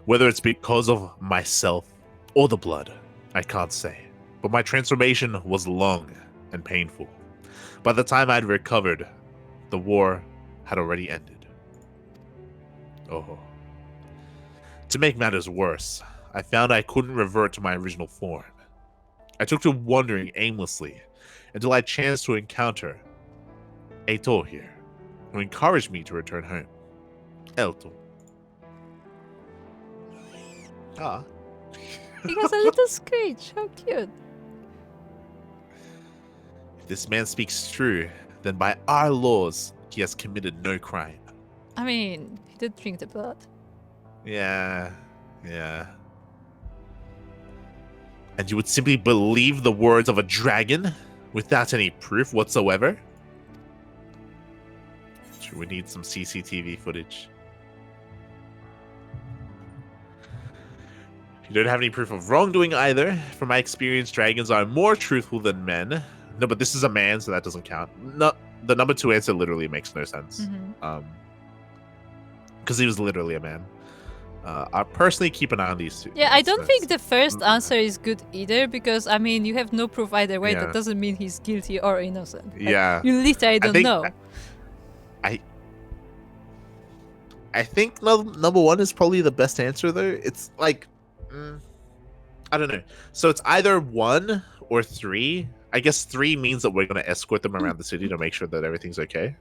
Whether it's because of myself or the blood, I can't say. But my transformation was long and painful. By the time I'd recovered, the war had already ended. Oh. To make matters worse, I found I couldn't revert to my original form. I took to wandering aimlessly until I chanced to encounter Eito here, who encouraged me to return home. Elto. Ah. He has a little screech. How cute. If this man speaks true, then by our laws, he has committed no crime. I mean, he did drink the blood. Yeah. And you would simply believe the words of a dragon without any proof whatsoever? Sure, we need some CCTV footage. You don't have any proof of wrongdoing either. From my experience, dragons are more truthful than men, No, but this is a man, so that doesn't count. No, the number 2 answer literally makes no sense. Because he was literally a man. I personally keep an eye on these two. Yeah, I don't think the first answer is good either, because I mean, you have no proof either way. Yeah. That doesn't mean he's guilty or innocent. Like, Yeah. you literally don't know. I think number 1 is probably the best answer though. It's like, I don't know. So it's either 1 or 3. I guess 3 means that we're going to escort them around the city to make sure that everything's okay.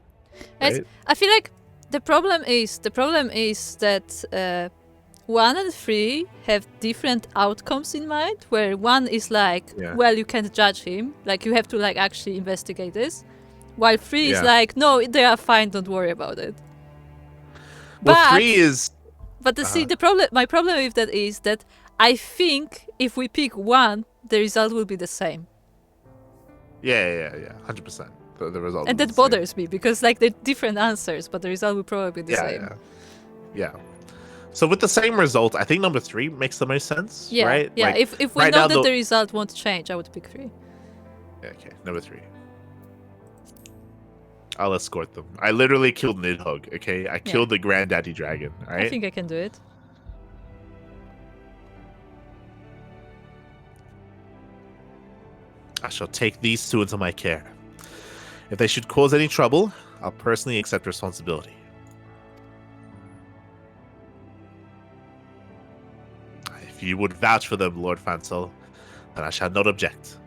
Right? I feel like the problem is that 1 and 3 have different outcomes in mind. Where 1 is like, well, you can't judge him. Like, you have to like actually investigate this. While 3 is like, no, they are fine. Don't worry about it. Well, 3 is. But see, my problem with that is that I think if we pick 1, the result will be the same. Yeah, 100%. The result. And that bothers me because like they're different answers, but the result will probably be the same. Yeah. So with the same result, I think number 3 makes the most sense. Yeah, right? Yeah. Like, if we know that the result won't change, I would pick 3. Okay, number 3. I'll escort them. I literally killed Nidhogg, okay? I killed the granddaddy dragon, alright? I think I can do it. I shall take these 2 into my care. If they should cause any trouble, I'll personally accept responsibility. If you would vouch for them, Lord Fansel, then I shall not object.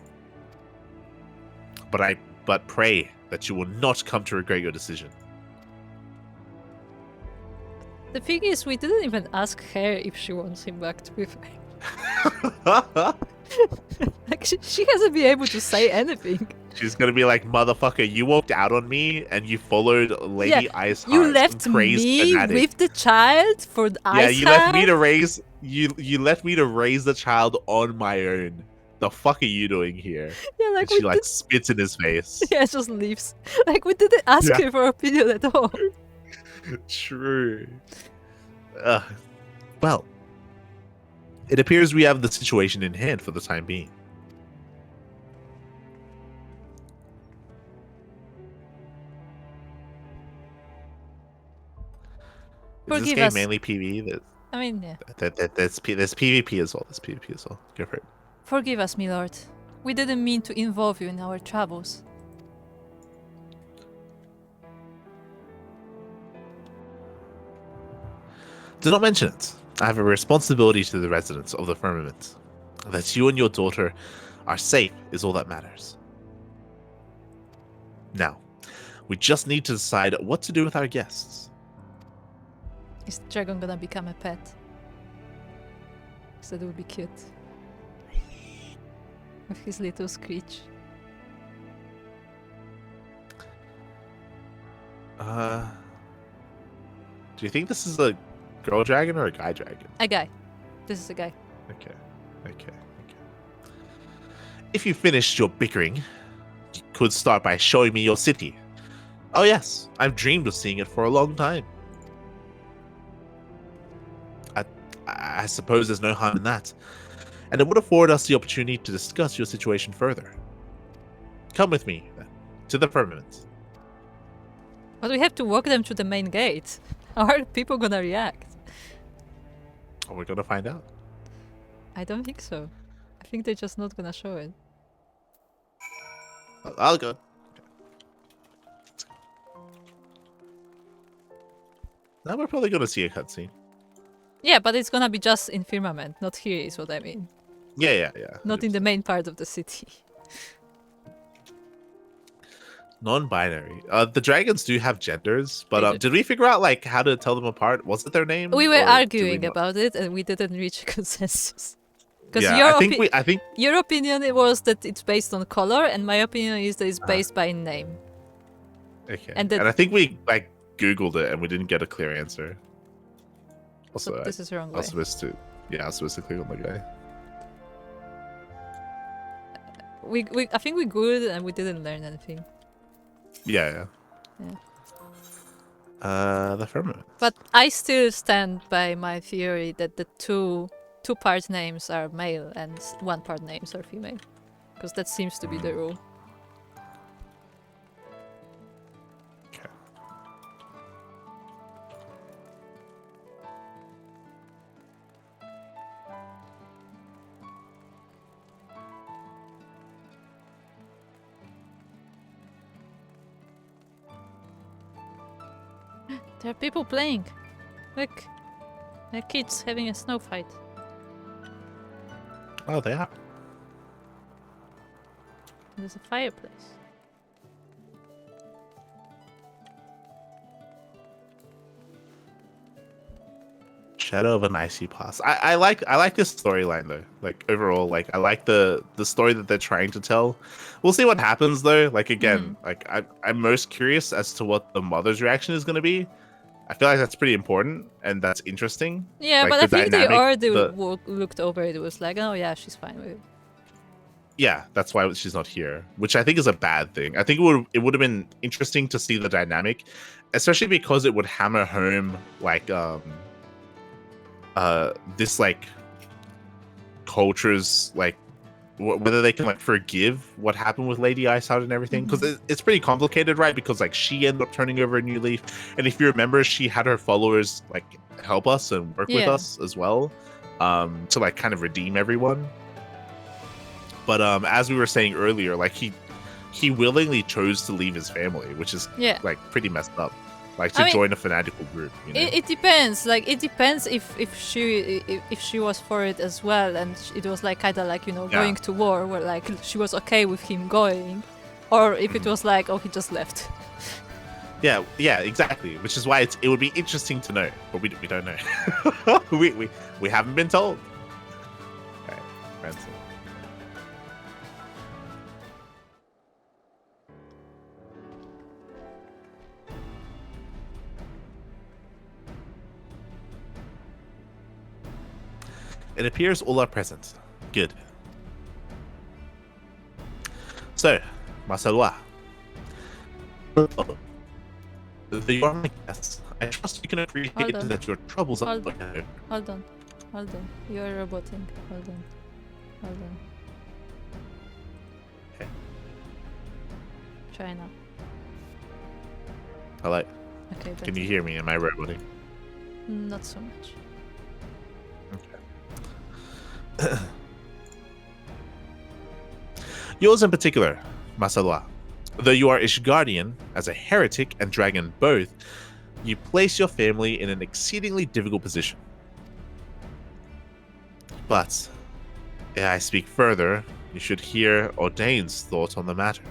But pray that you will not come to regret your decision. The thing is, we didn't even ask her if she wants him back to be her. Like, she hasn't been able to say anything. She's gonna be like, motherfucker, you walked out on me and you followed Lady Iceheart. You left me with the child for the Iceheart? Yeah, you left me to raise you left me to raise the child on my own. The fuck are you doing here? Yeah, like, and she spits in his face. Yeah, just leaves. Like, we didn't ask her for opinion at all. True. Well, it appears we have the situation in hand for the time being. Is this game mainly PvE? I mean, yeah. There's PvP as well. There's PvP as well. Go for it. Forgive us, my lord. We didn't mean to involve you in our troubles. Do not mention it. I have a responsibility to the residents of the Firmament. That you and your daughter are safe is all that matters. Now, we just need to decide what to do with our guests. Is the dragon gonna become a pet? Because that would be cute. With his little screech. Do you think this is a girl dragon or a guy dragon? A guy. This is a guy. Okay. If you finished your bickering, you could start by showing me your city. Oh yes, I've dreamed of seeing it for a long time. I suppose there's no harm in that. And it would afford us the opportunity to discuss your situation further. Come with me, then, to the Firmament. But we have to walk them to the main gate. How are people gonna react? Oh, we're gonna find out. I don't think so. I think they're just not gonna show it. I'll go. Now we're probably gonna see a cutscene. Yeah, but it's gonna be just in Firmament, not here is what I mean. Yeah. Not in the main part of the city. Non-binary. The dragons do have genders, but did we figure out like how to tell them apart? Was it their name? We were arguing about it, and we didn't reach a consensus. Because I think your opinion was that it's based on color, and my opinion is that it's based by name. Okay. And I think we like Googled it, and we didn't get a clear answer. Also, so this is wrong. I was supposed to click on the guy. I think we Googled it and we didn't learn anything. Yeah. The Firmament. But I still stand by my theory that the two-part names are male and one-part names are female, because that seems to be the rule. There are people playing. Look. There are kids having a snow fight. Oh, they are. There's a fireplace. Shadow of an Icy Pass. I like this storyline though. Like overall, like I like the story that they're trying to tell. We'll see what happens though. Like again, like I'm most curious as to what the mother's reaction is going to be. I feel like that's pretty important and that's interesting. Yeah, like but I think they already the, looked over it. It was like, oh yeah, she's fine with it. Yeah, that's why she's not here, which I think is a bad thing. I think it would have been interesting to see the dynamic, especially because it would hammer home like this like culture's like whether they can like forgive what happened with Lady Iceheart and everything, because it's pretty complicated, right? Because like she ended up turning over a new leaf, and if you remember, she had her followers like help us and work with us as well, to like kind of redeem everyone. But as we were saying earlier, like he willingly chose to leave his family, which is like pretty messed up. Like to join a fanatical group. You know? It depends. Like it depends if she was for it as well, and it was like kind of like going to war, where like she was okay with him going, or if it was like he just left. Yeah, exactly. Which is why it would be interesting to know, but we don't know. we haven't been told. Okay, Ransom. It appears all are present. Good. So, Marcelois. You are my guest. I trust you can appreciate that your troubles are... Hold on. You're roboting. Hold on. Okay. Try now. Hello. Okay, better. Can you hear me? Am I roboting? Not so much. Yours in particular, Marcelois. Though you are Ishgardian, as a heretic and dragon both, you place your family in an exceedingly difficult position. But, ere I speak further, you should hear Ordain's thoughts on the matter.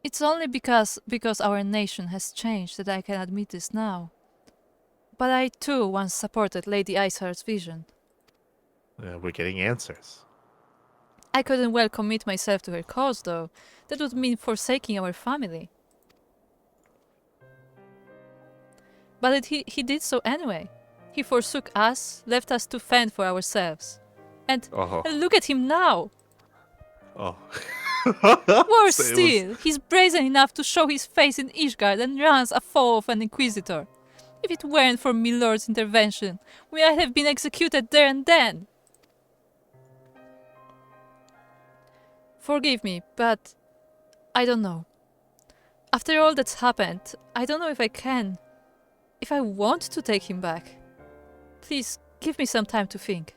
It's only because our nation has changed that I can admit this now. But I too once supported Lady Iceheart's vision. We're getting answers. I couldn't well commit myself to her cause, though. That would mean forsaking our family. But he did so anyway. He forsook us, left us to fend for ourselves. And look at him now! Oh. Worse still, he's brazen enough to show his face in Ishgard and runs a foe of an inquisitor. If it weren't for Milord's intervention, we might have been executed there and then. Forgive me, but I don't know. After all that's happened, I don't know if I can. If I want to take him back. Please, give me some time to think.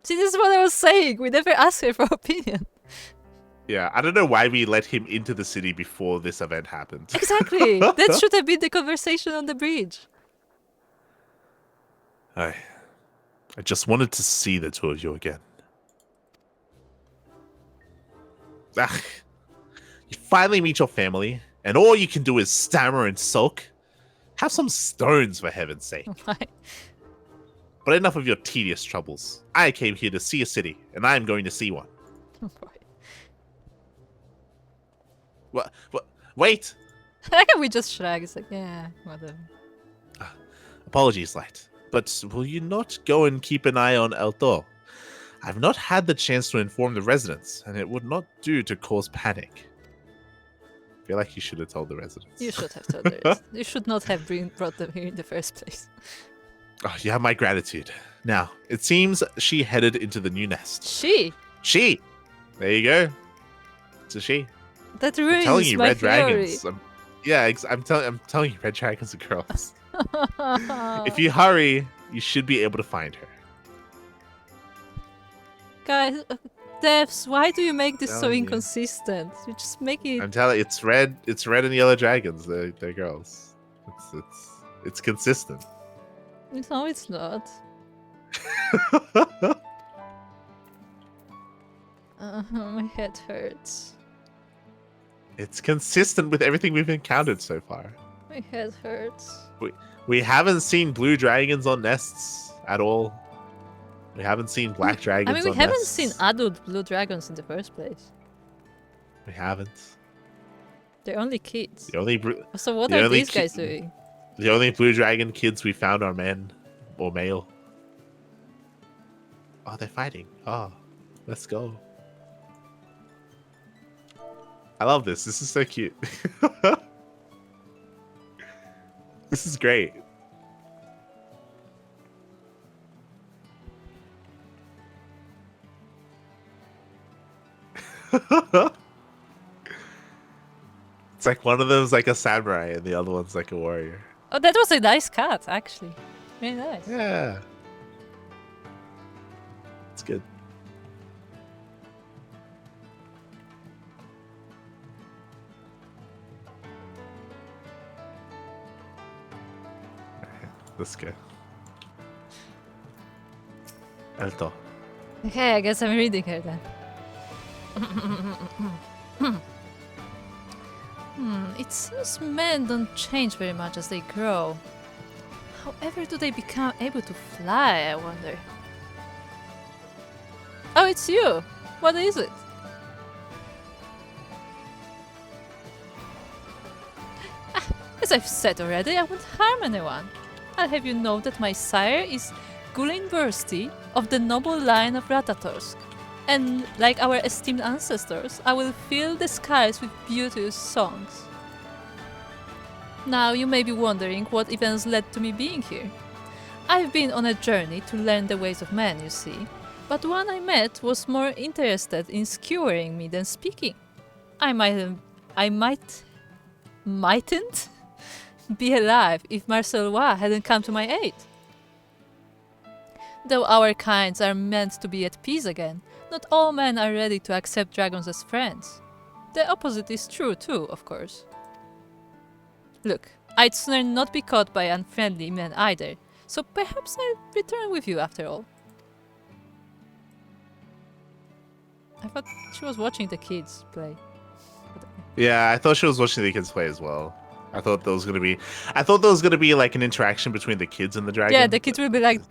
See, this is what I was saying. We never asked her for opinion. Yeah, I don't know why we let him into the city before this event happened. Exactly. That should have been the conversation on the bridge. I just wanted to see the two of you again. You finally meet your family, and all you can do is stammer and sulk. Have some stones, for heaven's sake. Why? But enough of your tedious troubles. I came here to see a city, and I am going to see one. What? Wait! How can we just shrug? It's like, yeah, whatever. Apologies, Light. But will you not go and keep an eye on Eltor? I've not had the chance to inform the residents, and it would not do to cause panic. I feel like you should have told the residents. You should have told the residents. You should not have brought them here in the first place. Oh, you have my gratitude. Now, it seems she headed into the new nest. She? She! There you go. It's a she. That ruins I'm telling you, my red theory. dragons. I'm telling you, red dragons are girls. If you hurry, you should be able to find her. Guys, Devs, why do you make this so Telling you. inconsistent? You just make it. I'm telling you, it's red and yellow dragons. They're girls. It's consistent. No, it's not. My head hurts. It's consistent with everything we've encountered so far. My head hurts. We haven't seen blue dragons on nests at all. We haven't seen black dragons I mean, we on haven't nests. seen adult blue dragons in the first place. We haven't. They're only kids. The only So what the are only these guys doing? The only blue dragon kids we found are men or male. Oh, they're fighting. Oh, let's go. I love this. This is so cute. This is great. It's like one of them's like a samurai and the other one's like a warrior. Oh, that was a nice cat, actually. Very nice. Yeah. It's good. Let's go. Alto. Okay, I guess I'm reading her then. It seems men don't change very much as they grow. However, do they become able to fly, I wonder? Oh, it's you! What is it? As I've said already, I won't harm anyone. I'll have you know that my sire is Gulin Bursti of the noble line of Ratatorsk. And like our esteemed ancestors, I will fill the skies with beauteous songs. Now you may be wondering what events led to me being here. I've been on a journey to learn the ways of men, you see, but the one I met was more interested in skewering me than speaking. I mightn't be alive if Marcelois hadn't come to my aid. Though our kinds are meant to be at peace again, not all men are ready to accept dragons as friends. The opposite is true too, of course. Look, I'd sooner not be caught by unfriendly men either, so perhaps I'll return with you after all. I thought she was watching the kids play. Yeah, I thought she was watching the kids play as well. I thought there was gonna be like an interaction between the kids and the dragon. Yeah, the kids will be like,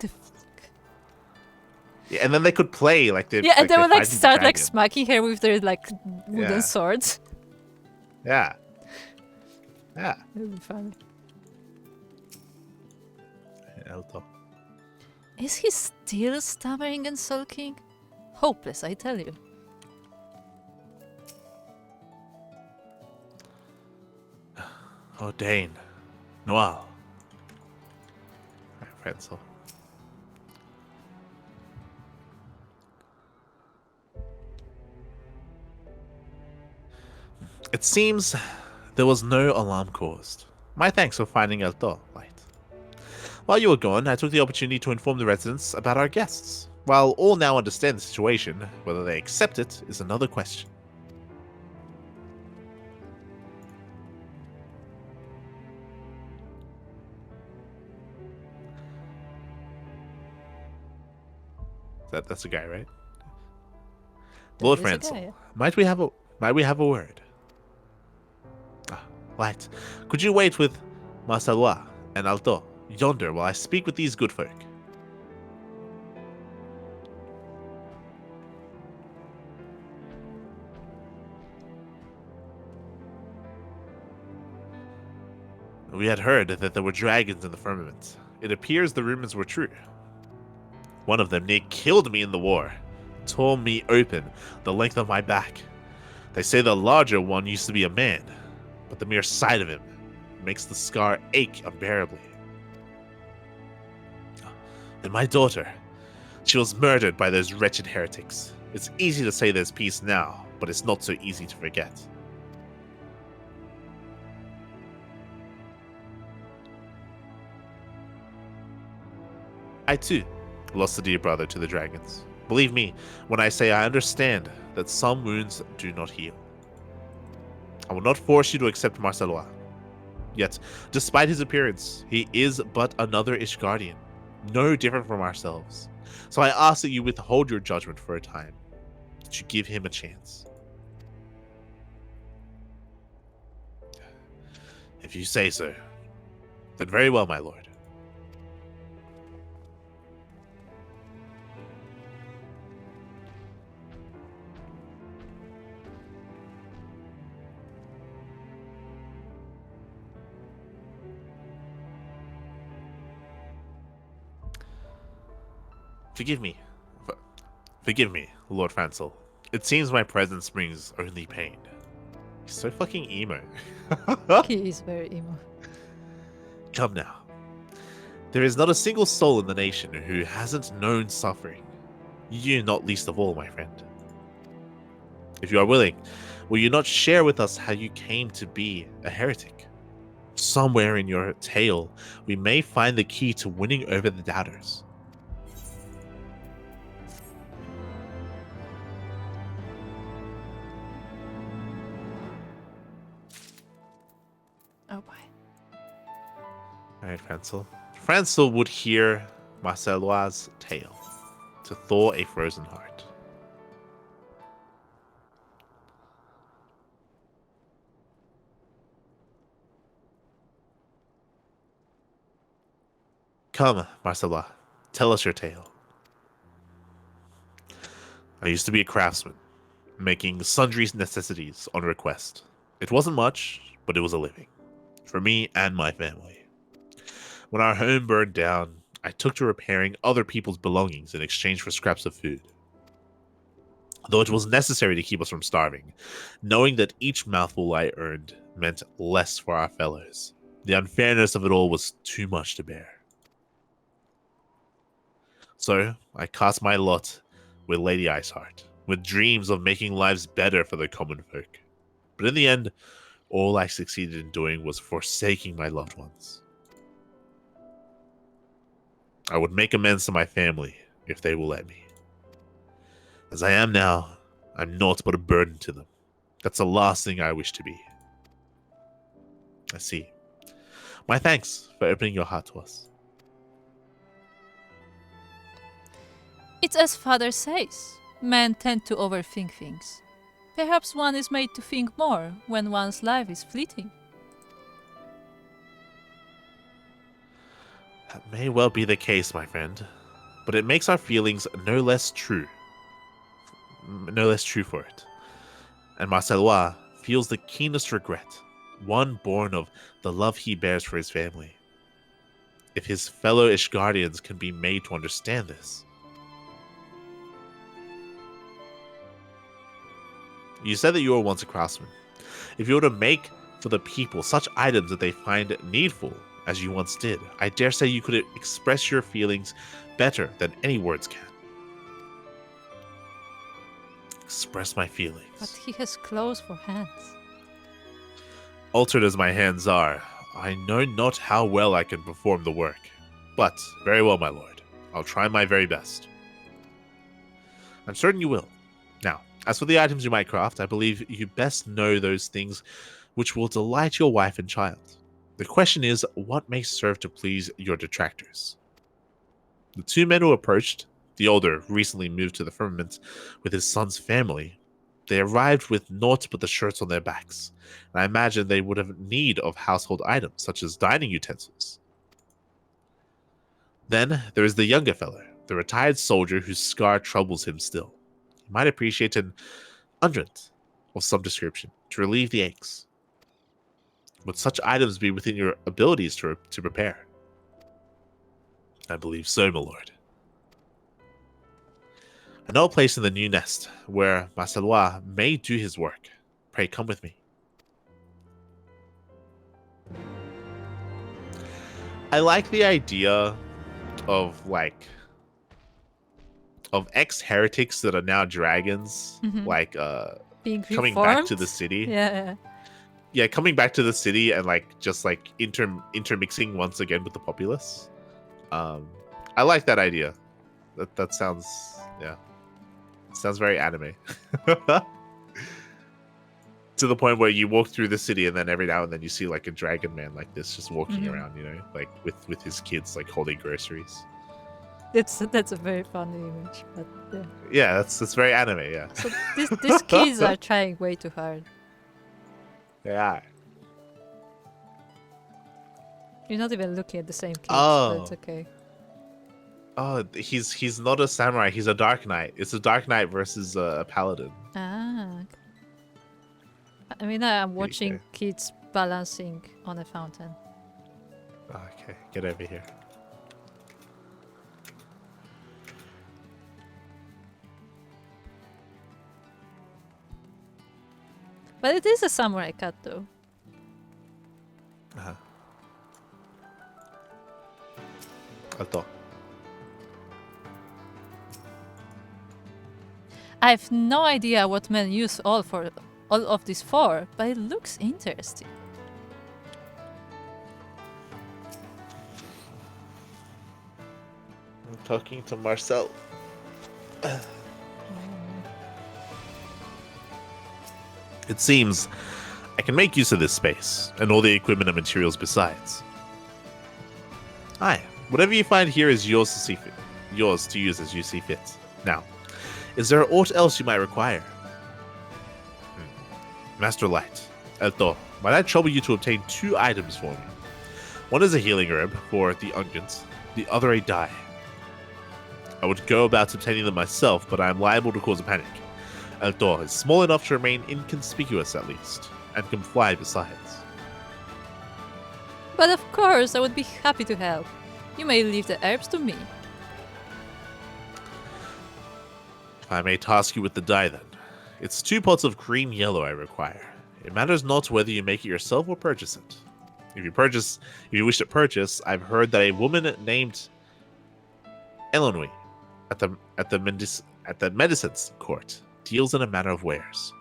yeah, and then they could play like they. yeah, and they they're will like fighting the start like dragon. smacking her with their like wooden Yeah. swords. Yeah. Yeah. It'll be fun. Alto. Is he still stammering and sulking? Hopeless, I tell you. Oh, Dane. Noel. Pretzel. It seems there was no alarm caused. My thanks for finding Alto, Light. While you were gone, I took the opportunity to inform the residents about our guests. While all now understand the situation, whether they accept it is another question. That's a guy, right? Lord That is a Francel, guy, yeah. might we have a word? Ah, Light, could you wait with Marcelois and Alto yonder while I speak with these good folk? We had heard that there were dragons in the firmament. It appears the rumors were true. One of them near killed me in the war, tore me open the length of my back. They say the larger one used to be a man, but the mere sight of him makes the scar ache unbearably. And my daughter, she was murdered by those wretched heretics. It's easy to say there's peace now, but it's not so easy to forget. I too lost a dear brother to the dragons. Believe me when I say I understand that some wounds do not heal. I will not force you to accept Marcelois. Yet, despite his appearance, he is but another Ishgardian, no different from ourselves. So I ask that you withhold your judgment for a time, that you give him a chance. If you say so, then very well, my lord. Forgive me. Forgive me, Lord Fancel. It seems my presence brings only pain. He's so fucking emo. He is very emo. Come now. There is not a single soul in the nation who hasn't known suffering. You not least of all, my friend. If you are willing, will you not share with us how you came to be a heretic? Somewhere in your tale, we may find the key to winning over the doubters. Oh boy. Alright, Francel. Francel would hear Marcelois' tale to thaw a frozen heart. Come, Marcelois, tell us your tale. I used to be a craftsman, making sundry necessities on request. It wasn't much, but it was a living, for me and my family. When our home burned down, I took to repairing other people's belongings in exchange for scraps of food. Though it was necessary to keep us from starving, knowing that each mouthful I earned meant less for our fellows, the unfairness of it all was too much to bear. So I cast my lot with Lady Iceheart, with dreams of making lives better for the common folk. But in the end, all I succeeded in doing was forsaking my loved ones. I would make amends to my family if they will let me. As I am now, I'm naught but a burden to them. That's the last thing I wish to be. I see. My thanks for opening your heart to us. It's as father says. Men tend to overthink things. Perhaps one is made to think more when one's life is fleeting. That may well be the case, my friend, but it makes our feelings no less true. No less true for it. And Marcelois feels the keenest regret, one born of the love he bears for his family. If his fellow Ishgardians can be made to understand this. You said that you were once a craftsman. If you were to make for the people such items that they find needful, as you once did, I dare say you could express your feelings better than any words can. Express my feelings. But he has clothes for hands. Altered as my hands are, I know not how well I can perform the work. But, very well, my lord. I'll try my very best. I'm certain you will. Now, as for the items you might craft, I believe you best know those things which will delight your wife and child. The question is, what may serve to please your detractors? The two men who approached, the older recently moved to the Firmament with his son's family, they arrived with naught but the shirts on their backs, and I imagine they would have need of household items, such as dining utensils. Then there is the younger fellow, the retired soldier whose scar troubles him still. He might appreciate an unguent of some description to relieve the aches. Would such items be within your abilities to prepare? I believe so, my lord. I know a place in the new nest where Marcelois may do his work. Pray come with me. I like the idea of ex-heretics that are now dragons, Being coming back reformed? to the city. Yeah. Coming back to the city and intermixing once again with the populace. I like that idea. That sounds, yeah. Sounds very anime. To the point where you walk through the city and then every now and then you see like a dragon man like this just walking around, you know, like with his kids like holding groceries. That's a very funny image, but yeah. Yeah, that's very anime, yeah. So these kids are trying way too hard. Yeah. You're not even looking at the same kids, Oh. but it's okay. Oh, he's not a samurai, he's a dark knight. It's a dark knight versus a paladin. Ah. I mean, I'm watching Okay. kids balancing on a fountain. Okay, get over here. But it is a samurai cat, though. Uh-huh. Alto. I have no idea what men use all of this for, but it looks interesting. I'm talking to Marcel. It seems I can make use of this space, and all the equipment and materials besides. Aye, whatever you find here is yours to see fit. Yours to use as you see fit. Now, is there aught else you might require? Master Light, Elto, might I trouble you to obtain 2 items for me? One is a healing herb for the unguents, the other a dye. I would go about obtaining them myself, but I am liable to cause a panic. Elto is small enough to remain inconspicuous at least, and can fly besides. But of course, I would be happy to help. You may leave the herbs to me. If I may task you with the dye then. It's 2 pots of cream yellow I require. It matters not whether you make it yourself or purchase it. If you wish to purchase, I've heard that a woman named Elonui at the medicines court deals in a matter of wares.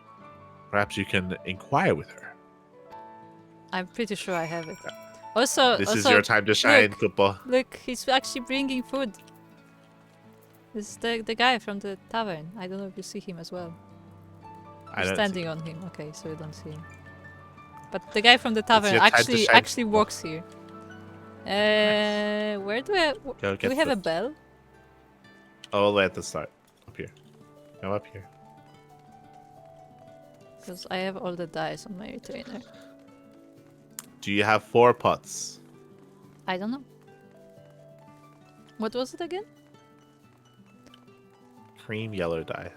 Perhaps you can inquire with her. I'm pretty sure I have it. Also, This is your time to shine, Kupo. Look, he's actually bringing food. This is the guy from the tavern. I don't know if you see him as well. I You're don't standing on him. Okay, so you don't see him. But the guy from the tavern your time to shine. actually walks here. Where do I... Go Do get we have the- a bell? all the way at the start. Up here. Go up here. Because I have all the dice on my retainer. Do you have 4 pots? I don't know. What was it again? Cream yellow dye.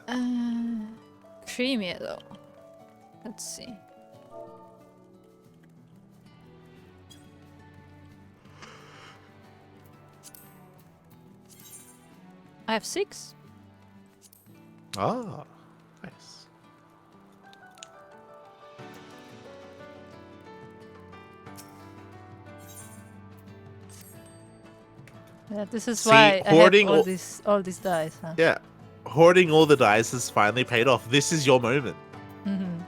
Cream yellow. Let's see. I have 6. Ah, nice. Yeah, this is See, why I have hoarding all these dice, huh? Yeah, hoarding all the dice has finally paid off. This is your moment. Mm-hmm.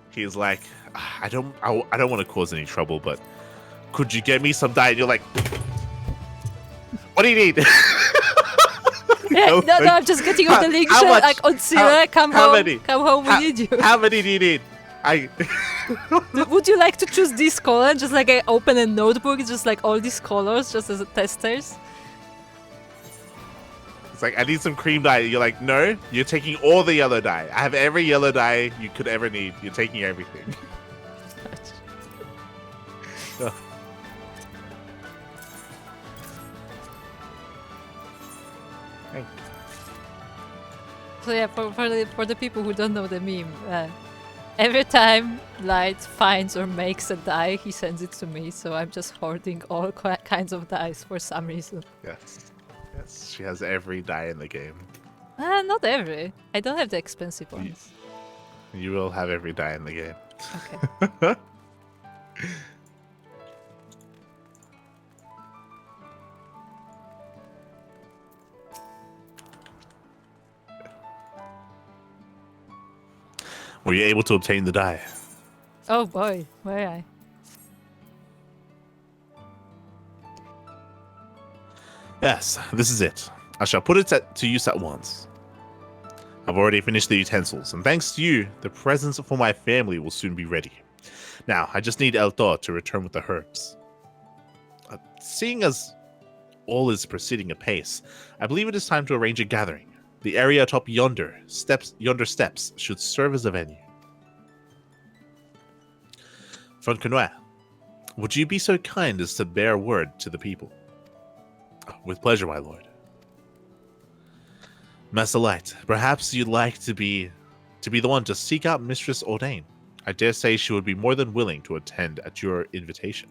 He's like, "Ah, I don't want to cause any trouble, but could you get me some die?" And you're like, what do you need? Yeah, no, I'm just getting on the link how shell, much? like, Otsira, come how home, many? come home, we need you. How many do you need? Would you like to choose this color? Just like I open a notebook, just like all these colors, just as testers. It's like, I need some cream dye. You're like, no, you're taking all the yellow dye. I have every yellow dye you could ever need. You're taking everything. Ugh. Thank you. So yeah, for the people who don't know the meme, every time Light finds or makes a die, he sends it to me. So I'm just hoarding all kinds of dice for some reason. Yes. Yes, she has every dye in the game. Not every. I don't have the expensive ones. You will have every die in the game. Okay. Were you able to obtain the die? Oh boy, were I? Yes, this is it. I shall put it to use at once. I've already finished the utensils, and thanks to you, the presents for my family will soon be ready. Now, I just need Eltor to return with the herbs. Seeing as all is proceeding apace, I believe it is time to arrange a gathering. The area atop yonder steps should serve as a venue. Fontenoy, would you be so kind as to bear word to the people? With pleasure, my lord. Master Light, perhaps you'd like to be the one to seek out Mistress Ordain. I dare say she would be more than willing to attend at your invitation.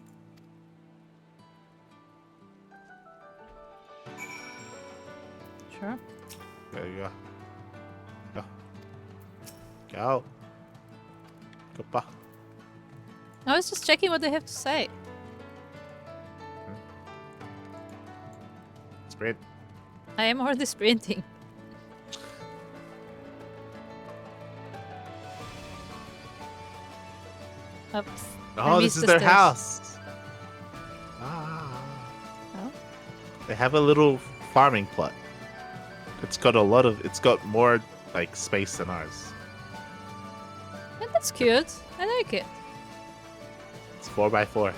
Sure. There you go. Go. Go. Go pa. I was just checking what they have to say. Sprint. I am already sprinting. Oops. Oh, this is their stairs. house. Ah. Oh? They have a little farming plot. It's got more like space than ours. Yeah, that's cute. I like it. It's 4x4.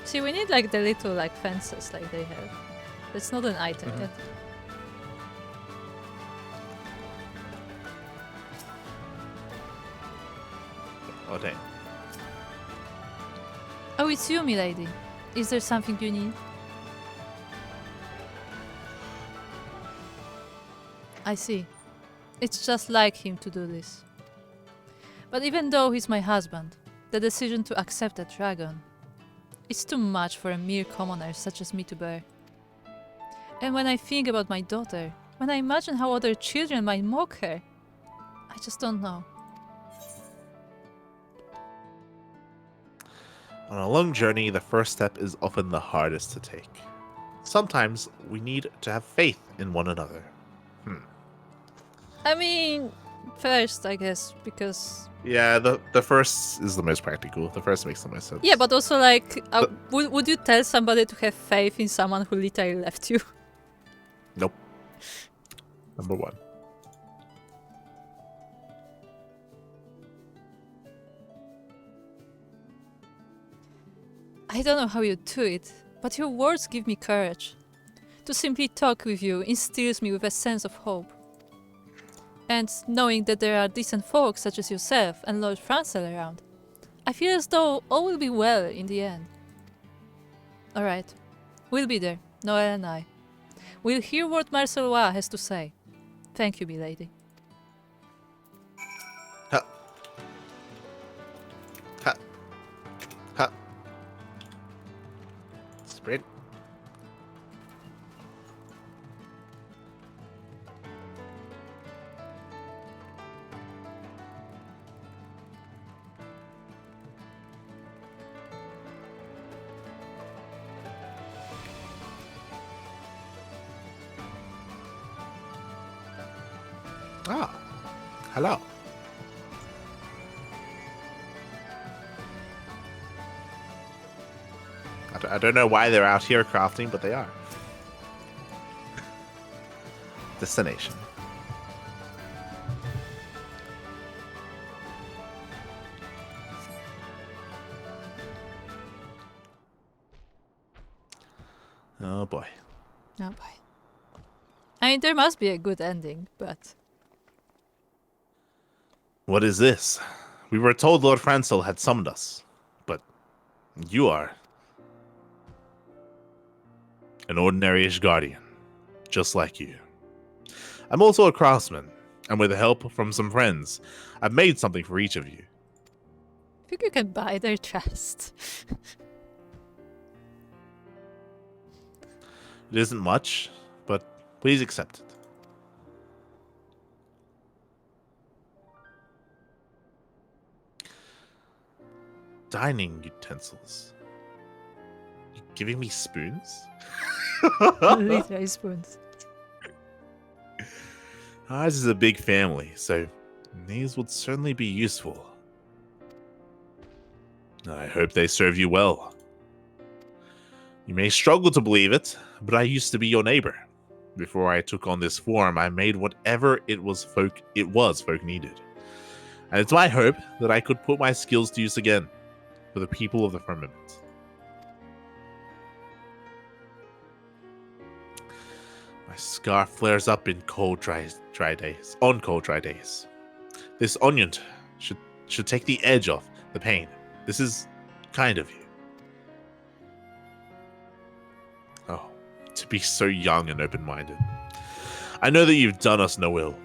See, we need like the little like fences like they have. That's not an item yet. Oh dang. Oh, it's you, milady. Is there something you need? I see. It's just like him to do this. But even though he's my husband, the decision to accept a dragon, it's too much for a mere commoner such as me to bear. And when I think about my daughter, when I imagine how other children might mock her, I just don't know. On a long journey, the first step is often the hardest to take. Sometimes we need to have faith in one another. I mean, first, I guess, because... Yeah, the first is the most practical. The first makes the most sense. Yeah, but also, like, would you tell somebody to have faith in someone who literally left you? Nope. Number one. I don't know how you do it, but your words give me courage. To simply talk with you instills me with a sense of hope. And knowing that there are decent folk such as yourself and Lord Francel around, I feel as though all will be well in the end. Alright, we'll be there, Noel and I. We'll hear what Marcelois has to say. Thank you, milady. Ha. Ha. Ha. Sprint. Ah, hello. I don't know why they're out here crafting, but they are. Destination. Oh boy. Oh boy. I mean, there must be a good ending, but... What is this? We were told Lord Francel had summoned us, but you are an ordinary-ish guardian, just like you. I'm also a craftsman, and with the help from some friends, I've made something for each of you. I think you can buy their trust. It isn't much, but please accept it. Dining utensils. You giving me spoons? Literally spoons. Ours is a big family, so these would certainly be useful. I hope they serve you well. You may struggle to believe it, but I used to be your neighbor. Before I took on this form, I made whatever it was folk needed. And it's my hope that I could put my skills to use again for the people of the Firmament. My scar flares up in cold, dry days. On cold, dry days. This onion should take the edge off the pain. This is kind of you. Oh, to be so young and open-minded. I know that you've done us no ill,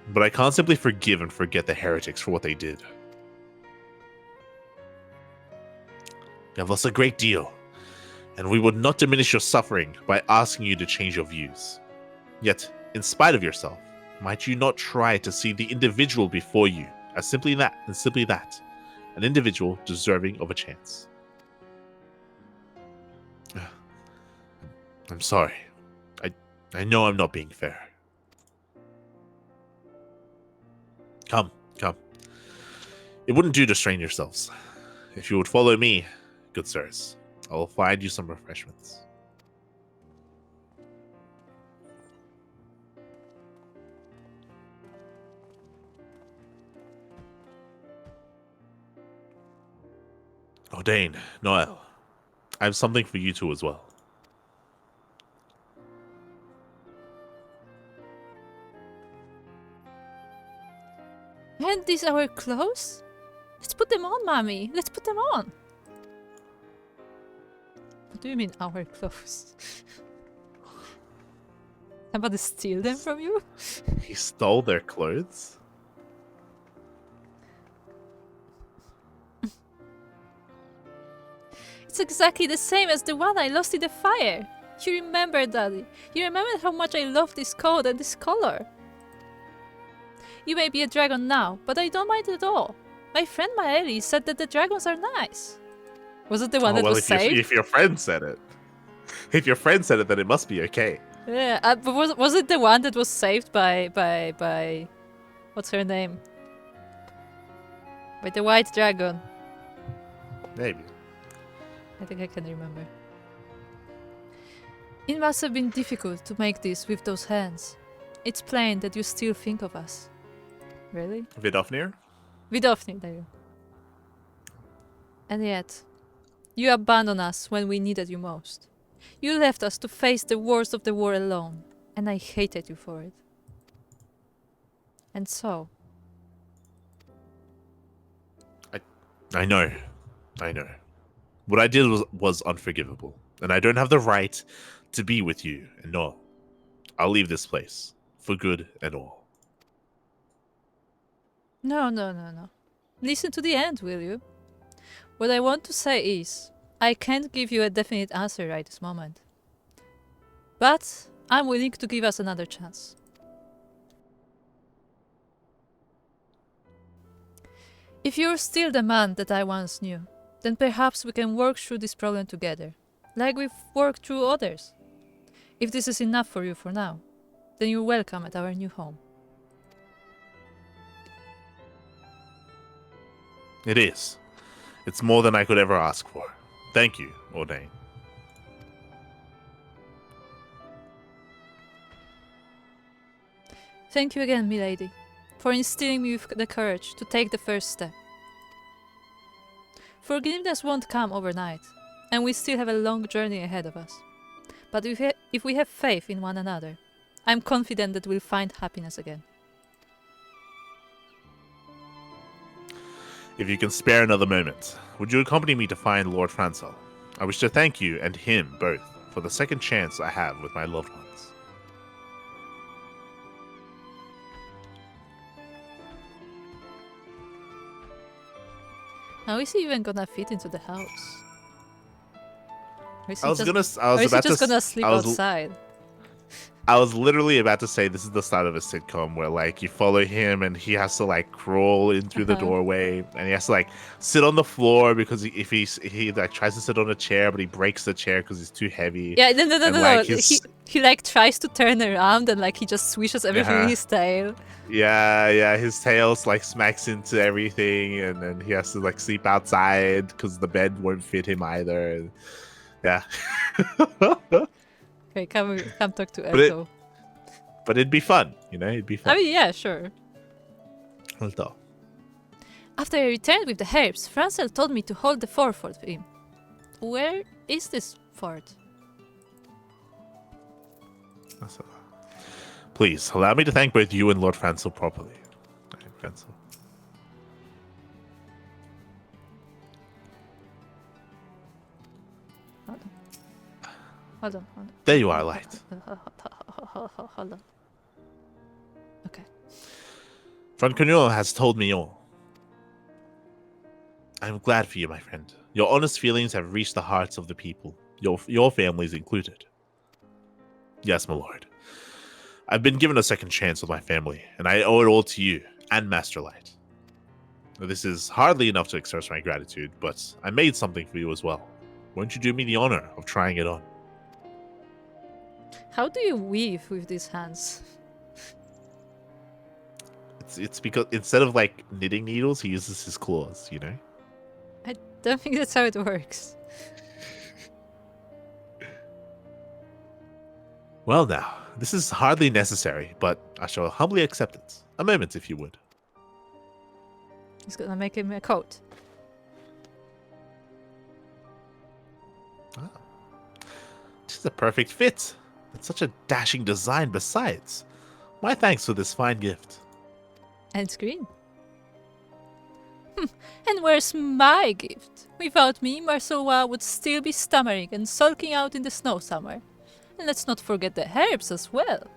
but I can't simply forgive and forget the heretics for what they did. You have lost a great deal, and we would not diminish your suffering by asking you to change your views. Yet, in spite of yourself, might you not try to see the individual before you as simply that, and simply that, an individual deserving of a chance? I'm sorry. I know I'm not being fair. Come. It wouldn't do to strain yourselves. If you would follow me, good sirs, I will find you some refreshments. Oh, Dane, Noel, I have something for you two as well. And these are our clothes? Let's put them on, Mommy. Let's put them on. What do you mean, our clothes? Somebody steal them from you? He stole their clothes? It's exactly the same as the one I lost in the fire. You remember, Daddy. You remember how much I love this coat and this color. You may be a dragon now, but I don't mind at all. My friend Maeli said that the dragons are nice. Was it the one that was saved? If your friend said it. If your friend said it, then it must be okay. Yeah, but was it the one that was saved by what's her name? By the white dragon. Maybe. I think I can remember. It must have been difficult to make this with those hands. It's plain that you still think of us. Really? Vidofnir? Vidofnir, there you go. And yet, you abandoned us when we needed you most. You left us to face the worst of the war alone, and I hated you for it. And so... I know. What I did was unforgivable, and I don't have the right to be with you, and no. I'll leave this place, for good and all. No. Listen to the end, will you? What I want to say is, I can't give you a definite answer right this moment. But I'm willing to give us another chance. If you're still the man that I once knew, then perhaps we can work through this problem together, like we've worked through others. If this is enough for you for now, then you're welcome at our new home. It is. It's more than I could ever ask for. Thank you, Ordain. Thank you again, milady, for instilling me with the courage to take the first step. Forgiveness won't come overnight, and we still have a long journey ahead of us. But if we have faith in one another, I'm confident that we'll find happiness again. If you can spare another moment, would you accompany me to find Lord Francel? I wish to thank you and him both for the second chance I have with my loved ones. How is he even gonna fit into the house? Or is he just gonna sleep outside? I was literally about to say this is the start of a sitcom where like you follow him and he has to like crawl in through the doorway and he has to like sit on the floor because if he like tries to sit on a chair but he breaks the chair because it's too heavy. Yeah, no. He like tries to turn around and like he just swishes everything in his tail. Yeah, his tails like smacks into everything and then he has to like sleep outside because the bed won't fit him either. Yeah. Okay, come talk to But it- Erto. But it'd be fun, you know? It'd be I fun. mean, yeah, sure. Molto. After I returned with the herbs, Francel told me to hold the fort for him. Where is this fort? That's Please, allow me to thank both you and Lord Francel properly. Francel. Hold on. There you are, Light. Hold on. Okay. Franconio has told me all. I'm glad for you, my friend. Your honest feelings have reached the hearts of the people, your families included. Yes, my lord. I've been given a second chance with my family, and I owe it all to you and Master Light. This is hardly enough to express my gratitude, but I made something for you as well. Won't you do me the honor of trying it on? How do you weave with these hands? It's because instead of like knitting needles, he uses his claws, you know? I don't think that's how it works. Well now, this is hardly necessary, but I shall humbly accept it. A moment, if you would. He's gonna make him a coat. Ah. This is a perfect fit. It's such a dashing design besides. My thanks for this fine gift. And it's green. And where's my gift? Without me, Marsowa would still be stammering and sulking out in the snow somewhere. And let's not forget the herbs as well.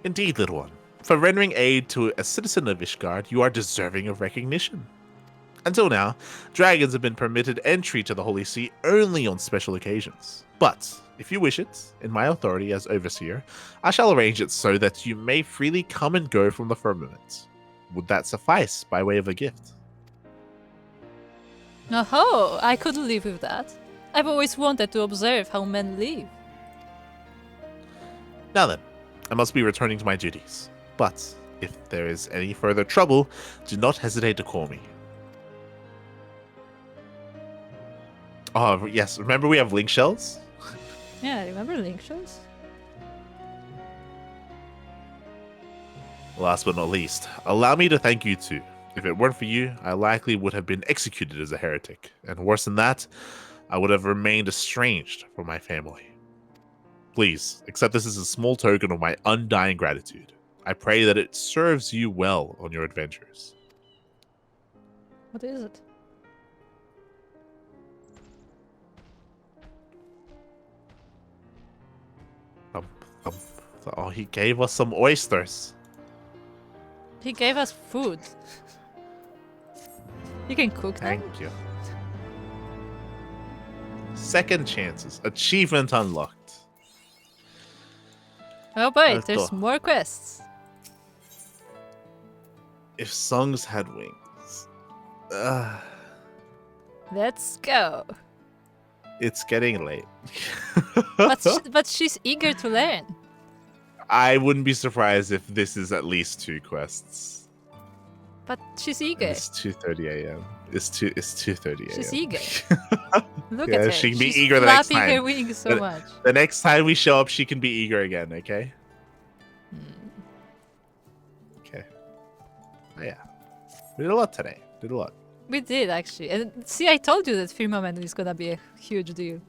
Indeed, little one. For rendering aid to a citizen of Ishgard, you are deserving of recognition. Until now, dragons have been permitted entry to the Holy See only on special occasions. But, if you wish it, in my authority as Overseer, I shall arrange it so that you may freely come and go from the Firmament. Would that suffice by way of a gift? Oh, I could live with that. I've always wanted to observe how men live. Now then, I must be returning to my duties. But, if there is any further trouble, do not hesitate to call me. Oh, yes, remember we have link shells? Yeah, remember link shows? Last but not least, allow me to thank you too. If it weren't for you, I likely would have been executed as a heretic, and worse than that, I would have remained estranged from my family. Please, accept this as a small token of my undying gratitude. I pray that it serves you well on your adventures. What is it? Oh, he gave us some oysters. He gave us food. You can cook them? Thank you. Second chances. Achievement unlocked. Oh boy, Alto. there's more quests. If songs had wings. Let's go. It's getting late. But she's eager to learn. I wouldn't be surprised if this is at least 2 quests. But she's eager. It's 2:30 a.m. It's 2:30 a.m. She's eager. Look Yeah, at her. she can be She's eager the next flapping her time. wings so much. The next time we show up, she can be eager again, okay? Okay. Oh, yeah. We did a lot today. We did actually. And see, I told you that Firmament is gonna be a huge deal.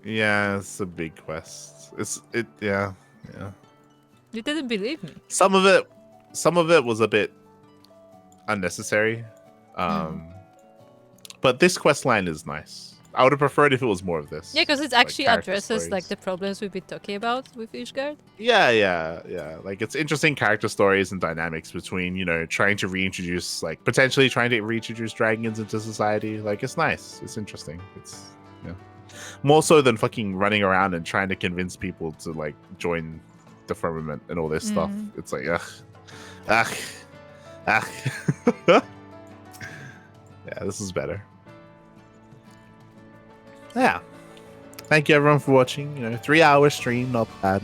Yeah, it's a big quest. Yeah. You didn't believe me. Some of it was a bit unnecessary. But this quest line is nice. I would have preferred if it was more of this. Yeah, because it actually character addresses stories. like the problems we've been talking about with Ishgard. Yeah. Like it's interesting character stories and dynamics between, trying to potentially trying to reintroduce dragons into society. Like it's nice. It's interesting. It's more so than fucking running around and trying to convince people to like join the Firmament and all this stuff. It's like ugh. Yeah, this is better. Yeah. Thank you everyone for watching. 3-hour stream, not bad.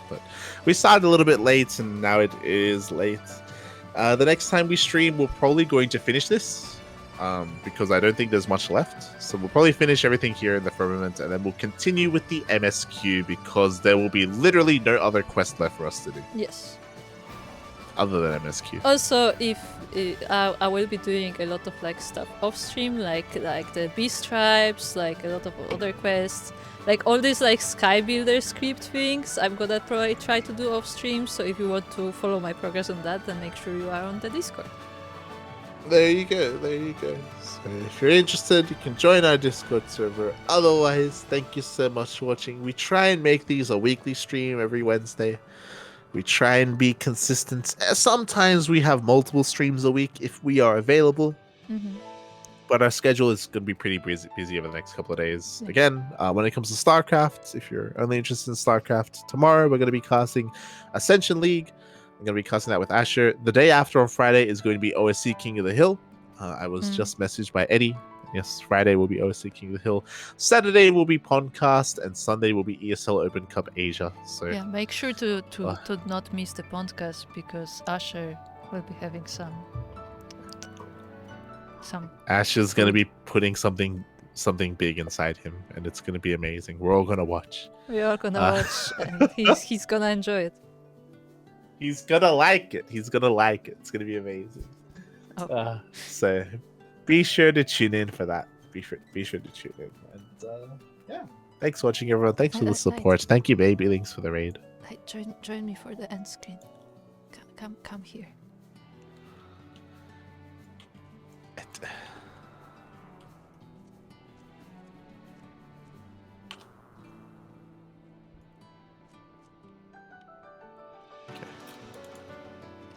But we started a little bit late and now it is late. The next time we stream, we're probably going to finish this. because I don't think there's much left. So we'll probably finish everything here in the Firmament, and then we'll continue with the MSQ because there will be literally no other quest left for us to do Yes. other than MSQ. Also, if I will be doing a lot of like stuff off stream, like the beast tribes, like a lot of other quests, like all these like sky builder script things. I'm gonna probably try to do off stream. So if you want to follow my progress on that, then make sure you are on the Discord. There you go. There you go. So if you're interested, you can join our Discord server. Otherwise, thank you so much for watching. We try and make these a weekly stream every Wednesday. We try and be consistent. Sometimes we have multiple streams a week if we are available. Mm-hmm. But our schedule is going to be pretty busy over the next couple of days. Yeah. Again, when it comes to StarCraft, if you're only interested in StarCraft, tomorrow we're going to be casting Ascension League. I'm going to be casting that with Asher. The day after on Friday is going to be OSC King of the Hill. I was just messaged by Eddie. Yes, Friday will be OSC King of the Hill. Saturday will be Pondcast, and Sunday will be ESL Open Cup Asia. So Yeah, make sure to not miss the podcast because Asher will be having some. Asher's going to be putting something big inside him, and it's going to be amazing. We're all going to watch. We're all gonna watch, and he's gonna enjoy it. He's gonna like it. He's gonna like it. It's gonna be amazing. Oh. So be sure to tune in for that. Be sure to tune in. And yeah, thanks for watching, everyone. Thanks for the support. Thank you, Baby Links, for the raid. Join me for the end screen. Come here.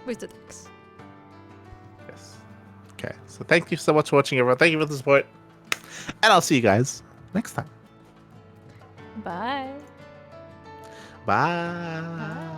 With the decks. Yes. Okay. So thank you so much for watching, everyone. Thank you for the support. And I'll see you guys next time. Bye. Bye.